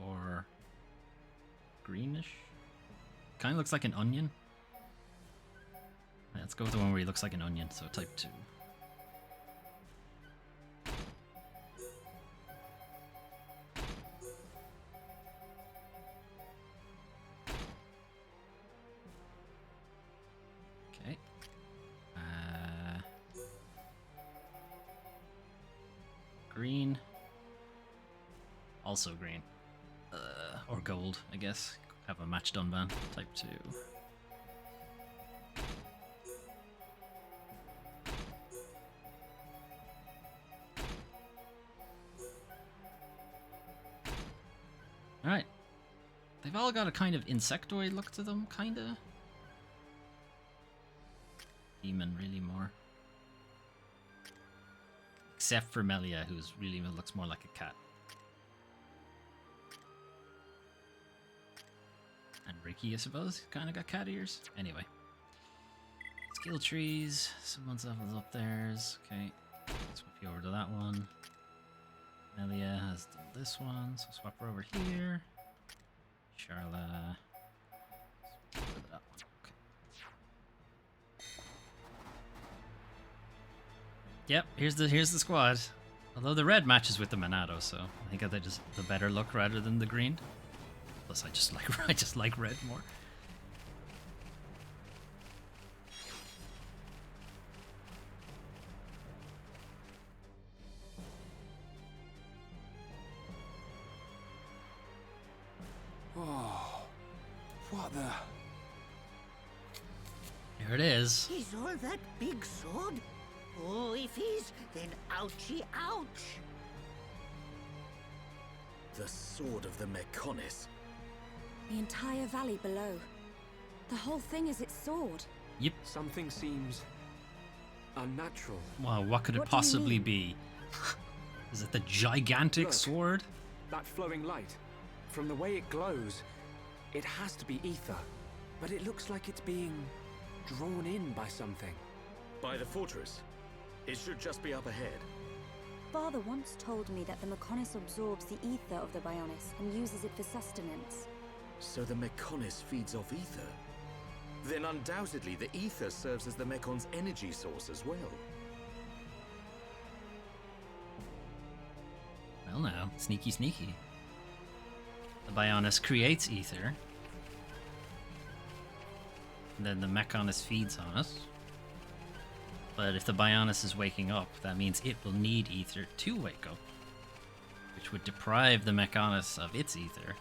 Or greenish? Kind of looks like an onion. Let's go with the one where he looks like an onion, so type 2. Okay. Green. Also green. Or gold, I guess. Have a match done, van. Type 2. Alright. They've all got a kind of insectoid look to them, kinda. Demon, really more. Except for Melia, who's really looks more like a cat. And Ricky, I suppose, kind of got cat ears. Anyway. Skill trees. Someone's levels up theirs. Okay. Swap you over to that one. Melia has done this one, so swap her over here. Charla. Swap over to that one. Okay. Yep, here's the squad. Although the red matches with the Monado, so I think that just the better look rather than the green. Plus, I just like red more. Oh, what the? There it is. Is all that big sword? Oh, if he's, then ouchie ouch. The sword of the Mechonis. The entire valley below. The whole thing is its sword. Yep. Something seems unnatural. Wow, what could it What do you possibly mean? be? Is it the gigantic Look. sword? That flowing light. From the way it glows, it has to be ether. But it looks like it's being drawn in by something. By the fortress. It should just be up ahead. Father once told me that the Mechonis absorbs the ether of the Bionis and uses it for sustenance. So the Mechonis feeds off ether? Then undoubtedly the ether serves as the Mekon's energy source as well. Well now, sneaky sneaky. The Bionis creates ether. And then the Mechonis feeds on it. But if the Bionis is waking up, that means it will need ether to wake up. Which would deprive the Mechonis of its ether.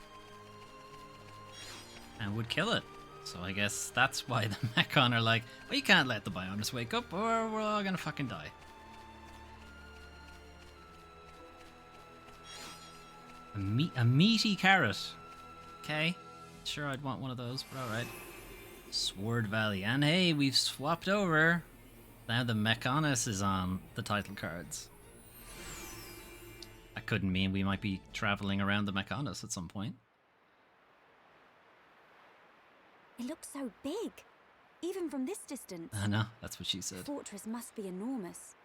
And would kill it. So I guess that's why the Mechon are like, well, you can't let the Bionis wake up or we're all gonna fucking die. A meaty carrot. Okay. Sure, I'd want one of those, but alright. Sword Valley. And hey, we've swapped over. Now the Mechonis is on the title cards. That couldn't mean we might be traveling around the Mechonis at some point. It looks so big, even from this distance. I know, that's what she said. The fortress must be enormous.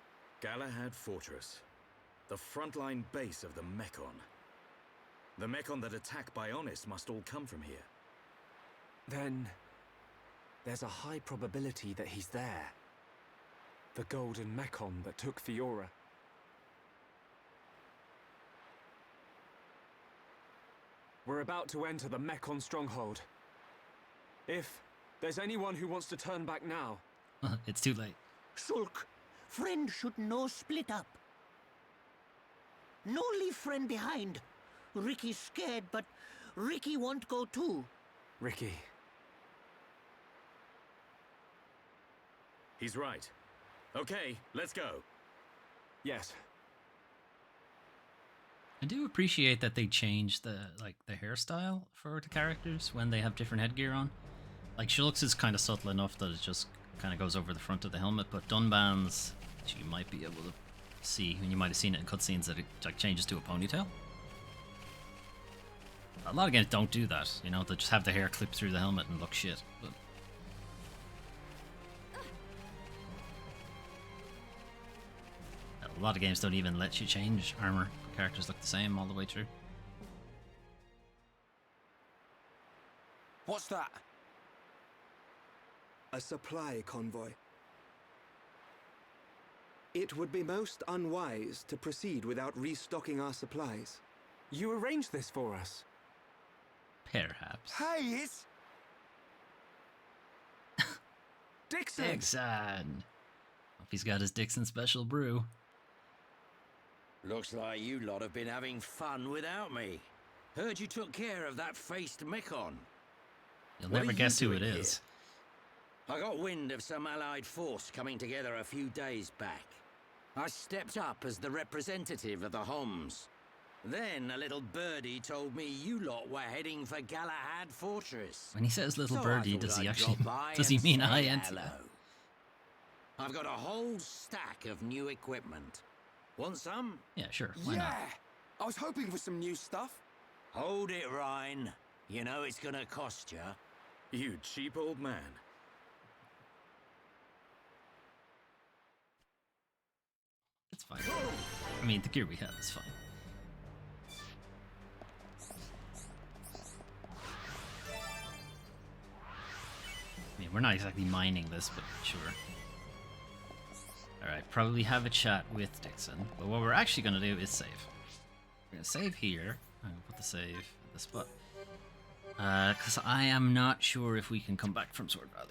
Galahad Fortress. The frontline base of the Mechon. The Mechon that attack Bionis must all come from here. Then there's a high probability that he's there. The golden Mechon that took Fiora. We're about to enter the Mechon stronghold. If there's anyone who wants to turn back now... It's too late. Shulk, Friend should no split up. No leave friend behind. Ricky's scared, but Ricky won't go too. Ricky. He's right. Okay, let's go. Yes. I do appreciate that they changed the hairstyle for the characters when they have different headgear on. Like Shulk's is kind of subtle enough that it just kind of goes over the front of the helmet, but Dunban's, which you might be able to see, and you might have seen it in cutscenes, that it like changes to a ponytail. A lot of games don't do that, you know, they just have the hair clip through the helmet and look shit. But a lot of games don't even let you change armor. Characters look the same all the way through. What's that? A supply convoy. It would be most unwise to proceed without restocking our supplies. You arranged this for us. Perhaps. Hey, it's... Dixon! Dixon! Hope he's got his Dixon special brew. Looks like you lot have been having fun without me. Heard you took care of that faced Mekon. You'll What never are you guess who it doing is. here? I got wind of some allied force coming together a few days back. I stepped up as the representative of the Homs. Then a little birdie told me you lot were heading for Galahad Fortress. When he says little So I birdie, thought does he I'd actually drop by does he and mean say I enter? hello. I've got a whole stack of new equipment. Want some? Yeah, sure. Why Yeah! not? I was hoping for some new stuff. Hold it, Ryan. You know it's gonna cost you. You cheap old man. It's fine. I mean, the gear we have is fine. I mean, we're not exactly mining this, but sure. Alright, probably have a chat with Dixon. But what we're actually going to do is save. We're going to save here. I'm going to put the save at the spot. Because I am not sure if we can come back from Sword Valley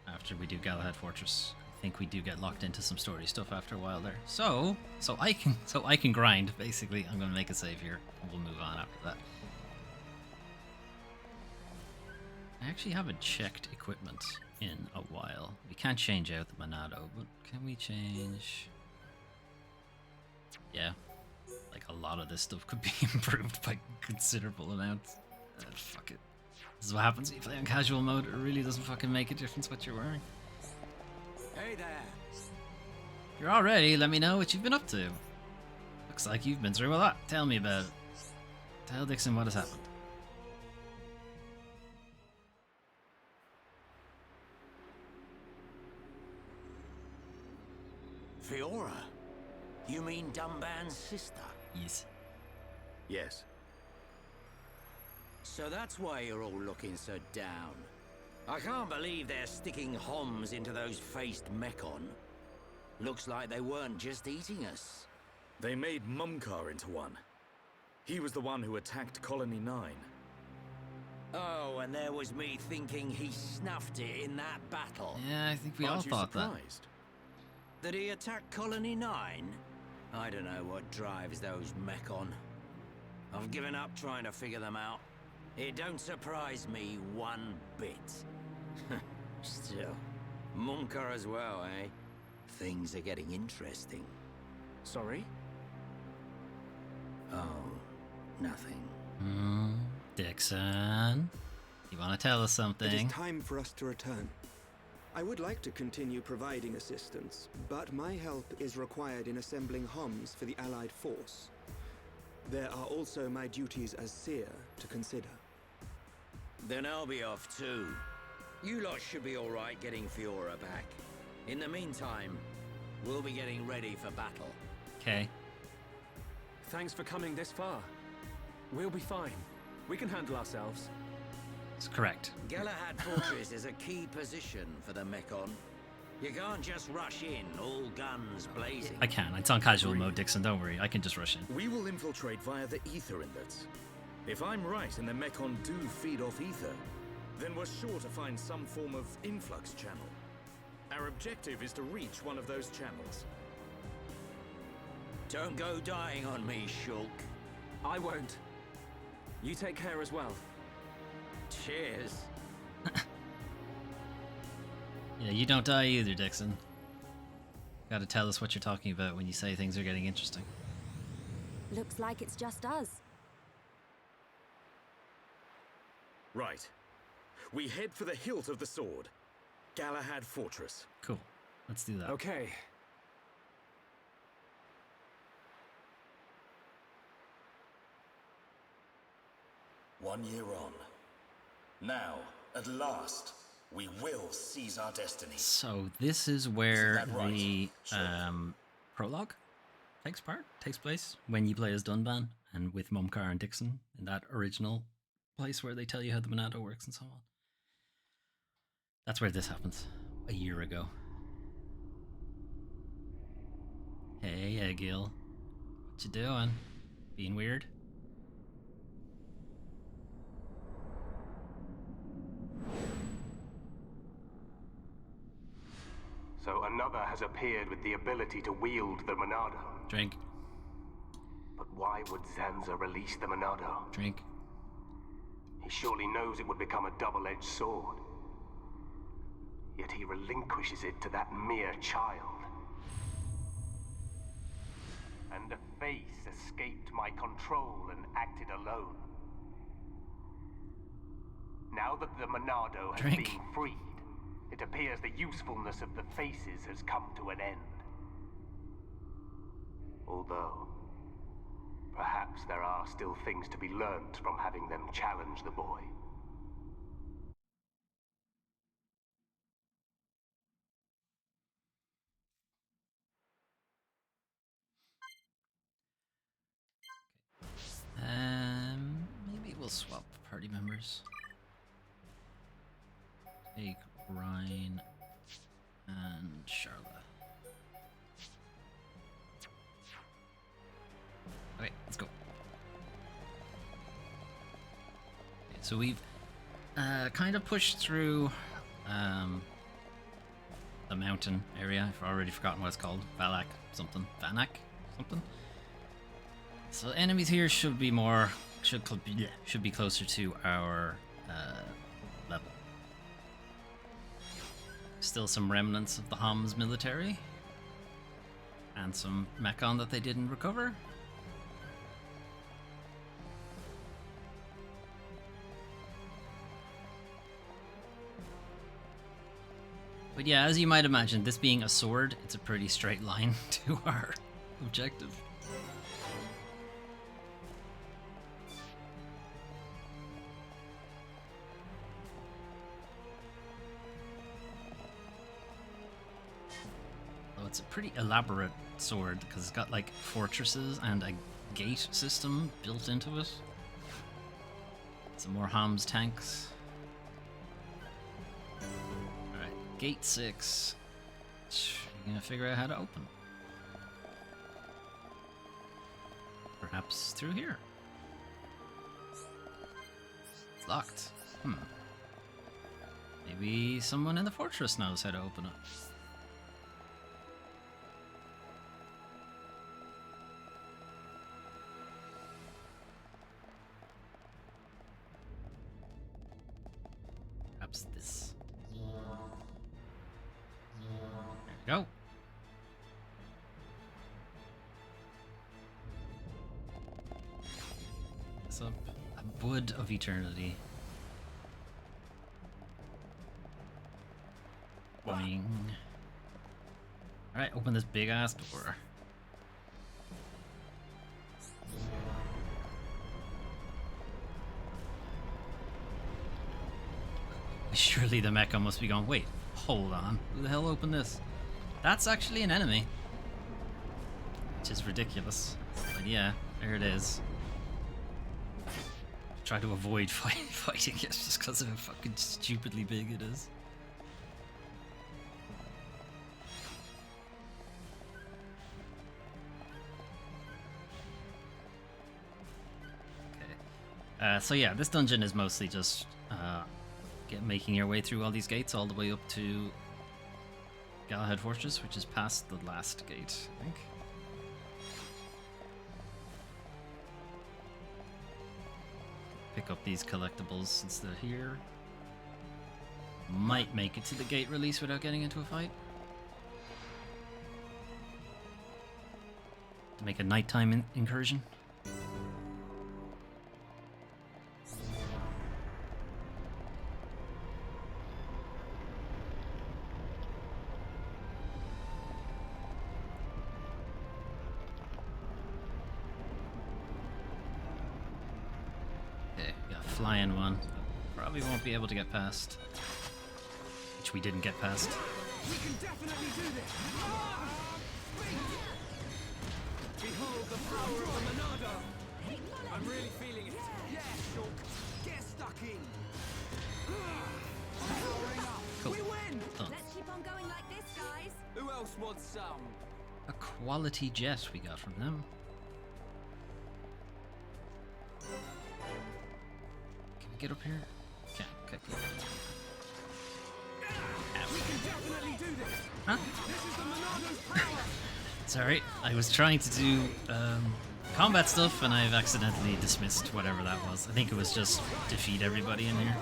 after we do Galahad Fortress. I think we do get locked into some story stuff after a while there. So I can grind, basically. I'm going to make a save here, and we'll move on after that. I actually haven't checked equipment in a while. We can't change out the Monado, but can we change... Yeah. Like, a lot of this stuff could be improved by considerable amounts. Fuck it. This is what happens when you play on casual mode. It really doesn't fucking make a difference what you're wearing. Hey there. If you're all ready, let me know what you've been up to. Looks like you've been through a lot. Tell me about it. Tell Dixon what has happened. Fiora? You mean Dunban's sister? Yes. Yes. So that's why you're all looking so down. I can't believe they're sticking Homs into those faced Mekon. Looks like they weren't just eating us. They made Mumkar into one. He was the one who attacked Colony 9. Oh, and there was me thinking he snuffed it in that battle. Yeah, I think we all Aren't you thought that. surprised? Did he attack Colony 9? I don't know what drives those Mekon. I've given up trying to figure them out. It don't surprise me one bit. Still, Mumkar as well, eh? Things are getting interesting. Sorry? Oh, nothing. Dixon, you want to tell us something? It is time for us to return. I would like to continue providing assistance, but my help is required in assembling Homs for the Allied force. There are also my duties as seer to consider. Then I'll be off too. You lot should be alright getting Fiora back. In the meantime, we'll be getting ready for battle. Okay. Thanks for coming this far. We'll be fine. We can handle ourselves. It's correct. Galahad Fortress is a key position for the Mekon. You can't just rush in, all guns blazing. I can. It's on casual mode, Dixon. Don't worry. I can just rush in. We will infiltrate via the ether inlets. If I'm right and the Mekon do feed off ether, then we're sure to find some form of influx channel. Our objective is to reach one of those channels. Don't go dying on me, Shulk. I won't. You take care as well. Cheers. Yeah, you don't die either, Dixon. Gotta tell us what you're talking about when you say things are getting interesting. Looks like it's just us. Right. We head for the hilt of the sword. Galahad Fortress. Cool. Let's do that. Okay. One year on. Now, at last, we will seize our destiny. So this is where Isn't that right? the prologue takes place when you play as Dunban and with Mumkar and Dixon in that original place where they tell you how the Monado works and so on. That's where this happens a year ago. Hey, Egil. What you doing? Being weird? So another has appeared with the ability to wield the Monado. Drink. But why would Zanza release the Monado? Drink. He surely knows it would become a double-edged sword. Yet he relinquishes it to that mere child. And a face escaped my control and acted alone. Now that the Monado has Drink. been freed, it appears the usefulness of the faces has come to an end. Although, perhaps there are still things to be learned from having them challenge the boy. Maybe we'll swap party members. Take Ryan and Charlotte. Okay, let's go. Okay, so we've kind of pushed through the mountain area. I've already forgotten what it's called. Vanak something. So enemies here should be more should be closer to our level. Still some remnants of the Homs military and some Mechon that they didn't recover. But yeah, as you might imagine, this being a sword, it's a pretty straight line to our objective. Though it's a pretty elaborate sword because it's got like fortresses and a gate system built into it. Some more Homs tanks. Alright, gate 6. You're gonna figure out how to open it. Perhaps through here. It's locked. Maybe someone in the fortress knows how to open it. Perhaps this. There we go. It's a wood of eternity. Boing. Alright, open this big ass door. Surely the mecha must be going, wait, hold on, who the hell opened this? That's actually an enemy. Which is ridiculous. But yeah, there it is. Try to avoid fighting it just because of how fucking stupidly big it is. Okay. So yeah, this dungeon is mostly just making your way through all these gates all the way up to Galahad Fortress, which is past the last gate, I think. Pick up these collectibles since they're here. Might make it to the gate release without getting into a fight. To make a nighttime incursion. Okay, got a flying one. Probably won't be able to get past. Which we didn't get past. We can definitely do this! Behold the power of the Monado! I'm really feeling it. Yeah, Shulk. Get stuck in. Powering up. Cool. We win! Done. Let's keep on going like this, guys. Who else wants some? A quality jet we got from them. Can we get up here? Can't. Okay, cool. We can definitely do this! Huh? This is the Monado's power! Sorry, I was trying to do combat stuff and I've accidentally dismissed whatever that was. I think it was just defeat everybody in here.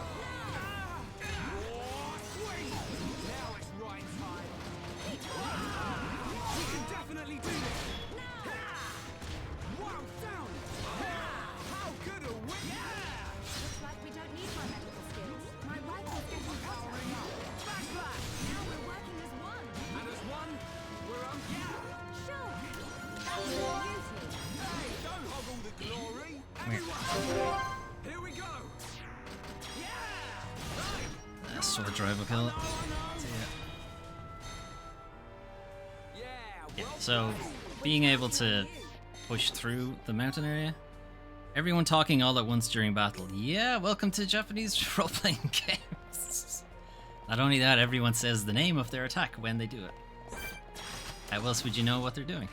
Sword drive will kill it. Yeah, so being able to push through the mountain area. Everyone talking all at once during battle. Yeah, welcome to Japanese role-playing games. Not only that, everyone says the name of their attack when they do it. How else would you know what they're doing?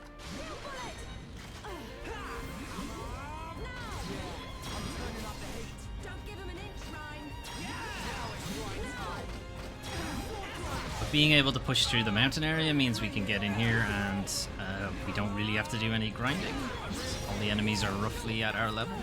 Being able to push through the mountain area means we can get in here and we don't really have to do any grinding. All the enemies are roughly at our level.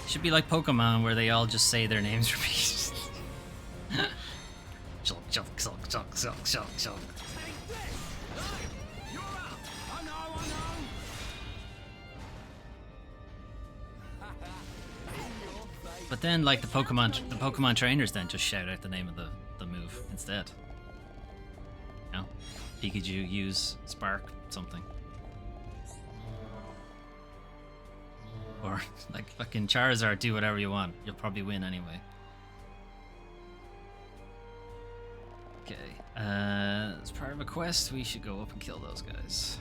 Should be like Pokemon where they all just say their names repeated. Shulk, shulk, shulk, shulk, shulk, shulk, shulk. But then, like the Pokemon trainers then just shout out the name of the move instead. You know, Pikachu use Spark something, or like fucking Charizard, do whatever you want. You'll probably win anyway. Okay, as part of a quest, we should go up and kill those guys.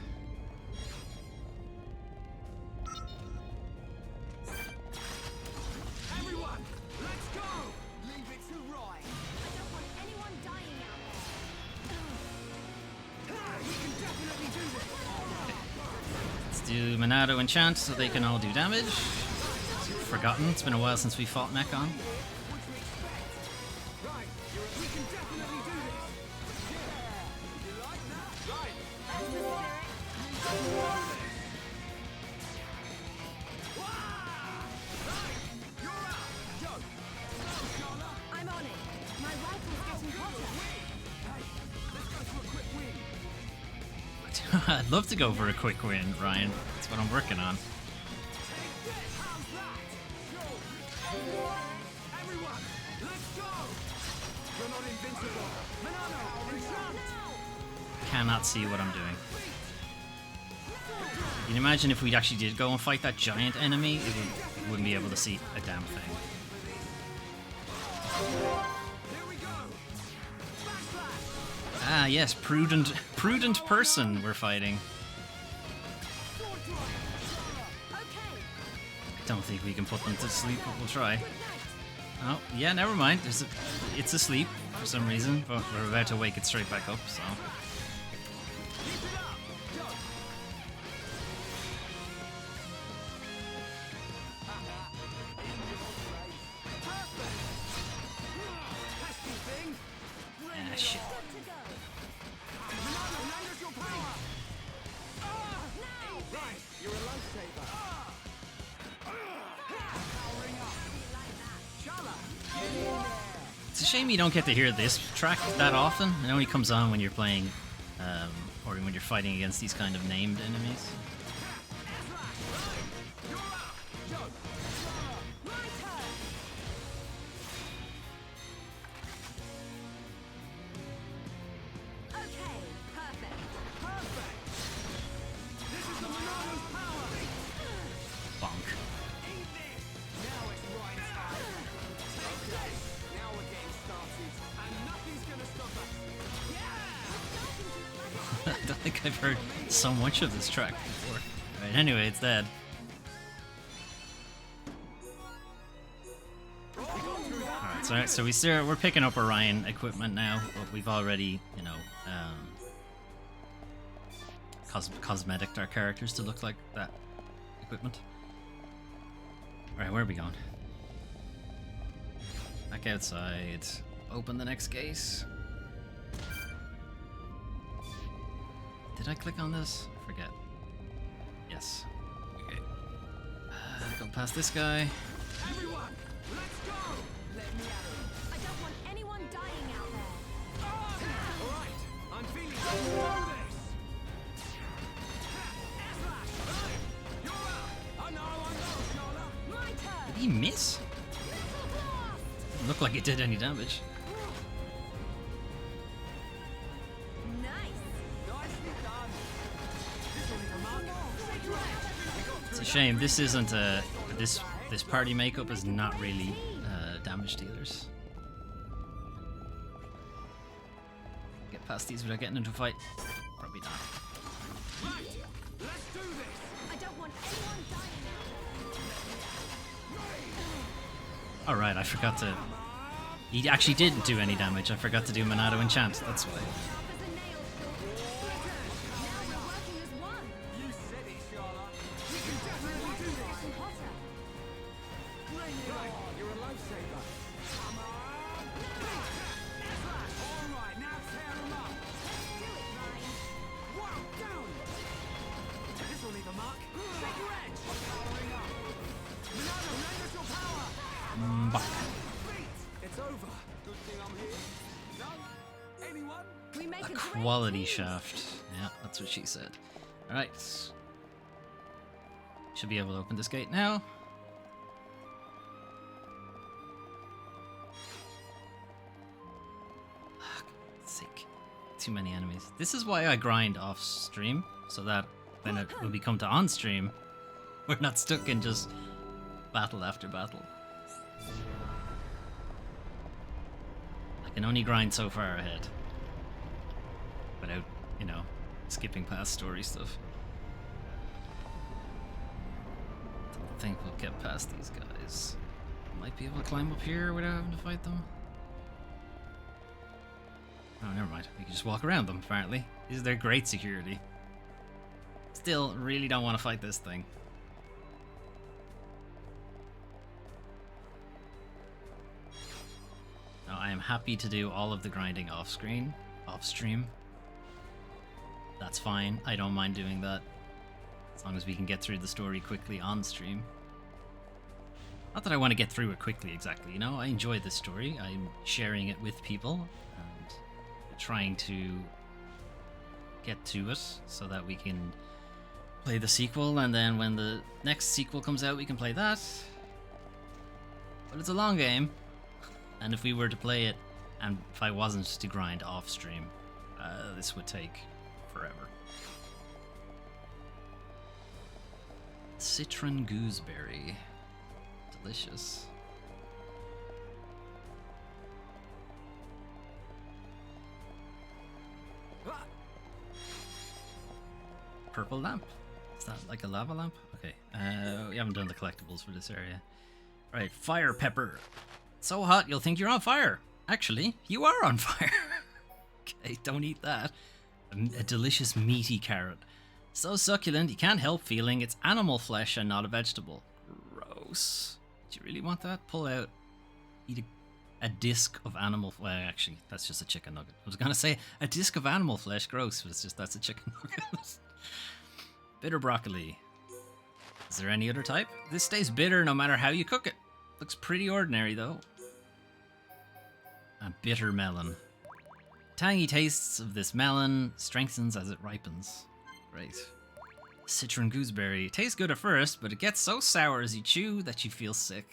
Do Monado enchant so they can all do damage. Forgotten, it's been a while since we fought Mechon. I'm on it. My rifle's getting hotter. I'd love to go for a quick win, Ryan. That's what I'm working on. Cannot see what I'm doing. Can you imagine if we actually did go and fight that giant enemy? We wouldn't be able to see a damn thing. Ah, yes, prudent person we're fighting. I don't think we can put them to sleep, but we'll try. Oh, yeah, never mind. It's asleep for some reason, but we're about to wake it straight back up, so... shit. It's a shame you don't get to hear this track that often. It only comes on when you're playing, or when you're fighting against these kind of named enemies. I don't think I've heard so much of this track before. Right, anyway, it's dead. Alright, so we're picking up Orion equipment now, but we've already, you know, cosmeticed our characters to look like that equipment. Alright, where are we going? Back outside. Open the next gate. Did I click on this? I forget. Yes. Okay. Go past this guy. Everyone, let's go! Let me at him. I don't want anyone dying out there. All right, I'm feeling this. You're up. I know, Shola. My turn. Did he miss? Didn't look like it did any damage. It's a shame this isn't a this party makeup is not really damage dealers. Get past these without getting into a fight? Probably not. Right, let's do this. I don't want anyone dying out. All right, I forgot to. He actually didn't do any damage. I forgot to do Monado enchant. That's why. Quality shaft. Yeah, that's what she said. Alright. Should be able to open this gate now. Sick. Too many enemies. This is why I grind off stream, so that when it when we come to on stream, we're not stuck in just battle after battle. I can only grind so far ahead without, you know, skipping past story stuff. Don't think we'll get past these guys. Might be able to climb up here without having to fight them. Oh, never mind. We can just walk around them, apparently. They're great security. Still, really don't want to fight this thing. Now, I am happy to do all of the grinding off-stream. That's fine. I don't mind doing that. As long as we can get through the story quickly on stream. Not that I want to get through it quickly exactly, you know? I enjoy this story. I'm sharing it with people and trying to get to it so that we can play the sequel, and then when the next sequel comes out we can play that. But it's a long game, and if we were to play it and if I wasn't to grind off stream, this would take forever. Citron gooseberry. Delicious. Purple lamp. Is that like a lava lamp? Okay. We haven't done the collectibles for this area. Right, fire pepper. So hot you'll think you're on fire. Actually, you are on fire. Okay, don't eat that. A delicious meaty carrot. So succulent you can't help feeling it's animal flesh and not a vegetable. Gross. Do you really want that? Pull out. Eat A disc of animal... Well, actually, that's just a chicken nugget. I was going to say a disc of animal flesh. Gross, but it's just that's a chicken nugget. Bitter broccoli. Is there any other type? This stays bitter no matter how you cook it. Looks pretty ordinary, though. A bitter melon. Tangy tastes of this melon strengthens as it ripens. Great. Citron gooseberry. Tastes good at first, but it gets so sour as you chew that you feel sick.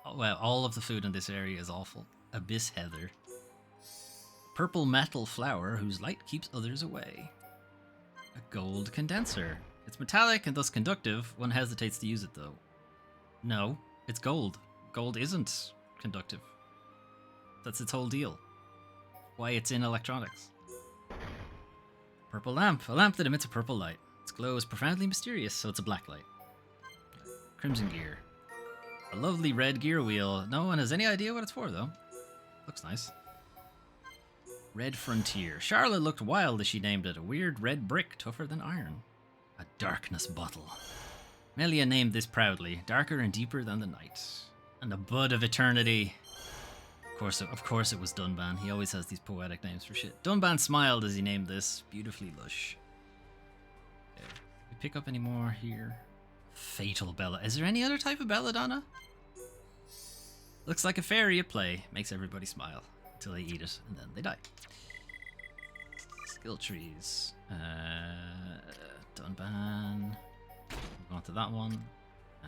Oh, well, all of the food in this area is awful. Abyss heather. Purple metal flower whose light keeps others away. A gold condenser. It's metallic and thus conductive. One hesitates to use it, though. No, it's gold. Gold isn't conductive. That's its whole deal. Why it's in electronics. Purple lamp. A lamp that emits a purple light. Its glow is profoundly mysterious, so it's a black light. Crimson gear. A lovely red gear wheel. No one has any idea what it's for, though. Looks nice. Red frontier. Charlotte looked wild as she named it. A weird red brick, tougher than iron. A darkness bottle. Melia named this proudly. Darker and deeper than the night. And a bud of eternity. Of course it was Dunban. He always has these poetic names for shit. Dunban smiled as he named this. Beautifully lush. Okay. We pick up any more here? Fatal Bella. Is there any other type of belladonna? Looks like a fairy at play. Makes everybody smile. Until they eat it, and then they die. Skill trees. Dunban. We'll go on to that one.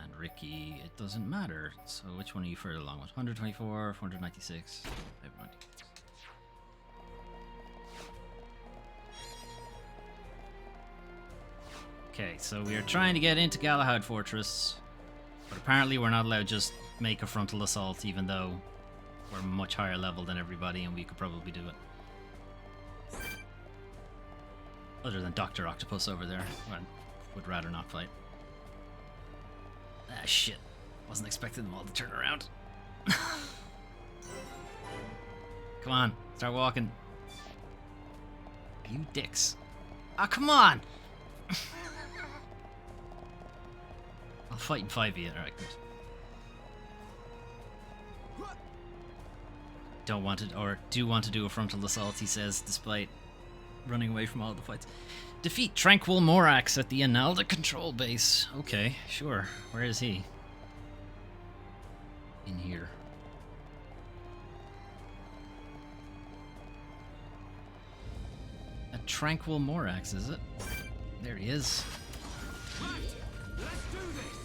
And Ricky, it doesn't matter. So which one are you further along with? 124, 496, 596. Okay, so we are trying to get into Galahad Fortress, but apparently we're not allowed to just make a frontal assault, even though we're much higher level than everybody and we could probably do it. Other than Dr. Octopus over there, I would rather not fight. Ah, shit. Wasn't expecting them all to turn around. Come on, start walking. You dicks. Ah, come on! I'll fight in 5e. Alright, good. Don't want it, or do want to do a frontal assault, he says, despite running away from all the fights. Defeat Tranquil Morax at the Analda control base. Okay, sure. Where is he? In here. A Tranquil Morax, is it? There he is.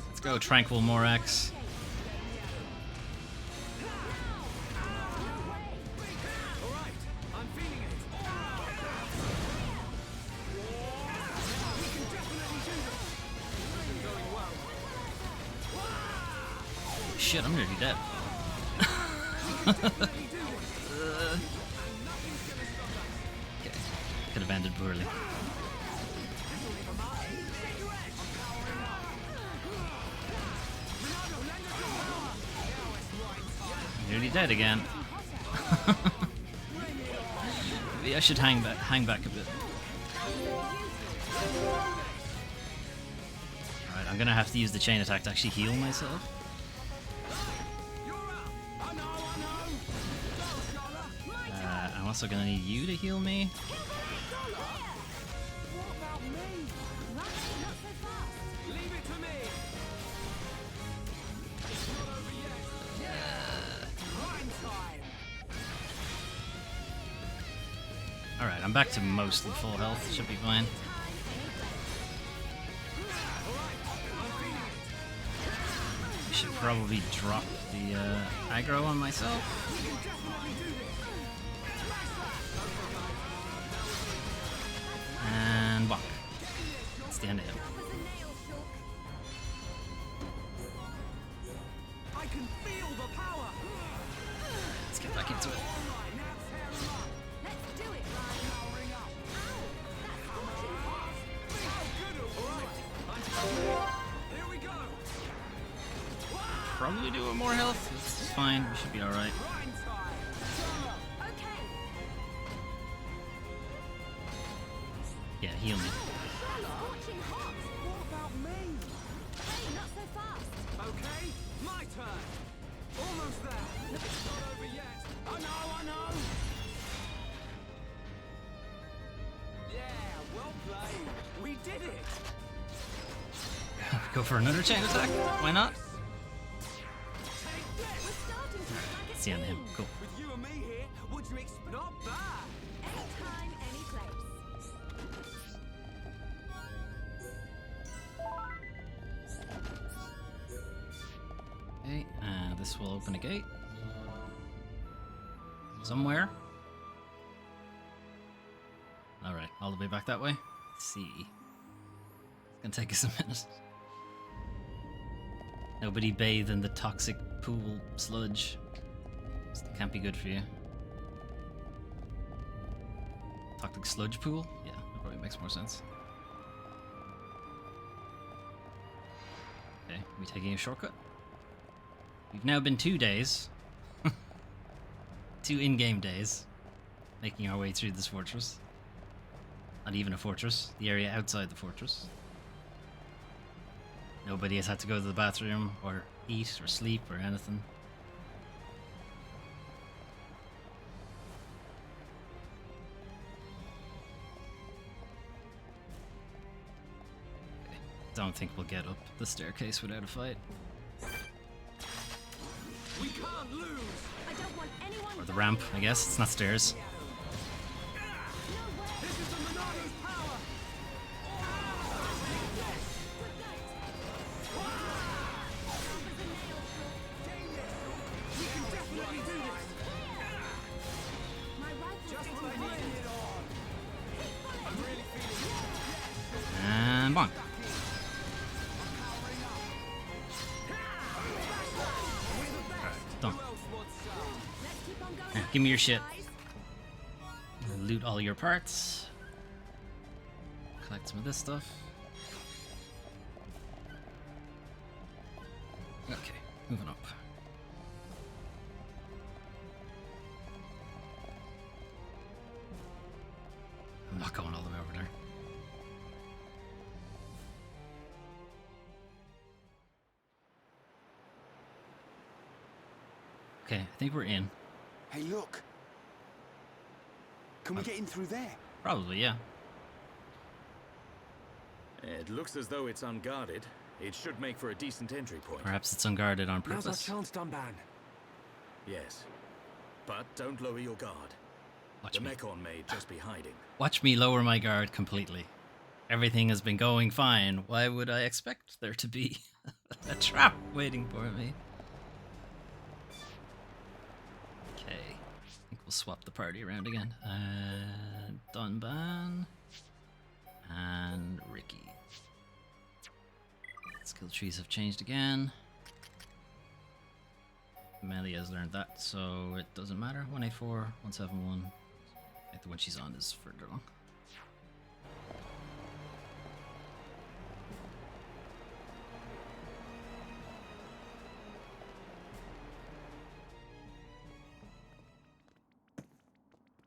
Let's go, Tranquil Morax. Shit, I'm nearly dead. Okay. Could have ended poorly. Nearly dead again. Maybe I should hang back a bit. Alright, I'm gonna have to use the chain attack to actually heal myself. I'm also gonna need you to heal me. Alright, I'm back to mostly full health. Should be fine. Should probably drop the aggro on myself. And bonk. That's the end of him. I can feel the power. Let's get back into it. Let's do it, Ryan. Here we go. Probably do it more health. It's fine. We should be alright. Yeah, heal me. Okay, my turn. Almost there. It's not over yet. did it! Go for another chain attack. Why not? It's the end of him. Cool. With you and me here, would you expect? Not bad. Anytime, any place. Okay, this will open a gate. Somewhere. Alright, all the way back that way. Let's see. It's gonna take us a minute. Nobody bathe in the toxic pool sludge. This can't be good for you. Toxic sludge pool? Yeah, that probably makes more sense. Okay, are we taking a shortcut? We've now been 2 days. 2 in-game days. Making our way through this fortress. Not even a fortress, the area outside the fortress. Nobody has had to go to the bathroom, or eat, or sleep, or anything. Okay. Don't think we'll get up the staircase without a fight. We can't lose. I don't want anyone. Or the ramp, I guess. It's not stairs. This is the Monado's power. We can definitely do this! My rifle's Just getting what I ready. needed on! I'm really feeling And bonk. Done. Now, give me your shit. Loot all your parts. Collect some of this stuff. Okay, moving up. I'm not going all the way over there. Okay, I think we're in. Hey, look. Can we get in through there? Probably, yeah. It looks as though it's unguarded. It should make for a decent entry point. Perhaps it's unguarded on Now's our purpose. chance, Dunban. Yes. But don't lower your guard. Watch The me. Mechon may just be hiding. Watch me lower my guard completely. Everything has been going fine. Why would I expect there to be a trap waiting for me? Okay. I think we'll swap the party around again. Dunban. And Ricky. Skill trees have changed again. Melee has learned that, so it doesn't matter. 184, 171. I think the one she's on is further along.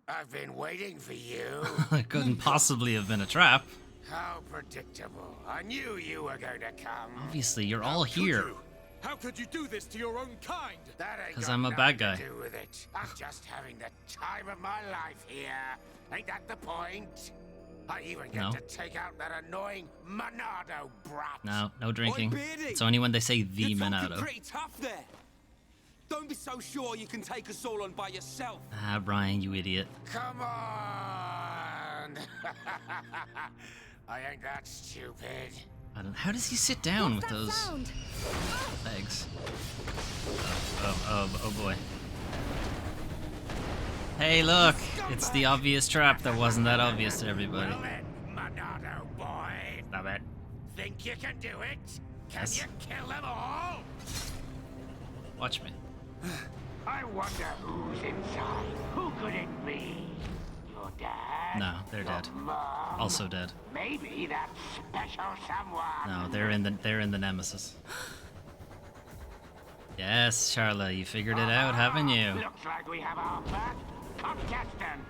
I've been waiting for you. It couldn't possibly have been a trap. How predictable. I knew you were going to come. Obviously, you're all here. How could you do this to your own kind? That ain't 'Cause got I'm a nothing bad guy. to do with it. I'm just having the time of my life here. Ain't that the point? I even get No. to take out that annoying Monado brat. No drinking. Oi, Beardy! It's only when they say the You're talking Monado. pretty tough there. Don't be so sure you can take us all on by yourself. Ah, Brian, you idiot. Come on! I ain't that stupid. I don't. How does he sit down with those Sound. legs? Oh boy. Hey, look! It's the obvious trap that wasn't that obvious to everybody. Well then, Monado boy. Stop it. Think you can do it? Can Yes. you kill them all? Watch me. I wonder who's inside. Who could it be? Your dad? No, they're Your dead. Mom? Also dead. Maybe that special someone. No, they're in the Nemesis. Yes, Charla, you figured it out, haven't you? Looks like we have our first contestant.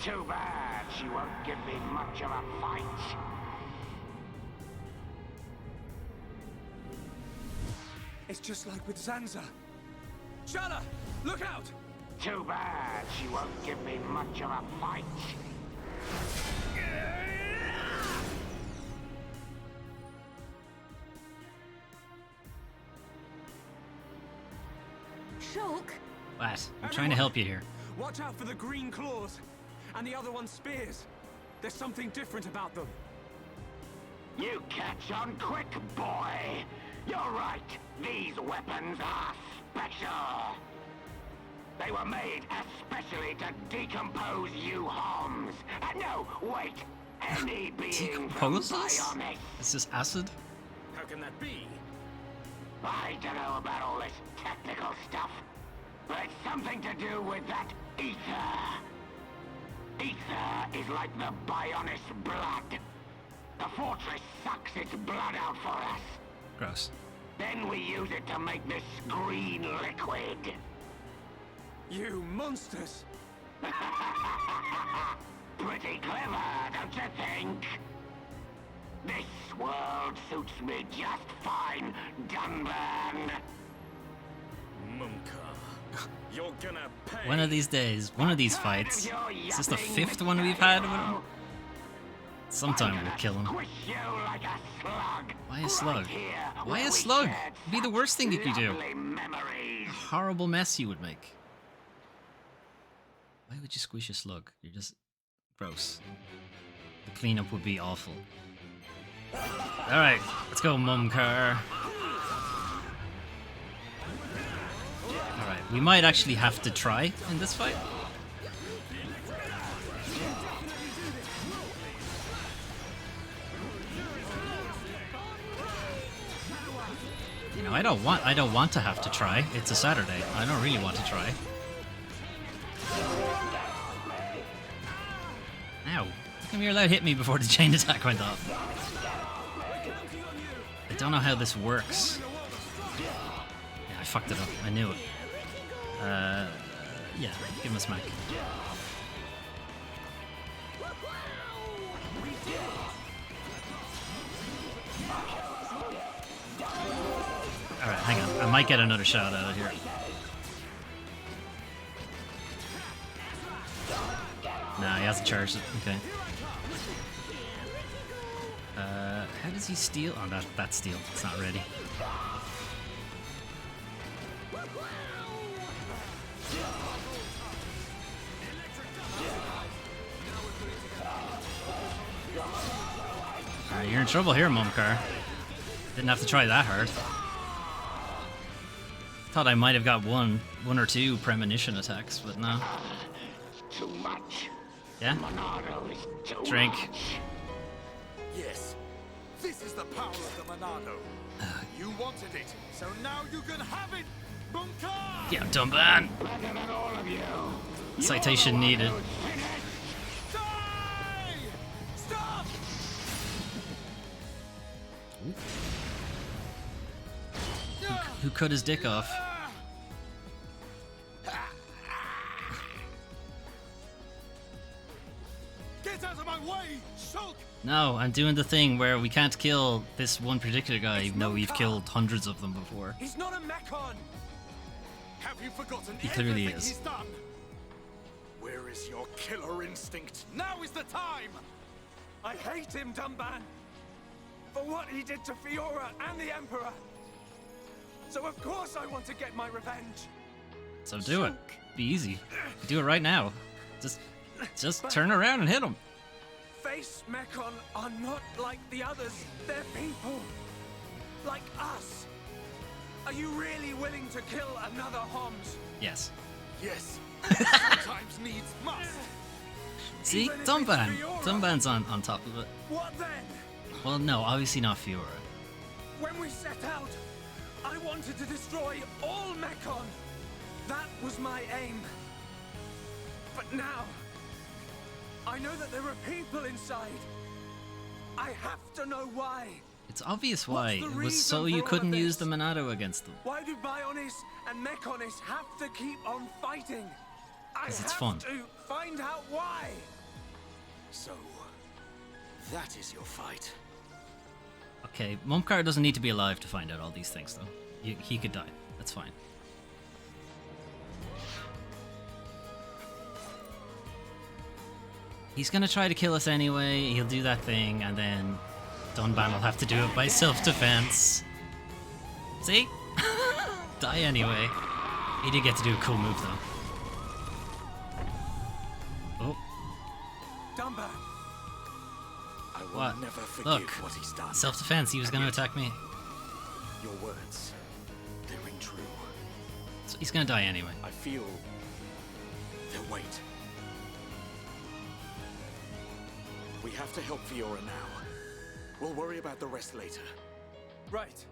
Too bad she won't give me much of a fight. It's just like with Zanza. Shala, look out! Too bad she won't give me much of a fight. Shulk! What? I'm trying to help you here. Watch out for the green claws, and the other one's spears. There's something different about them. You catch on quick, boy. You're right. These weapons are special. They were made especially to decompose you homs. No, wait. Any being from Decompose us? Bionis. Is this acid? How can that be? I don't know about all this technical stuff, but it's something to do with that ether. Ether is like the Bionis blood. The fortress sucks its blood out for us. Gross. Then we use it to make this green liquid. You monsters! Pretty clever, don't you think? This world suits me just fine, Dunban. Mumka, you're gonna pay. One of these days, one of these fights. Is this the 5th one we've had with him? Sometime we'll kill him. Why a slug? Why a slug? It'd be the worst thing you could do. A horrible mess you would make. Why would you squish a slug? You're just gross. The cleanup would be awful. Alright, let's go, Mumkar. Alright, we might actually have to try in this fight. You know, I don't want to have to try. It's a Saturday. I don't really want to try. Ow. How come you're allowed to hit me before the chain attack went off? I don't know how this works. Yeah, I fucked it up. I knew it. Yeah, give him a smack. Alright, hang on. I might get another shot out of here. Nah, he hasn't charged it. Okay. How does he steal? Oh, that's steal. It's not ready. Alright, you're in trouble here, Mumkar. Didn't have to try that hard. Thought I might have got one or two premonition attacks, but no. Too much. Yeah? Monado is too Drink. much. Yes, this is the power of the Monado. You wanted it, so now you can have it, Bunker! Get him, Dunban! Better than all of you. Citation needed. Stop! Who cut his dick off? Get out of my way, Shulk! No, I'm doing the thing where we can't kill this one particular guy, even though we've killed hundreds of them before. He's not a Mechon! Have you forgotten He clearly everything is. he's done? Where is your killer instinct? Now is the time! I hate him, Dunban! For what he did to Fiora and the Emperor! So of course I want to get my revenge! So do it. Be easy. Do it right now. Just turn around and hit him. Face Mechon are not like the others. They're people. Like us. Are you really willing to kill another Homs? Yes. Yes. Sometimes needs must. See? Even if it's Dunban. Fiora. Dunban's on top of it. What then? Well, no, obviously not Fiora. When we set out, I wanted to destroy all Mechon. That was my aim. But now, I know that there are people inside. I have to know why. It's obvious why. What's the It was so reason you for all couldn't of use this? the Monado against them. Why do Bionis and Mechonis have to keep on fighting? I 'Cause it's have fun. to find out why. So, that is your fight. Okay, Mumkar doesn't need to be alive to find out all these things, though. He could die. That's fine. He's gonna try to kill us anyway. He'll do that thing, and then Dunban will have to do it by self-defense. See? Die anyway. He did get to do a cool move, though. Oh. Dunban! I will What? never forgive Look. what he's done. Self-defense. He was going to attack me. Your words, they ring true. So he's going to die anyway. I feel their weight. We have to help Fiora now. We'll worry about the rest later. Right.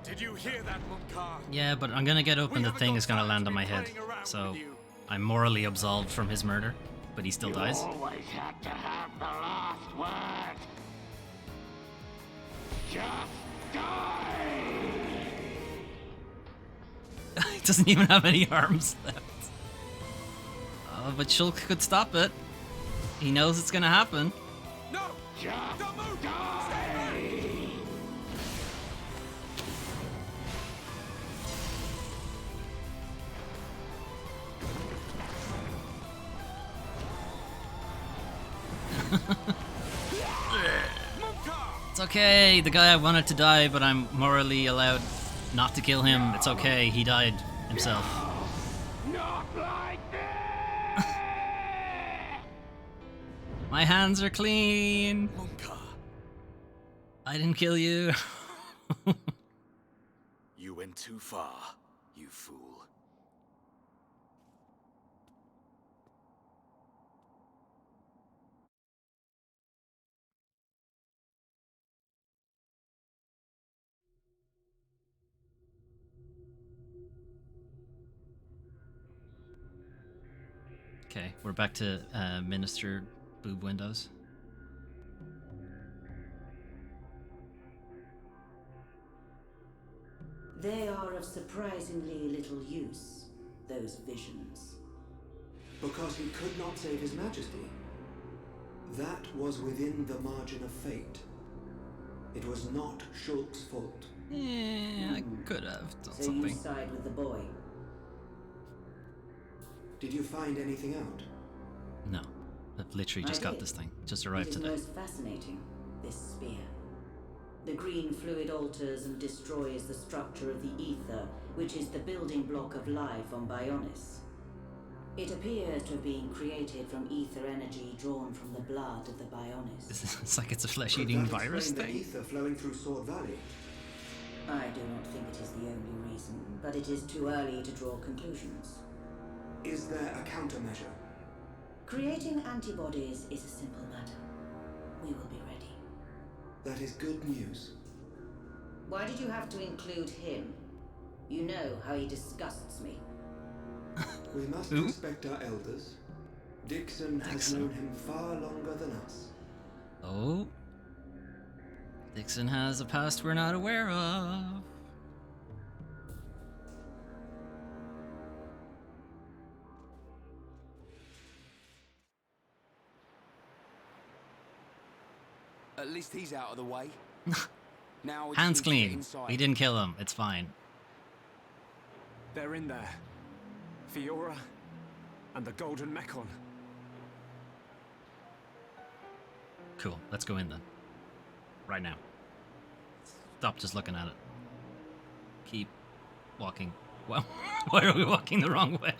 Did you hear that, Munkar? Yeah, but I'm going to get open. The thing is going to land on my head. So I'm morally absolved from his murder. But he still dies. You always had to have the last word. Just die! He doesn't even have any arms left. But Shulk could stop it. He knows it's gonna happen. No! Just don't move! die! It's okay. The guy I wanted to die, but I'm morally allowed not to kill him. It's okay. He died himself. Not like this! My hands are clean. I didn't kill you. You went too far, you fool. Okay, we're back to Minister Boob Windows. They are of surprisingly little use, those visions. Because he could not save his majesty. That was within the margin of fate. It was not Shulk's fault. Yeah, I could have done So something. you side with the boy. Did you find anything out? No, I've literally just I got did. this thing. Just arrived It is today. most fascinating, this spear. The green fluid alters and destroys the structure of the ether, which is the building block of life on Bionis. It appears to have been created from ether energy drawn from the blood of the Bionis. It's like it's a flesh-eating virus Explain thing. the ether flowing through Sword Valley. I do not think it is the only reason, but it is too early to draw conclusions. Is there a countermeasure? Creating antibodies is a simple matter. We will be ready. That is good news. Why did you have to include him? You know how he disgusts me. We must respect our elders. Dixon has known him far longer than us. Oh. Dixon has a past we're not aware of. At least he's out of the way. Now we just Hands need to get clean. inside. He didn't kill him. It's fine. They're in there. Fiora and the Golden Mechon. Cool. Let's go in then. Right now. Stop just looking at it. Keep walking. Well, why are we walking the wrong way?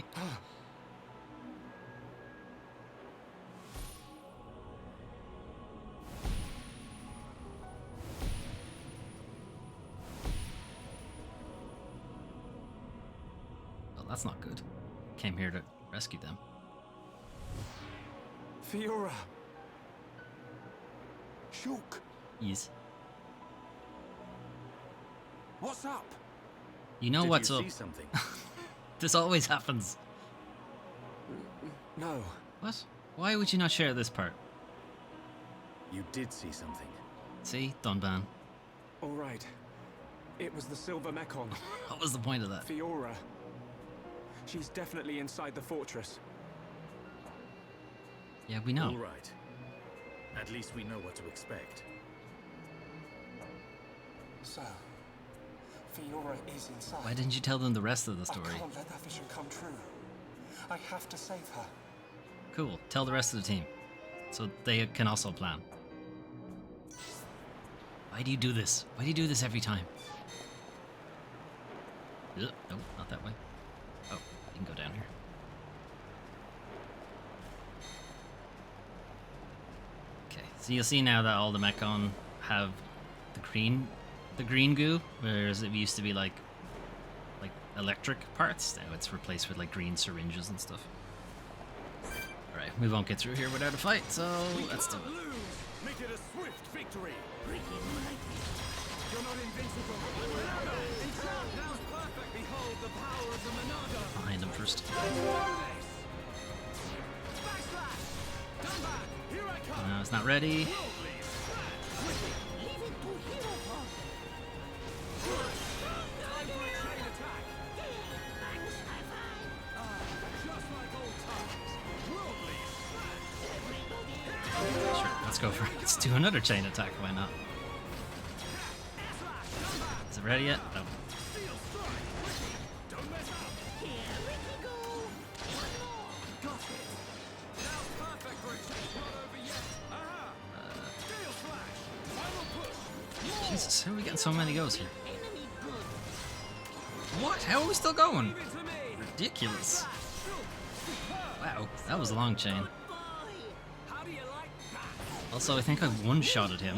Well, that's not good. Came here to rescue them. Fiora. Shulk, Yes. what's up? You know Did what's you up. see something? This always happens. No. What? Why would you not share this part? You did see something. See? Dunban. All right. It was the Silver Mechon. What was the point of that? Fiora. She's definitely inside the fortress. Yeah, we know. All right. At least we know what to expect. So, Fiora is inside. Why didn't you tell them the rest of the story? I can't let that vision come true. I have to save her. Cool. Tell the rest of the team. So they can also plan. Why do you do this? Why do you do this every time? Ugh, no, not that way. Oh, you can go down here. Okay, so you'll see now that all the Mechon have the green goo, whereas it used to be like electric parts. Now it's replaced with like green syringes and stuff. Alright, we won't get through here without a fight, so let's do it. Make it a swift victory. You're not invincible. Now's perfect. Behold the power of the Monado. Behind him first. No, it's not ready. Sure, let's go for it. Let's do another chain attack, why not? Is it ready yet? No. Jesus, how are we getting so many goes here? What? How are we still going? Ridiculous. Wow, that was a long chain. Also, I think I one-shotted him.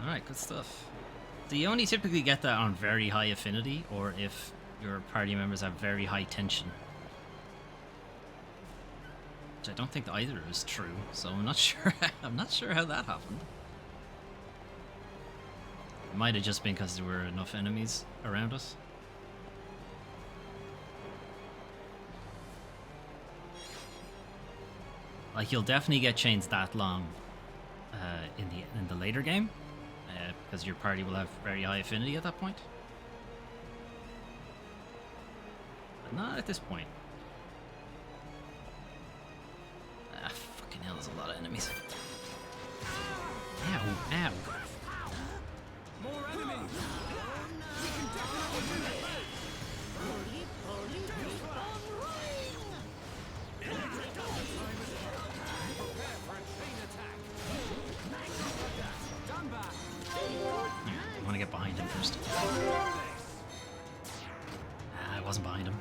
Alright, good stuff. So you only typically get that on very high affinity, or if your party members have very high tension. Which I don't think either is true, so I'm not sure. I'm not sure how that happened. It might have just been because there were enough enemies around us. Like, you'll definitely get chains that long in the later game, because your party will have very high affinity at that point. But not at this point. Ah, fucking hell, there's a lot of enemies. Ow, ow. More enemies. We can definitely do it. I want to get behind him first. I wasn't behind him.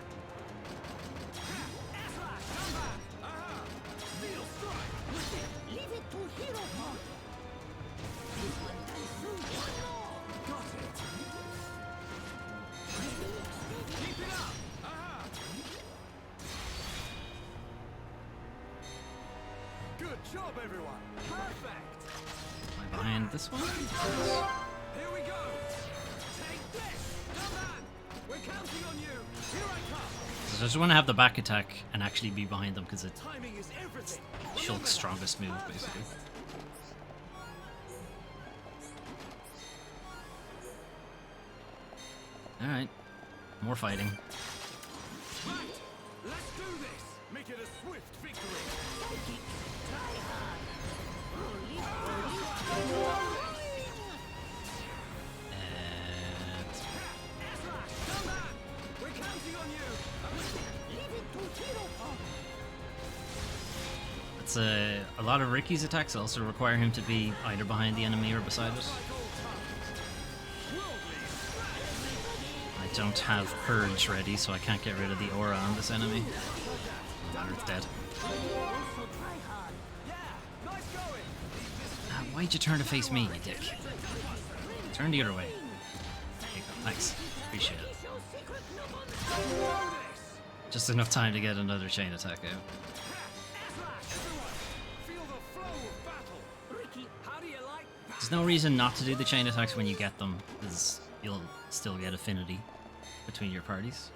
Good job, everyone. Perfect. Am I behind this one? Here we go. Take this. Come on. We're counting on you. Here I come. So I just want to have the back attack and actually be behind them because it's Timing is everything. Shulk's strongest move, basically. Alright. More fighting. Right. Let's do this. Make it a swift victory. Try hard. Come on. We're counting on you. Leave it to Hero Pop. It's a lot of Ricky's attacks also require him to be either behind the enemy or beside it. I don't have Purge ready, so I can't get rid of the aura on this enemy. No matter, it's dead. Ah, why'd you turn to face me, you dick? Turn the other way. There you go. Nice. Appreciate it. Just enough time to get another chain attack out. There's no reason not to do the chain attacks when you get them, because you'll still get affinity between your parties.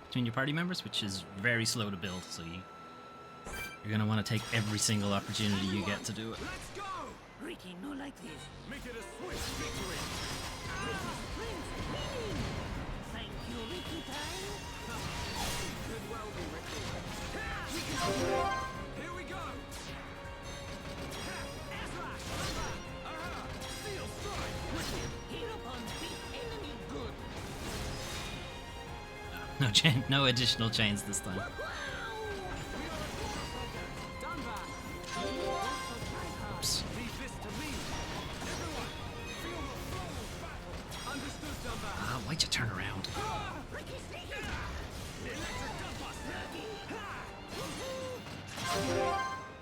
Between your party members, which is very slow to build, so you're gonna want to take every single opportunity you get to do it. Let's go. Ricky, no like this. Make it a swift victory. Thank you, Ricky time. Could well be Ricky. Here we go. Steel strike. Ricky. Hit upon beat enemy good. No chain, no additional chains this time. Oops. Ah, why'd you turn around?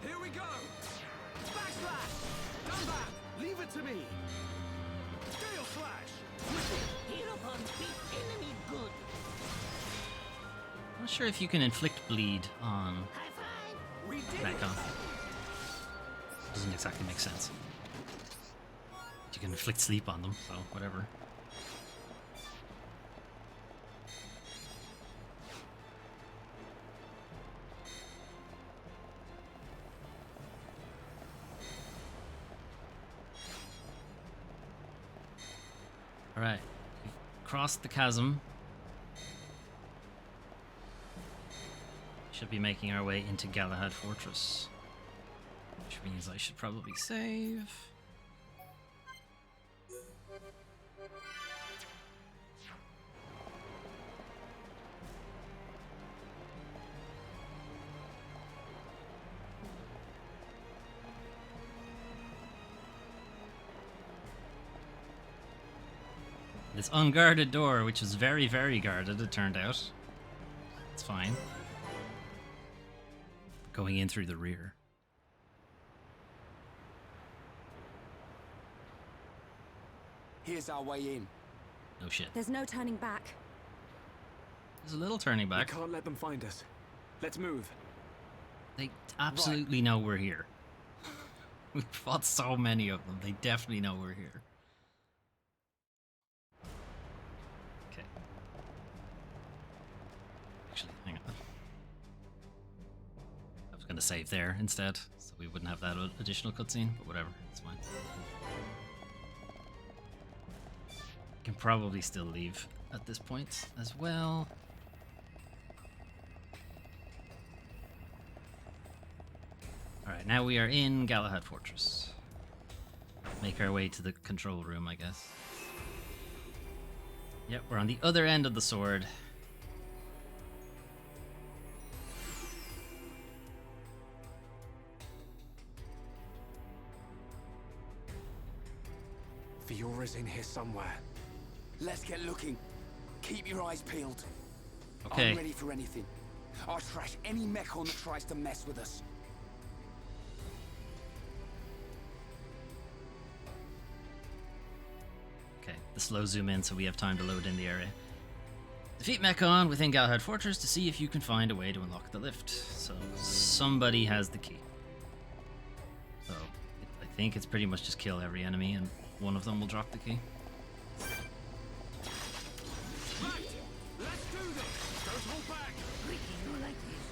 Here we go! Backslash! Come back! Leave it to me! Gale Flash! Heal upon beat enemy good. Not sure if you can inflict bleed on Mekon. Doesn't exactly make sense. You can inflict sleep on them, so whatever. Alright, we've crossed the chasm. Should be making our way into Galahad Fortress. Which means I should probably save. This unguarded door, which was very, very guarded, it turned out. It's fine. Going in through the rear. Here's our way in. No shit. There's no turning back. There's a little turning back. We can't let them find us. Let's move. They absolutely know we're here. We've fought so many of them. They definitely know we're here. Okay. Actually, hang on. I was going to save there instead, so we wouldn't have that additional cutscene, but whatever. It's fine. Can probably still leave at this point as well. Alright, now we are in Galahad Fortress. Make our way to the control room, I guess. Yep, we're on the other end of the sword. Fiora's in here somewhere. Let's get looking. Keep your eyes peeled. Okay. I'm ready for anything. I'll trash any Mekon that tries to mess with us. Okay, the slow zoom in so we have time to load in the area. Defeat Mekon within Galahad Fortress to see if you can find a way to unlock the lift. So, somebody has the key. So, I think it's pretty much just kill every enemy and one of them will drop the key. Let's do this! Don't hold back! Ricky, you like this?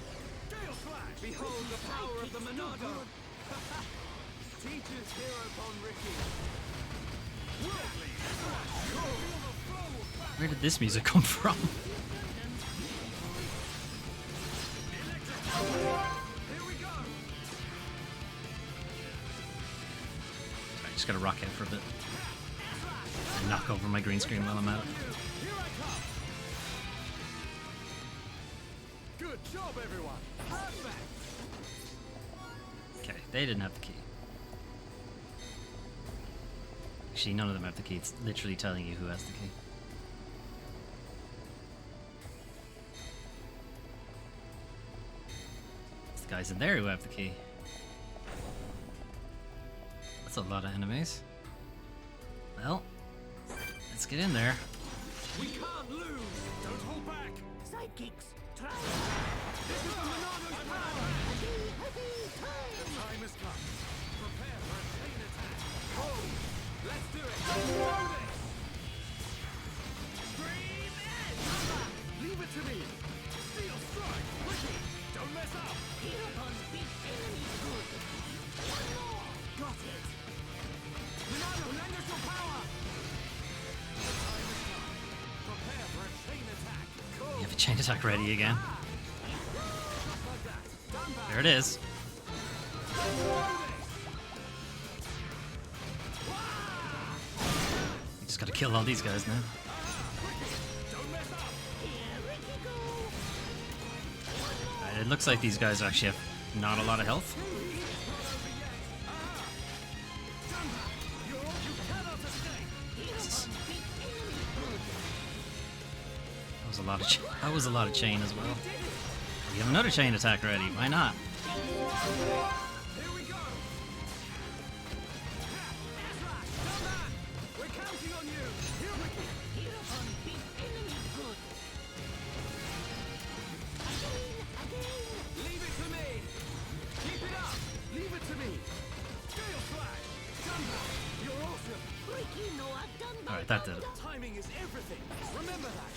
Gale Flash! Behold the power of the Monado! Teacher's hero upon Ricky! Where did this music come from? Here we go! I just gotta rock out for a bit. And knock over my green screen while I'm at it. Good job, everyone! Perfect! Okay, they didn't have the key. Actually, none of them have the key. It's literally telling you who has the key. It's the guys in there who have the key. That's a lot of enemies. Well, let's get in there. We can't lose! Don't hold back! Sidekicks, try. This is the Monado's power! The time has come. Prepare for a chain attack. Oh! Let's do it! Do this! Scream in! Leave it to me! Steel strike! Ricky! Don't mess up! Heal upon beat enemy good. One more. Got it! Monado, lend us your power! The time has come. Prepare for a chain attack. You have a chain attack ready again. There it is. You just gotta kill all these guys now. Alright, it looks like these guys actually have not a lot of health. That was a lot of chain as well. We have another chain attack already. Why not? Alright, that did it. Timing is everything. Remember that.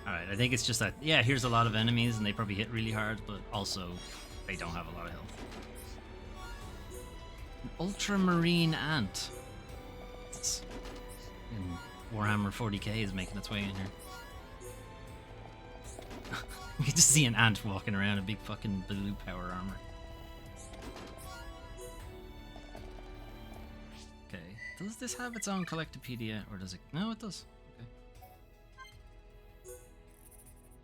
Alright, I think it's just that, yeah, here's a lot of enemies and they probably hit really hard, but also they don't have a lot of health. An ultramarine ant. It's in Warhammer 40k is making its way in here. You can just see an ant walking around in big fucking blue power armor. Okay, does this have its own collectopedia, or does it? No, it does. Okay.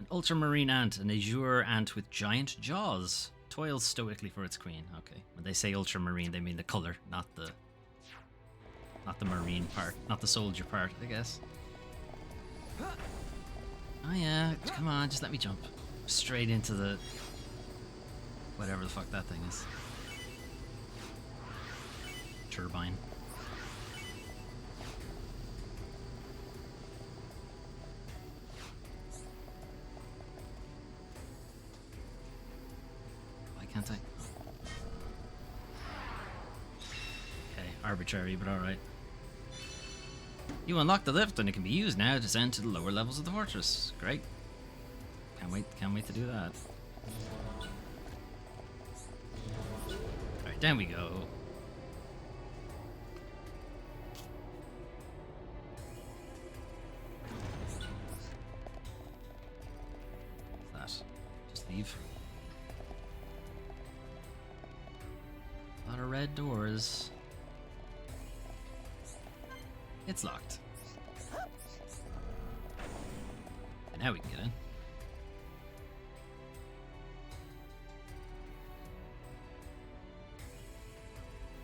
An ultramarine ant, an azure ant with giant jaws, toils stoically for its queen. Okay, when they say ultramarine, they mean the color, not the marine part, not the soldier part, I guess. Oh yeah, come on, just let me jump straight into the whatever the fuck that thing is. Turbine. Why can't I? Okay, arbitrary, but alright. You unlock the lift and it can be used now to descend to the lower levels of the fortress. Great. Can't wait to do that. Alright, down we go. What's that? Just leave. A lot of red doors. It's locked. And now we can get in.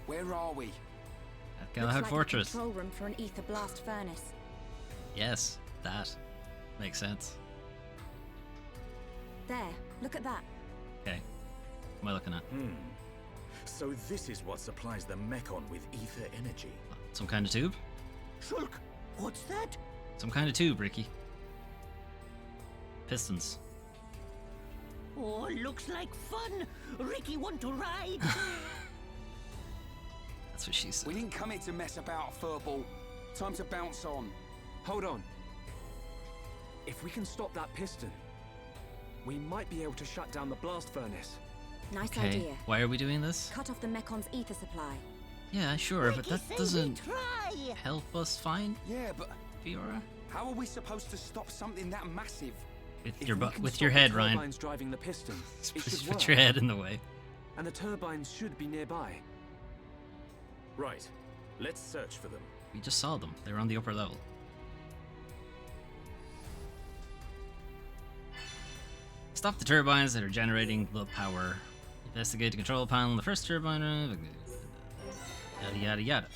Where are we? At Galahad Fortress. Control room for an ether blast furnace. Yes, that makes sense. There, look at that. Okay, what am I looking at? So this is what supplies the Mechon with ether energy. Some kind of tube? Shulk, what's that? Some kind of tube, Ricky. Pistons. Oh, looks like fun. Ricky, want to ride? That's what she said. We didn't come here to mess about, Furball. Time to bounce on. Hold on. If we can stop that piston, we might be able to shut down the blast furnace. Nice Okay, idea. why are we doing this? Cut off the Mekon's ether supply. Yeah, sure, but that doesn't Try. help us find Yeah, but Fiora. how are we supposed to stop something that massive? With your head, Ryan. Turbines driving the piston. It should Put work. your head in the way. And the turbines should be nearby. Right, let's search for them. We just saw them. They're on the upper level. Stop the turbines that are generating the power. Investigate the control panel on the first turbine. Yada yada yada.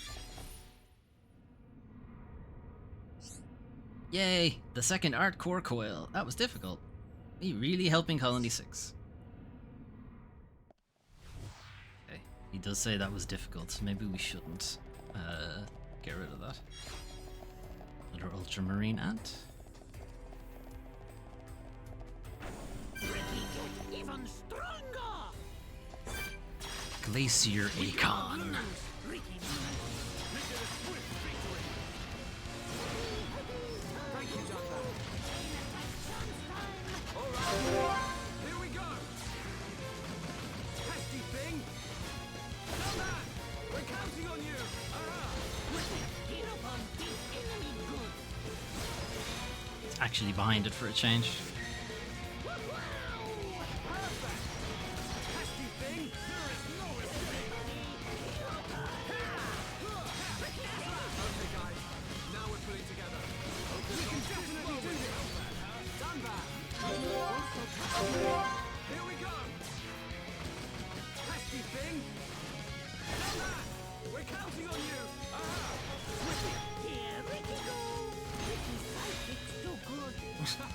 Yay! The second art core coil. That was difficult. Me really helping Colony 6. Okay, he does say that was difficult. Maybe we shouldn't get rid of that. Another ultramarine ant. Even stronger. Glacier Acon. Here we go! Pesky thing! Come on! We're counting on you! Get up on deep enemy good. It's actually behind it for a change. Pesky thing! There is no escape! Okay guys, now we're pulling together. We can definitely do this! Done that! Here we go! Pesky thing! Come on! We're counting on you! Here Ricky goes. Inspirational!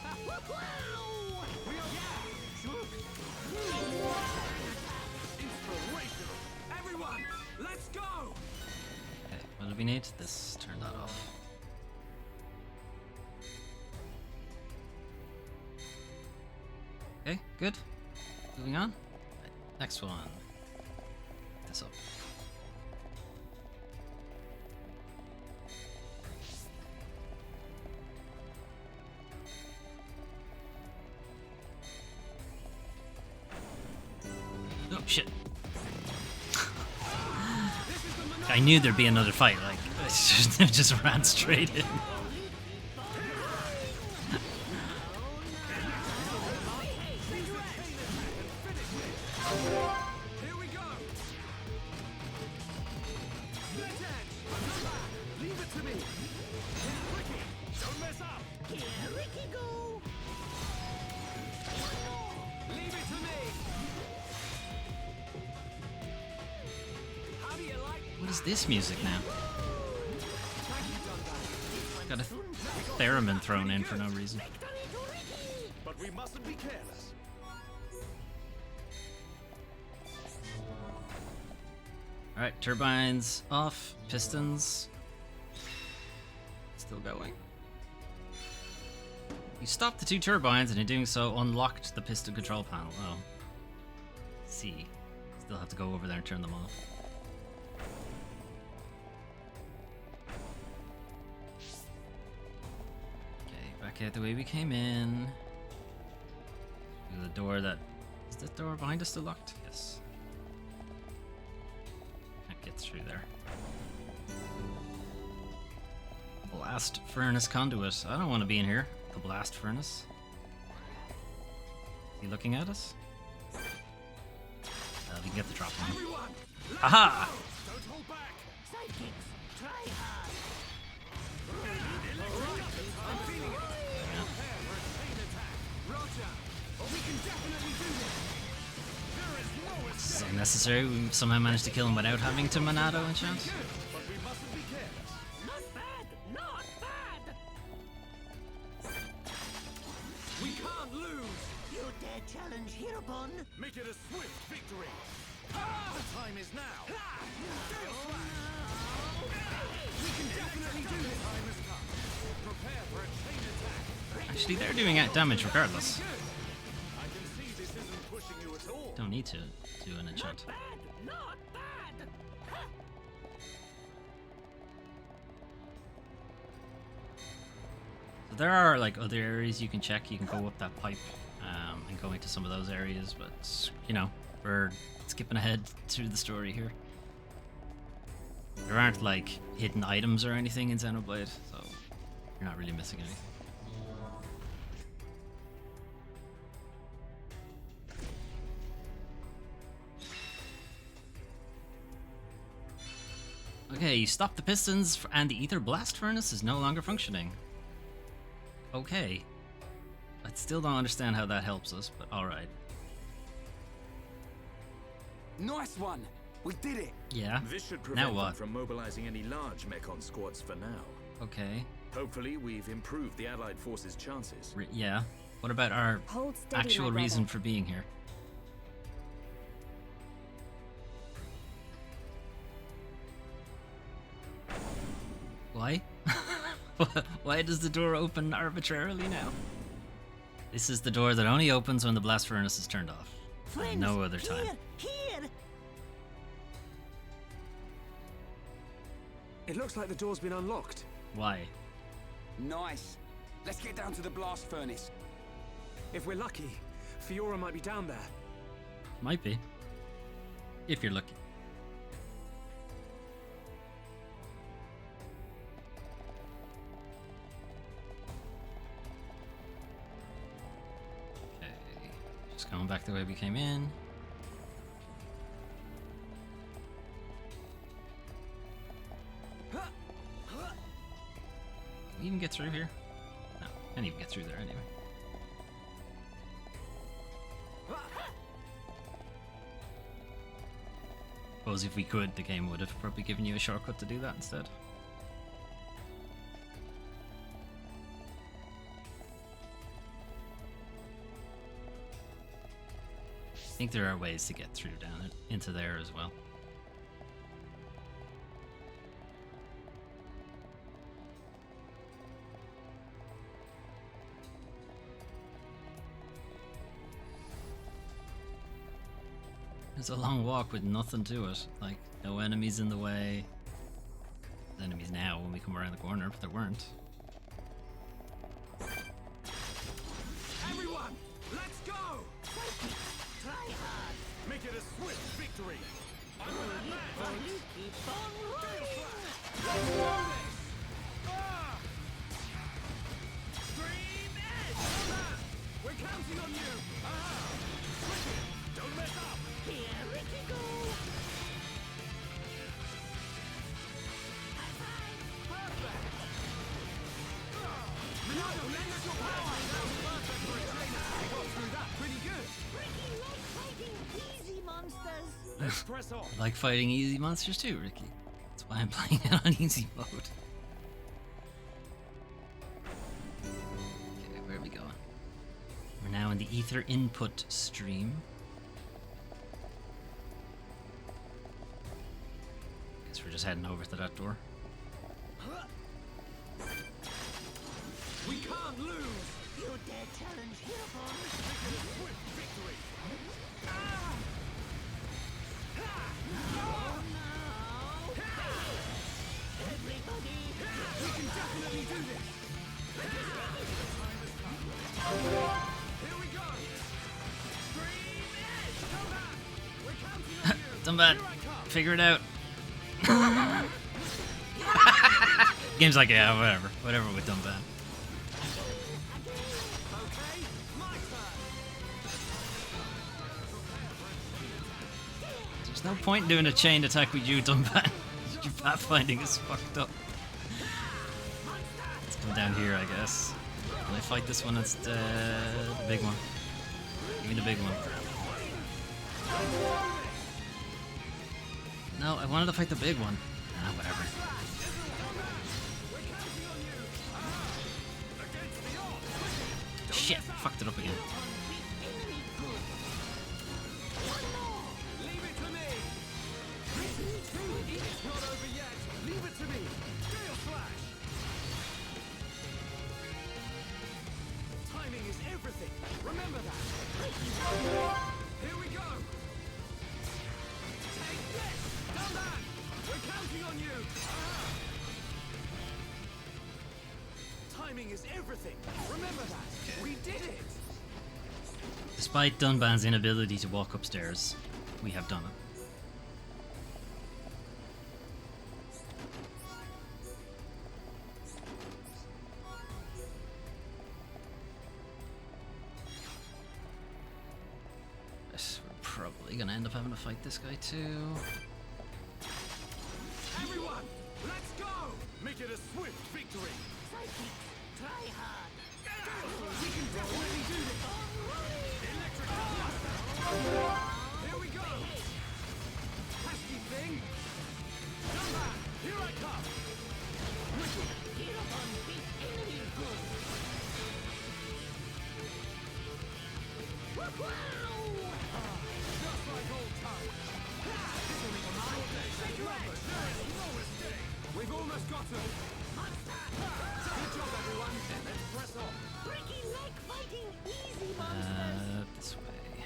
Everyone, let's go! Okay, what do we need? This, turn that off. Okay, good. Moving on. Right, next one. This up. Oh shit. I knew there'd be another fight, like, I just ran straight in. Here we go! Split edge! Leave it to me! Ricky, don't mess up! Here, Ricky, go! Leave it to me! How do you like What is this music now? Got a theremin thrown in for no reason. But we mustn't be careless. Alright, turbines off, pistons still going. You stopped the two turbines and in doing so unlocked the piston control panel. Oh. See. Still have to go over there and turn them off. Okay, back out the way we came in. Through the door that... Is the door behind us still locked? Yes. Can't get through there. Blast furnace conduit. I don't want to be in here. The blast furnace. Is he looking at us? We can get the drop on him. Aha! Don't hold back! Sidekicks, try hard! I'm feeling it! Prepare for a chain attack! Roger! We can definitely do this! There is no This is unnecessary. We somehow managed to kill him without having to Monado enchant. But we mustn't be careless. Not bad! Not bad! We can't lose! You dare challenge Hirobon? Make it a swift victory! Ah! The time is now! Ah! We can definitely do this! Time has come. Prepare for a chain attack! Actually, they're doing damage regardless. I can see this isn't pushing you at all. Don't need to do an enchant. Not bad! So there are like other areas you can check. You can go up that pipe and go into some of those areas, but you know, we're skipping ahead through the story here. There aren't like hidden items or anything in Xenoblade, so you're not really missing anything. Okay, you stop the pistons and the ether blast furnace is no longer functioning. Okay. I still don't understand how that helps us, but alright. Nice one! We did it! Yeah. This should Now prevent them what? from mobilizing any large Mechon squads for now. Okay. Hopefully, we've improved the Allied forces' chances. Yeah. What about our Hold steady, actual my reason brother. for being here? Why? Why does the door open arbitrarily now? This is the door that only opens when the blast furnace is turned off. Friends, No other time. Here! It looks like the door's been unlocked. Why? Nice. Let's get down to the blast furnace. If we're lucky, Fiora might be down there. Might be. If you're lucky. Okay. Just going back the way we came in. Can we even get through here? No, can't even get through there anyway. Suppose if we could, the game would have probably given you a shortcut to do that instead. think there are ways to get through down into there as well. It's a long walk with nothing to it. Like, no enemies in the way. There's enemies now when we come around the corner, but there weren't. Everyone, let's go! Try hard. Make it a swift victory. I'm gonna advance. You keep on running. Let's do this. Stream edge. Come on. We're counting on you. Ricky, don't mess up. Here, Ricky, go. High five. Perfect. Ronaldo, lend us your power. That was perfect for a trainer. I got through that pretty good. Ricky likes fighting easy monsters. Let's press on. I like fighting easy monsters too, Ricky. That's why I'm playing it on easy mode. Okay, where are we going? We're now in the ether input stream. Guess we're just heading over to that door. We can't lose. You dare challenge Hereupon. Make it a swift victory. Everybody, we can definitely do this. Here we go. Stream edge. Come back. We're counting on you. Dumbat, figure it out. Game's like, yeah, whatever. Whatever with Dumbat. There's no point in doing a chain attack with you, Dumbat. Your pathfinding is fucked up. Let's come down here, I guess. Will I fight this one instead? The big one. Give me the big one. No, I wanted to fight the big one. Ah, whatever. Shit, fucked it up again. Leave it to me. It's not over yet. Leave it to me. Gale Flash. Timing is everything. Remember that. Here we go. Take this. Done that. We're counting on you. Timing is everything. Remember that. We did it. Despite Dunban's inability to walk upstairs, we have done it. Yes, we're probably gonna end up having to fight this guy too. Everyone, let's go. Make it a swift victory. Try hard. We can definitely do this. Electric Here we go. Pesky thing. Come back. Here I come. Ricky, Hereupon beat enemy good. Just like old times. We've almost got him. Good job, everyone. Let's press on. Ricky like fighting easy monsters. This way.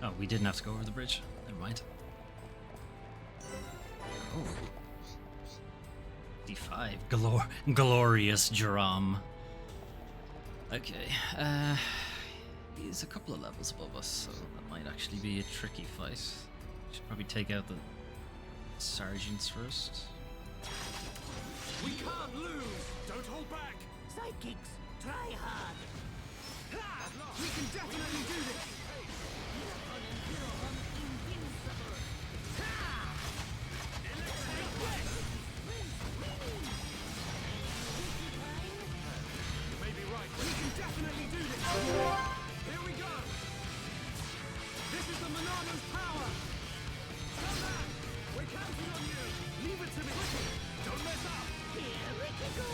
Oh, we didn't have to go over the bridge. Never mind. Oh. D5. Glorious drum. Okay. He's a couple of levels above us, so that might actually be a tricky fight. Should probably take out the sergeants first. We can't lose. Don't hold back. Sidekicks, try hard. We can definitely do this. You may be right. We can definitely do this. Here we go. This is the Monano's power. Come back. We're counting on you. Leave it to me. Don't mess up. Here we go.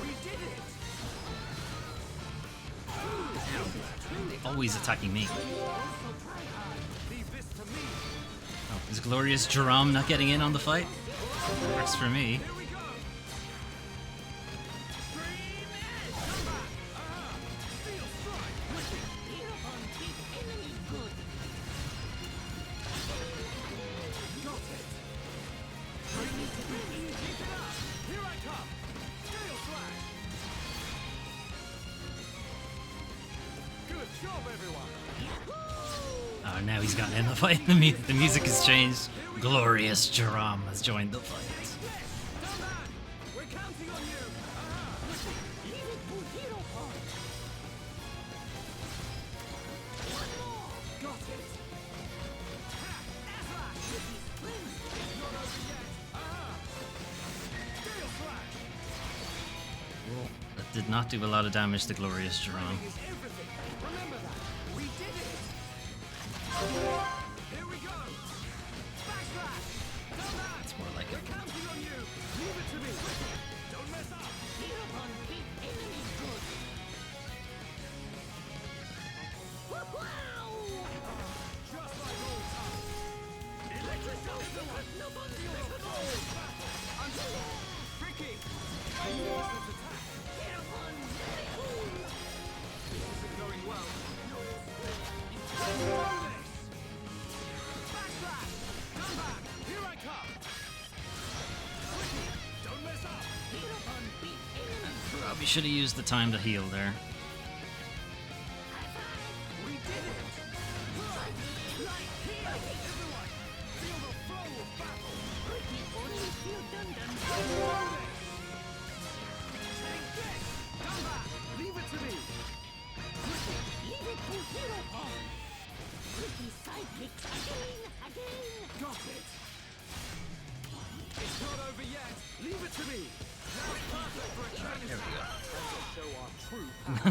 We did it. he's attacking me. Oh, is Glorious Jerome not getting in on the fight? Works for me. Oh, now he's gotten in the fight. The music has changed. Glorious Jerome has joined the fight. That did not do a lot of damage to Glorious Jerome. That's more like it. Probably should have used the time to heal there.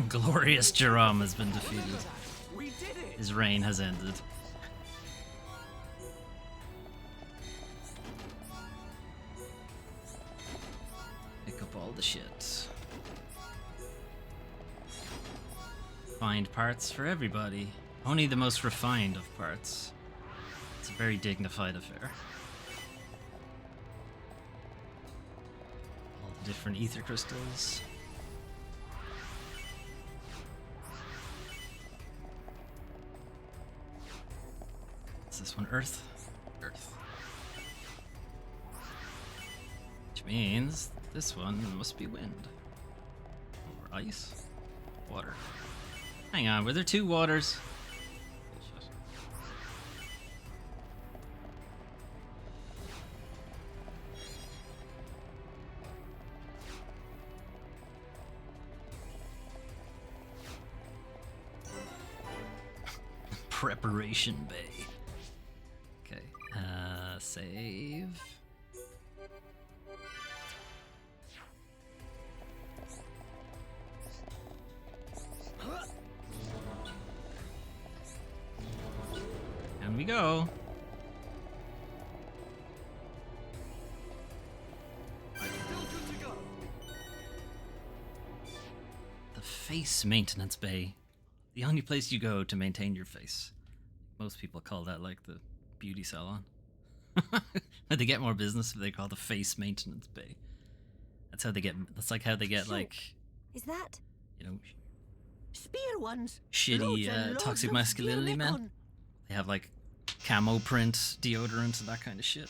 Glorious Jerome has been defeated. His reign has ended. Pick up all the shit. Find parts for everybody. Only the most refined of parts. It's a very dignified affair. All the different ether crystals. This one Earth? Earth. Which means this one must be wind. Or ice? Water. Hang on, were there two waters? Bullshit. Preparation Bay. Okay, save. And we go. The face maintenance bay. The only place you go to maintain your face. Most people call that like the beauty salon. When they get more business, they call the face maintenance bay. That's how they get. That's like how they get like. Is that? You know. Spear ones. Shitty toxic masculinity men. They have like camo print deodorant and that kind of shit.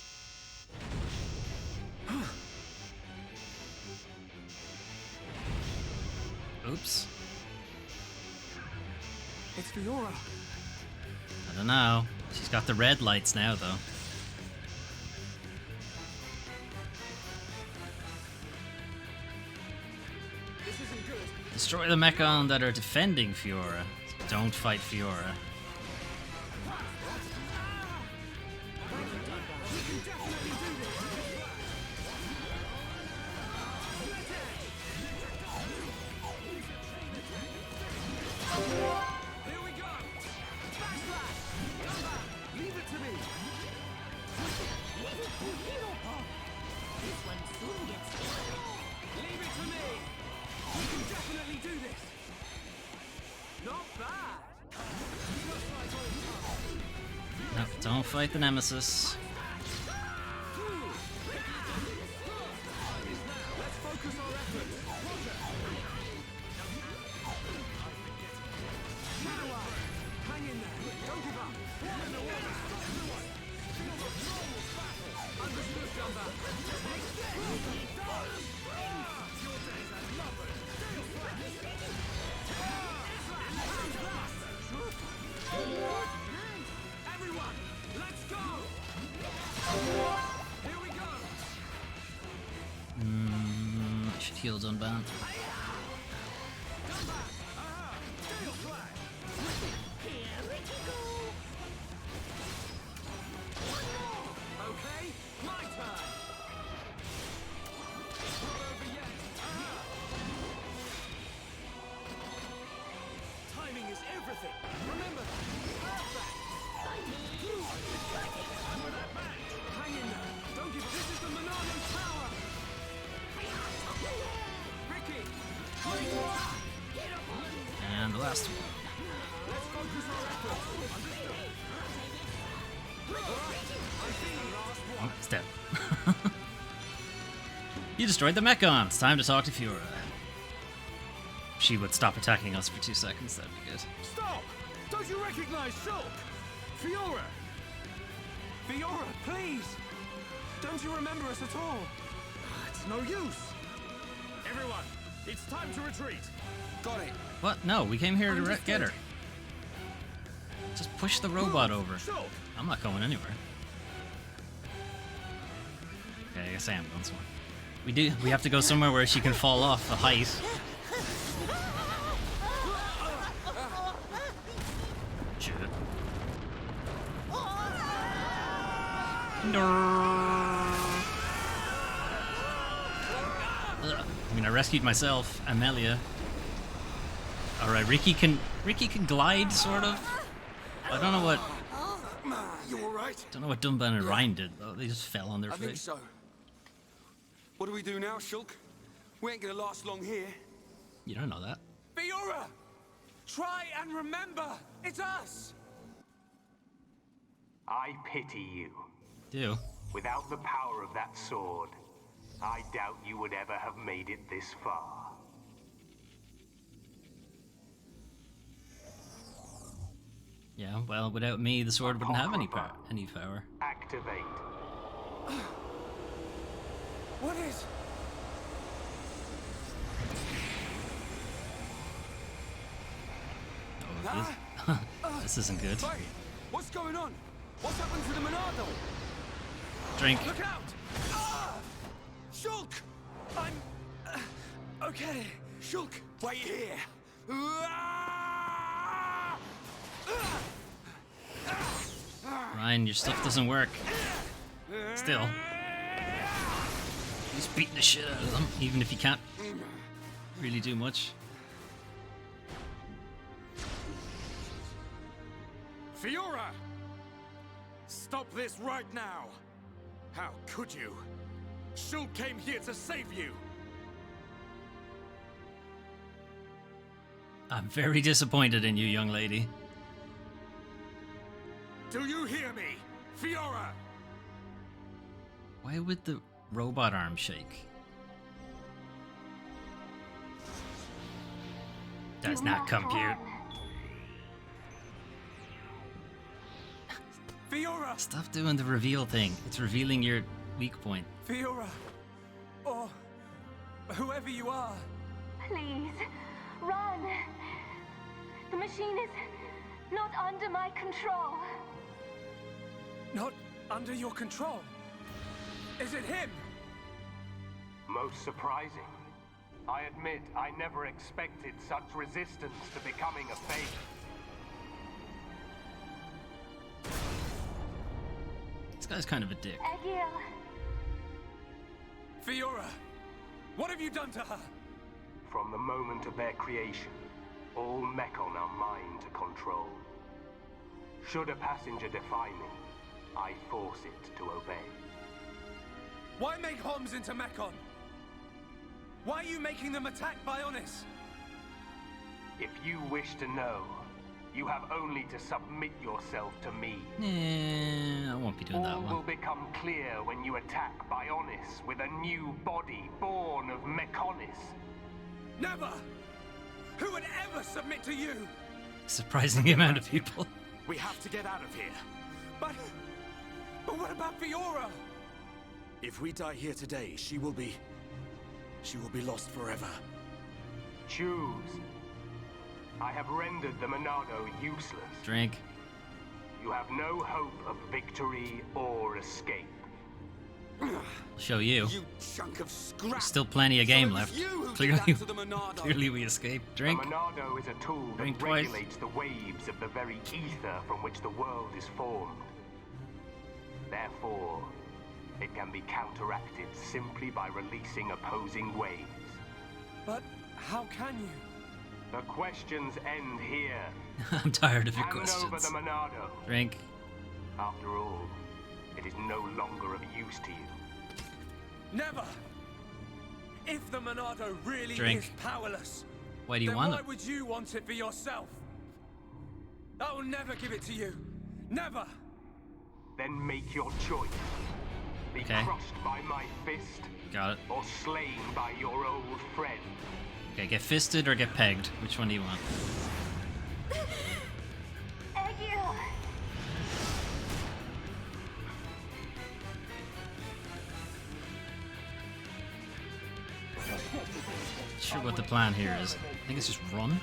Oops. It's Fiora. I don't know. She's got the red lights now, though. This isn't good. Destroy the Mechon that are defending Fiora. Don't fight Fiora. Not bad. No, don't fight the nemesis. Everyone, let's go! Here we go! Should heal Dunban. Okay, my turn! Not over yet! Timing is everything! Remember that! Perfect! I'm with that match! Hang in there! Don't give up! This is the Monado Tower! Ricky! And the last one. Let's focus our efforts! Understood! I'm feeling last one! Oh, it's dead. You destroyed the Mechon. It's time to talk to Fiora. She would stop attacking us for 2 seconds, that'd be good. Stop! Don't you recognize Shulk? Fiora! Fiora, please! Don't you remember us at all? It's no use! Everyone, it's time to retreat! Got it! What? No, we came here to get her. Just push the robot over. Shulk! I'm not going anywhere. Okay, I guess I am going somewhere. We have to go somewhere where she can fall off a height. Shit. No. I mean, I rescued myself, Amelia. All right, Ricky can glide, sort of. I don't know what. You all right? Don't know what Dunban and Ryan did though. They just fell on their I think face. so. What do we do now, Shulk? We ain't gonna last long here. You don't know that. Fiora! Try and remember! It's us! I pity you. Do. Without the power of that sword, I doubt you would ever have made it this far. Yeah, well, without me, the sword wouldn't have any power. Activate. What is... This isn't good. Hey, what's going on? What's happened to the Monado? Drink. Look out! Ah! Shulk! I'm... okay. Shulk, wait here. Ryan, your stuff doesn't work. Still. He's beating the shit out of them, even if you can't really do much. Fiora! Stop this right now! How could you? Shulk came here to save you! I'm very disappointed in you, young lady. Do you hear me? Fiora! Why would the robot arm shake? Does not compute. Fiora! Stop doing the reveal thing. It's revealing your weak point. Fiora! Or... whoever you are. Please, run. The machine is not under my control. Not under your control? Is it him? Most surprising. I admit I never expected such resistance to becoming a fate. This guy's kind of a dick. Egil. Fiora! What have you done to her? From the moment of their creation, all Mechon are mine to control. Should a passenger defy me, I force it to obey. Why make Homs into Mechon? Why are you making them attack Bionis? If you wish to know, You have only to submit yourself to me. I won't be doing that All one. will become clear when you attack Bionis with a new body born of Mechonis. Never! Who would ever submit to you? Surprising amount of people. We have to get out of here. But what about Fiora? If we die here today, she will be lost forever. Choose. I have rendered the Monado useless. Drink. You have no hope of victory or escape. Show you. You chunk of scrap. There's still plenty of game left. Clearly, to the Monado. clearly we escaped. Drink. The Monado is a tool Drink that twice. regulates the waves of the very ether from which the world is formed. Therefore, it can be counteracted simply by releasing opposing waves. But how can you? The questions end here. I'm tired of your Hand questions. over the Monado. Drink. After all, it is no longer of use to you. Never! If the Monado really Drink. is powerless, Why do you then want why it? would you want it for yourself? I will never give it to you. Never! Then make your choice. Be Okay. crushed by my fist, Got it. or slain by your old friend. Okay, get fisted or get pegged. Which one do you want? Sure what the plan here is. I think it's just run.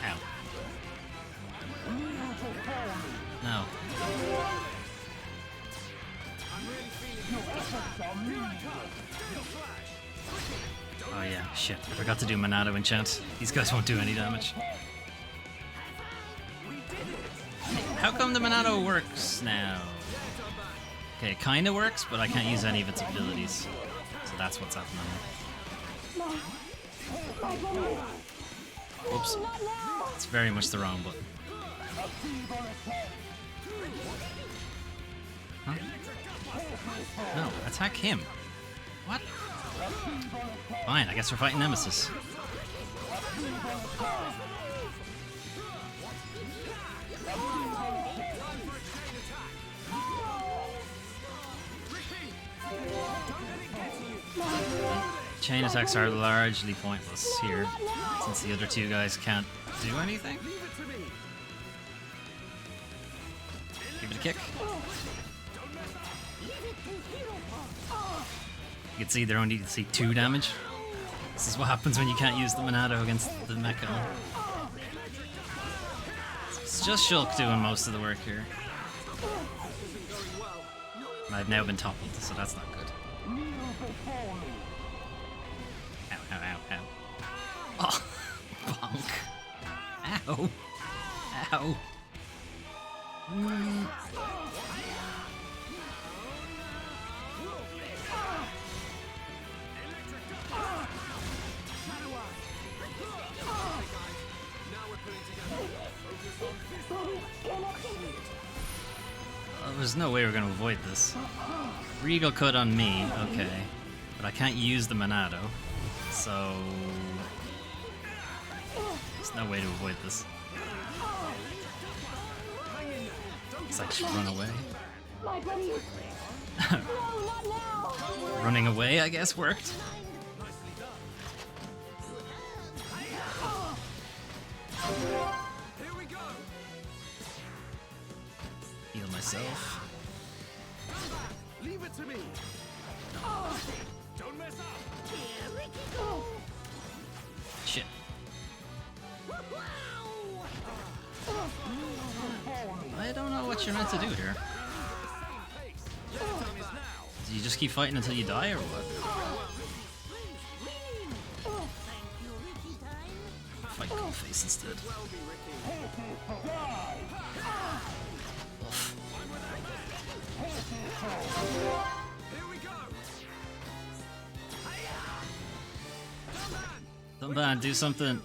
Ow. No. Oh yeah, shit. I forgot to do Monado enchant. These guys won't do any damage. How come the Monado works now? Okay, it kinda works, but I can't use any of its abilities. So that's what's happening. Oops. It's very much the wrong button. Huh? No, attack him. What? Fine, I guess we're fighting Nemesis. Chain attacks are largely pointless here, since the other two guys can't do anything. Give it a kick. You can see they're only to see 2 damage. This is what happens when you can't use the Monado against the Mecha. It's just Shulk doing most of the work here. I've now been toppled, so that's not good. Ow, ow, ow, ow. Oh, bonk. Ow. Ow. There's no way we're gonna avoid this. Regal could on me, okay. But I can't use the Monado, so... There's no way to avoid this. Guess I should run away. Running away, I guess, worked. Heal myself. Leave it to me. Don't mess up. Shit. I don't know what you're meant to do here. Do you just keep fighting until you die, or what? Fight Coldface instead. Oof. Dumban, do something.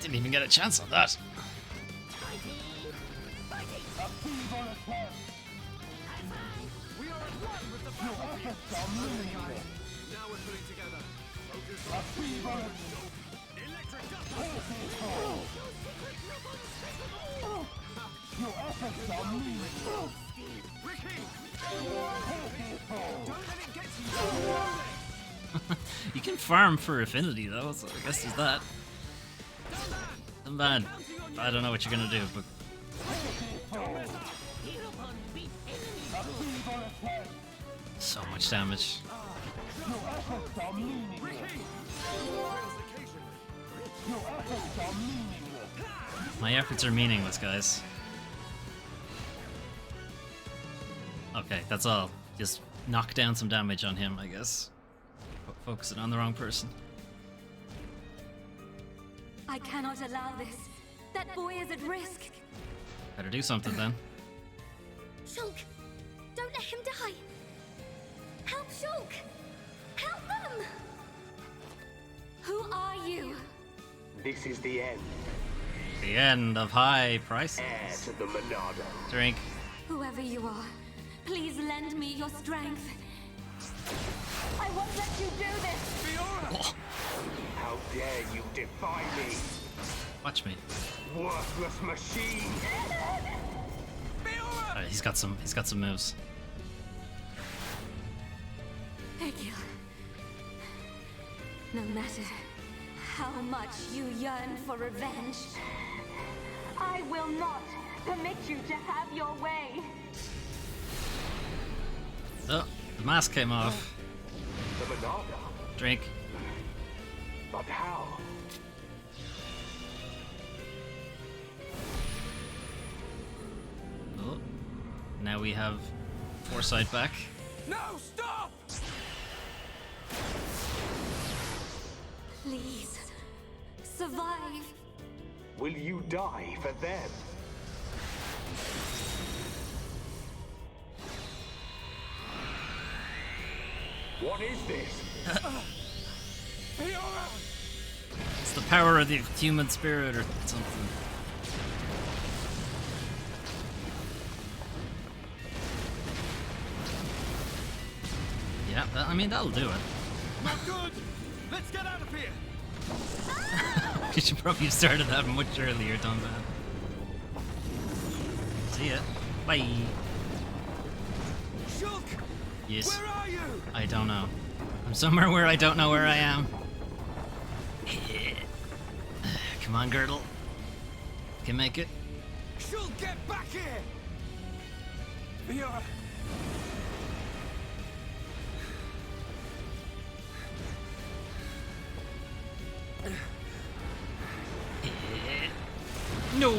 Didn't even get a chance on that. Your efforts are meaningless. Ricky! Don't let it get to you. You can farm for affinity though, so I guess there's that. Not bad. I don't know what you're gonna do, but so much damage. Your efforts are meaningless. Your efforts are meaningless. My efforts are meaningless, guys. Okay, that's all. Just knock down some damage on him, I guess. Focusing on the wrong person. I cannot allow this. That boy is at risk. Better do something then. Shulk, don't let him die. Help Shulk. Help them. Who are you? This is the end. The end of high prices. Heir to the Monado. Drink. Whoever you are, please lend me your strength. I won't let you do this. Fiora! How dare you defy me? Watch me. Worthless machine. Alright, he's got some moves. Egil. No matter how much you yearn for revenge, I will not permit you to have your way. Oh, the mask came off. The Monado? Drink. But how? Oh, now we have Foresight back. No, stop! Please, survive. Will you die for them? What is this? Fiora! It's the power of the human spirit or something. Yeah, I mean, that'll do it. Not good! Let's get out of here! You should probably have started that much earlier, Don Van. See ya. Bye. Shulk! Yes. Where are you? I don't know. I'm somewhere where I don't know where I am. Come on, Girdle. Can make it. Shulk, get back here! Fiora! No.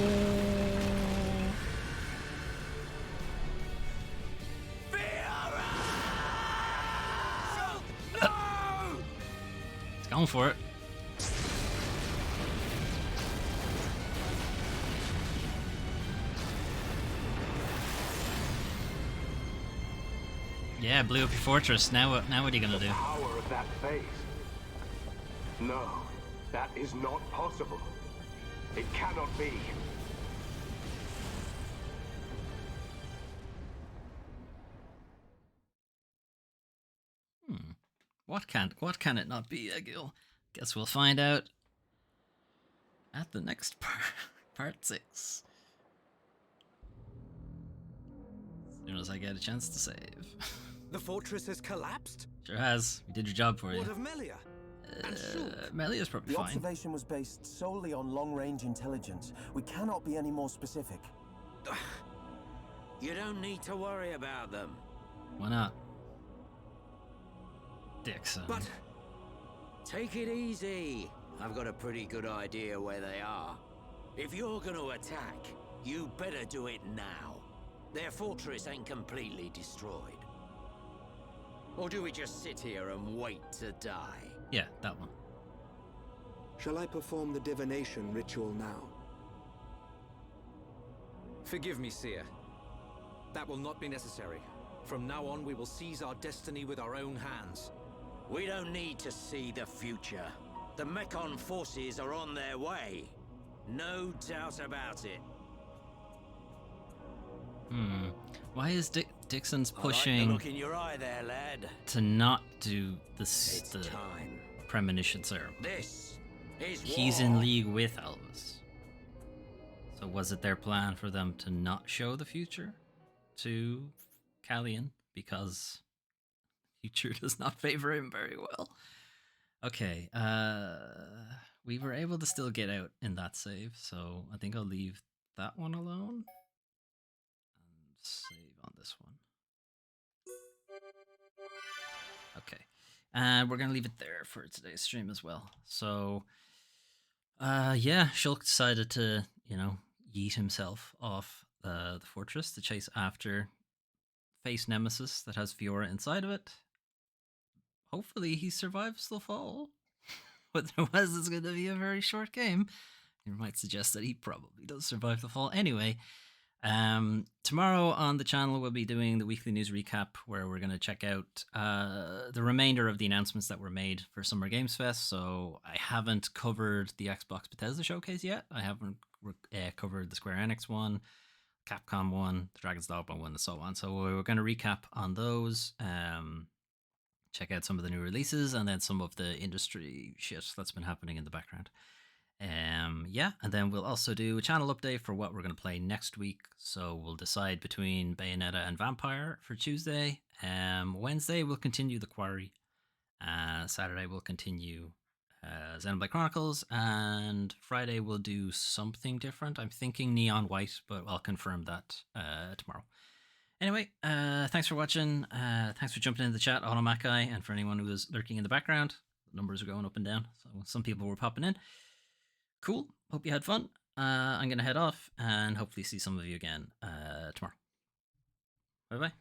It's going for it. Yeah, blew up your fortress. Now what are you gonna do? The power of that face. No, that is not possible. It cannot be. What can it not be, Egil? Guess we'll find out at the next part 6. As soon as I get a chance to save. The fortress has collapsed? Sure has. We did your job for you. What of Melia? Melia's probably The fine. observation was based solely on long-range intelligence. We cannot be any more specific. You don't need to worry about them. Why not? Dixon. But take it easy. I've got a pretty good idea where they are. If you're going to attack, you better do it now. Their fortress ain't completely destroyed. Or do we just sit here and wait to die? Yeah, that one. Shall I perform the divination ritual now? Forgive me, Seer. That will not be necessary. From now on, we will seize our destiny with our own hands. We don't need to see the future. The Mekon forces are on their way. No doubt about it. Why is Dixon's I like the pushing look in your eye there, lad. to not do the It's time. premonition serum? This he's in league with Elvis. So was it their plan for them to not show the future to Callian because future does not favor him very well? Okay, we were able to still get out in that save, so I think I'll leave that one alone and save on this one. Okay, and we're gonna leave it there for today's stream as well. So, yeah, Shulk decided to, yeet himself off the fortress to chase after face Nemesis that has Fiora inside of it. Hopefully, he survives the fall. Otherwise, it's going to be a very short game. You might suggest that he probably does survive the fall. Anyway, tomorrow on the channel, we'll be doing the weekly news recap where we're going to check out the remainder of the announcements that were made for Summer Games Fest. So I haven't covered the Xbox Bethesda showcase yet. I haven't covered the Square Enix one, Capcom one, the Dragon's Dogma one, and so on. So we're going to recap on those. Check out some of the new releases and then some of the industry shit that's been happening in the background. Yeah, and then we'll also do a channel update for what we're going to play next week. So we'll decide between Bayonetta and Vampire for Tuesday. Wednesday we'll continue The Quarry. Saturday we'll continue Xenoblade Chronicles, and Friday we'll do something different. I'm thinking Neon White, but I'll confirm that tomorrow. Anyway, thanks for watching. Thanks for jumping into the chat, Automakai, and for anyone who was lurking in the background. The numbers are going up and down, so some people were popping in. Cool. Hope you had fun. I'm going to head off and hopefully see some of you again tomorrow. Bye-bye.